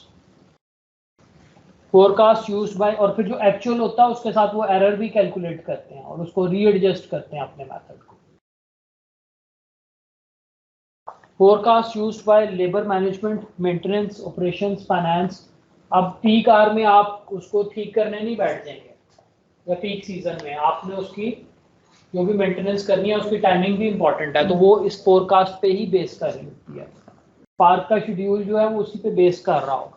S1: Forecast used by, और फिर जो एक्चुअल होता है उसके साथ वो एरर भी कैलकुलेट करते हैं और उसको रीएडजस्ट करते हैं अपने मेथड को। Forecast used by labour management, maintenance, operations, finance. अब पीक आवर में आप उसको ठीक करने नहीं बैठ जाएंगे, या पीक सीजन में आपने उसकी जो भी मेंटेनेंस करनी है उसकी टाइमिंग भी इंपॉर्टेंट है, तो वो इस फोरकास्ट पे ही बेस कर रही होती है। पार्क का शेड्यूल जो है वो उसी पे बेस कर रहा होगा।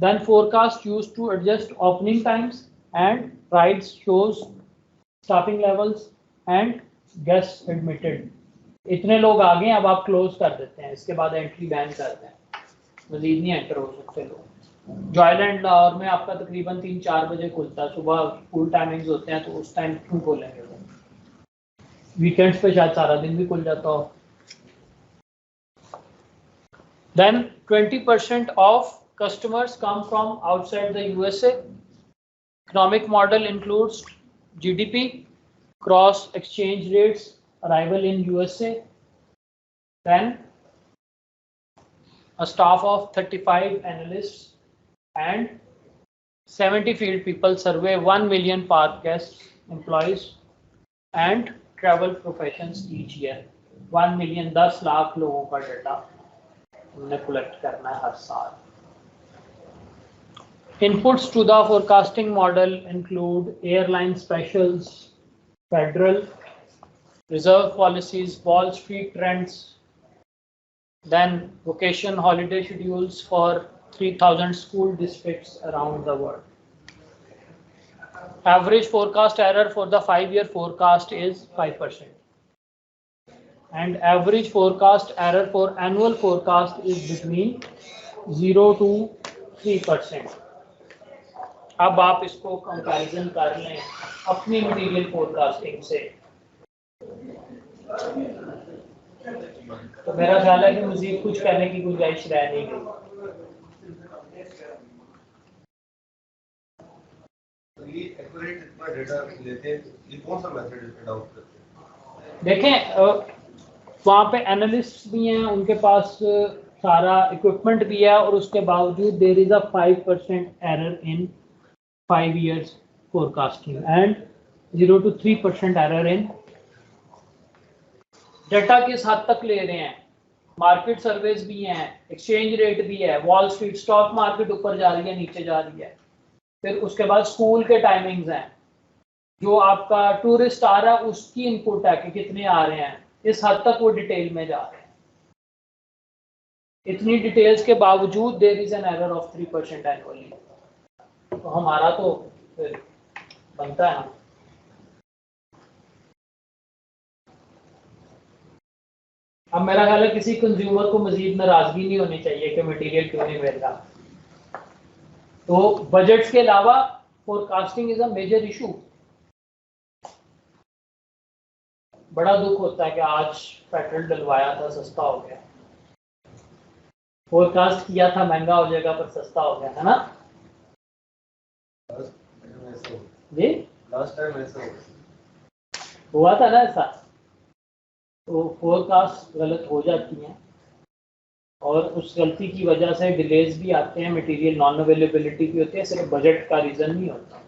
S1: Then forecast used to adjust opening times and rides, shows, staffing levels and guest admitted. इतने लोग आ गए, अब आप क्लोज कर देते हैं, इसके बाद एंट्री बैन करते हैं, मजीद नहीं एंटर हो सकते लोग। जॉयलैंड लाहौर में आपका तकरीबन 3-4 बजे खुलता है, सुबह फुल टाइमिंग्स होते हैं, तो उस टाइम क्यों खोलेंगे लोग, वीकेंड्स पे शायद सारा दिन भी खुल जाता हो। Then 20% of customers come from outside the USA. Economic model includes GDP, cross exchange rates, arrival in USA. Then a staff of 35 analysts and 70 field people survey 1 million park guests, employees and travel professions each year. 1 million 10 lakh लोगों का डाटा हमने कलेक्ट करना है हर साल। Inputs to the forecasting model include airline specials, federal reserve policies, Wall Street trends, then vacation holiday schedules for 3,000 school districts around the world. Average forecast error for the 5-year forecast is 5%. And average forecast error for annual forecast is between 0 to 3%. अब आप इसको कंपैरिजन कर लें अपनी मटीरियल फोरकास्टिंग से, तो मेरा ख्याल है कि मजीद कुछ कहने की गुंजाइश रह नहीं गई।
S9: अपना डेटा लेते हैं, ये कौन सा मेथड है इसमें डाउट करते हैं?
S1: देखें वहाँ पे एनालिस्ट भी हैं, उनके पास सारा इक्विपमेंट भी है, और उसके बावजूद there is a 5% error in 5 years forecasting and 0 to 3% error in data किस हद तक ले रहे हैं। मार्केट सर्वेस भी हैं, एक्सचेंज रेट भी है, वॉल स्ट्रीट स्टॉक मार्केट ऊपर जा रही है नीचे जा रही है, फिर उसके बाद स्कूल के टाइमिंग्स हैं, जो आपका टूरिस्ट आ रहा है उसकी इनपुट है कि कितने आ रहे हैं, इस हद तक वो डिटेल में जा रहे हैं। इतनी डिटेल्स के बावजूद there is an error of 3% annually, तो हमारा तो फिर बनता है ना। अब मेरा ख्याल है किसी कंज्यूमर को मजीद नाराजगी नहीं होनी चाहिए कि मटेरियल क्यों नहीं मिल रहा। तो बजट्स के अलावा forecasting is a major issue. बड़ा दुख होता है कि आज पेट्रोल डलवाया था सस्ता हो गया, फोरकास्ट किया था महंगा हो जाएगा पर सस्ता हो गया, है ना जी?
S9: लास्ट टाइम ऐसा
S1: हुआ था ना ऐसा। तो फोरकास्ट गलत हो जाती हैं और उस गलती की वजह से डिलेज भी आते हैं, मटेरियल नॉन अवेलेबिलिटी भी होती है, सिर्फ बजट का रीज़न नहीं होता।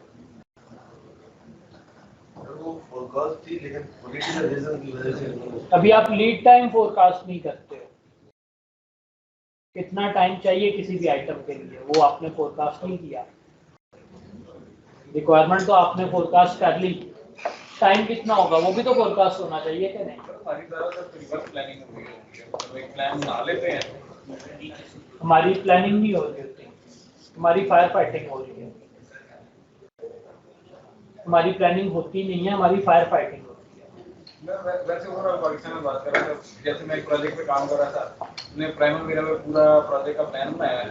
S9: वो फोरकास्ट थी लेकिन पॉलिटिकल रीजन की वजह से
S1: अभी आप लीड टाइम फोरकास्ट नहीं करते हो, कितना टाइम चाहिए किसी भी आइटम के लिए, वो आपने फोरकास्ट नहीं किया। रिक्वायरमेंट तो आपने फोरकास्ट कर ली, टाइम कितना होगा वो भी तो फोरकास्ट होना चाहिए कि नहीं?
S3: हमारी ज़्यादातर रिवर्स प्लानिंग हो रही है, मतलब एक प्लान बना लेते हैं।
S1: हमारी प्लानिंग नहीं हो रही होती, हमारी फायर फाइटिंग हो रही है। हमारी प्लानिंग होती नहीं है, हमारी फायर फाइटिंग होती है।
S3: मैं वैसे ओवरऑल पाकिस्तान में बात कर रहा था, जैसे मैं एक प्रोजेक्ट पे काम कर रहा था, मैंने प्राइमरी मेरा में पूरा प्रोजेक्ट का प्लान बनाया है,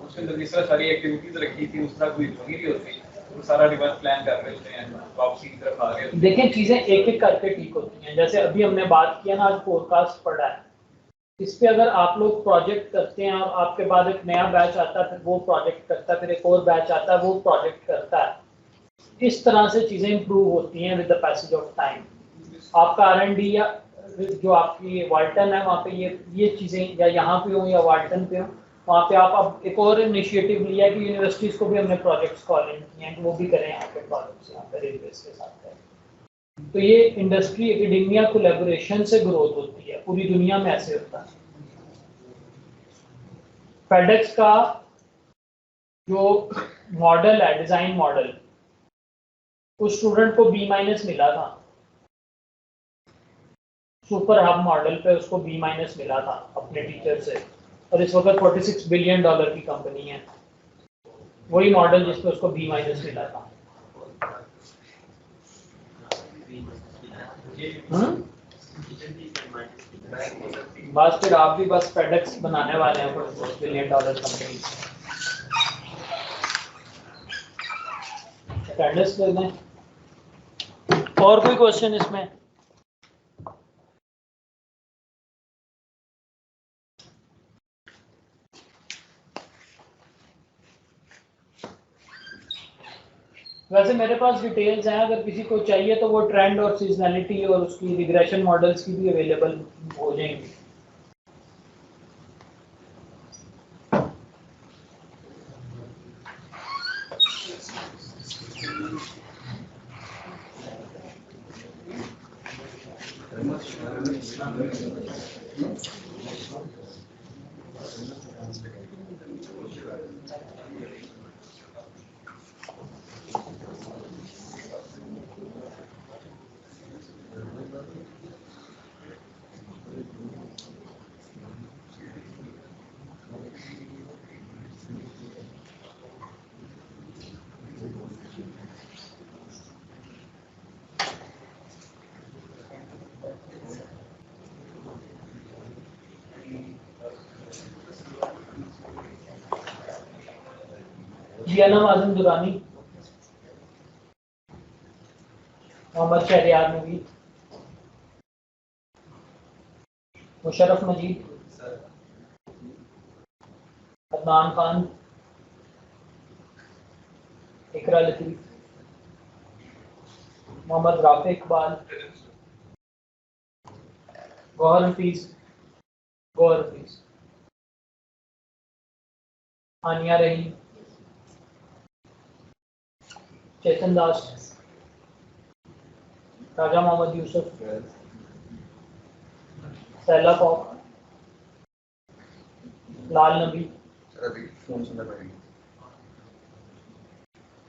S3: उसके अंदर जिस तरह सारी एक्टिविटीज रखी थी उस तरह कोई होनी नहीं होती, वो सारा रिवर्स प्लान कर रहे होते हैं, वापसी की तरफ आ रहे होते हैं।
S1: देखें चीजें एक एक करके ठीक होती हैं। जैसे अभी हमने बात किया ना, आज फोरकास्ट पढ़ा है, इस पे अगर आप लोग प्रोजेक्ट करते हैं और आपके बाद एक नया बैच आता है, फिर वो प्रोजेक्ट करता है, फिर एक और बैच आता है वो प्रोजेक्ट करता है, इस तरह से चीजें इंप्रूव होती हैं with the passage of time. आपका R&D या जो आपकी वाल्टन है वहाँ पे ये चीजें या यहाँ पे हो या वाल्टन पे हो, वहाँ पे आप अब एक और इनिशिएटिव लिया कि यूनिवर्सिटीज को भी हमने प्रोजेक्ट्स कॉल इन किए हैं कि वो भी करें यहाँ पे प्रोजेक्ट्स, यहाँ पे रेलवेज के साथ है। तो ये इंडस्ट्री एकेडेमिया कोलैबोरेशन से ग्रोथ होती है, पूरी दुनिया में ऐसे होता है। फेडेक्स का जो मॉडल है, डिजाइन मॉडल, उस स्टूडेंट को B- मिला था, सुपर हब मॉडल पे उसको B- मिला था अपने टीचर से, और इस वक्त $46 बिलियन की कंपनी है। वही मॉडल जिसपे उसको B- मिला था। बस फिर आप भी बस फेडेक्स बनाने वाले हैं $46 बिलियन कंपनी। अटेंडेंस ले लें। और कोई क्वेश्चन इसमें? वैसे मेरे पास डिटेल्स हैं, अगर किसी को चाहिए तो वो ट्रेंड और सीजनैलिटी और उसकी रिग्रेशन मॉडल्स की भी अवेलेबल हो जाएंगी। जियाना माजिम दुरानी, मोहम्मद शहरियार नवीद, मुशर्रफ मजीद, अदनान खान, इकरा लतीफ, मोहम्मद राफे इकबाल, गौहर हफीज, आनिया रहीम, चेतन दास, राजा मोहम्मद यूसुफ, सैला पॉक, लाल नबी,
S7: सर अभी फोन सुनना पड़ेगा।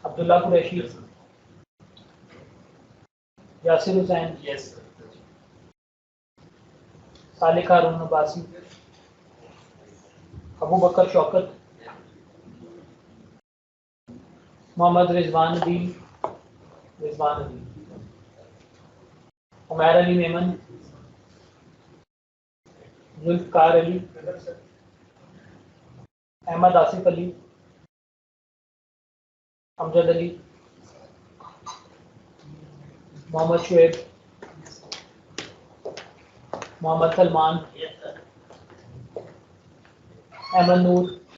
S1: अब्दुल्ला कुरैशी, यासिर हुसैन, सालिक हारून अब्बासी, अबू बकर शौकत, मोहम्मद रिजवान अदील, उमैर अली मेमन, जुल्फकार अली, अहमद आसिफ अली, अमजद अली, मोहम्मद शुएब, मोहम्मद सलमान, अहमद नूर,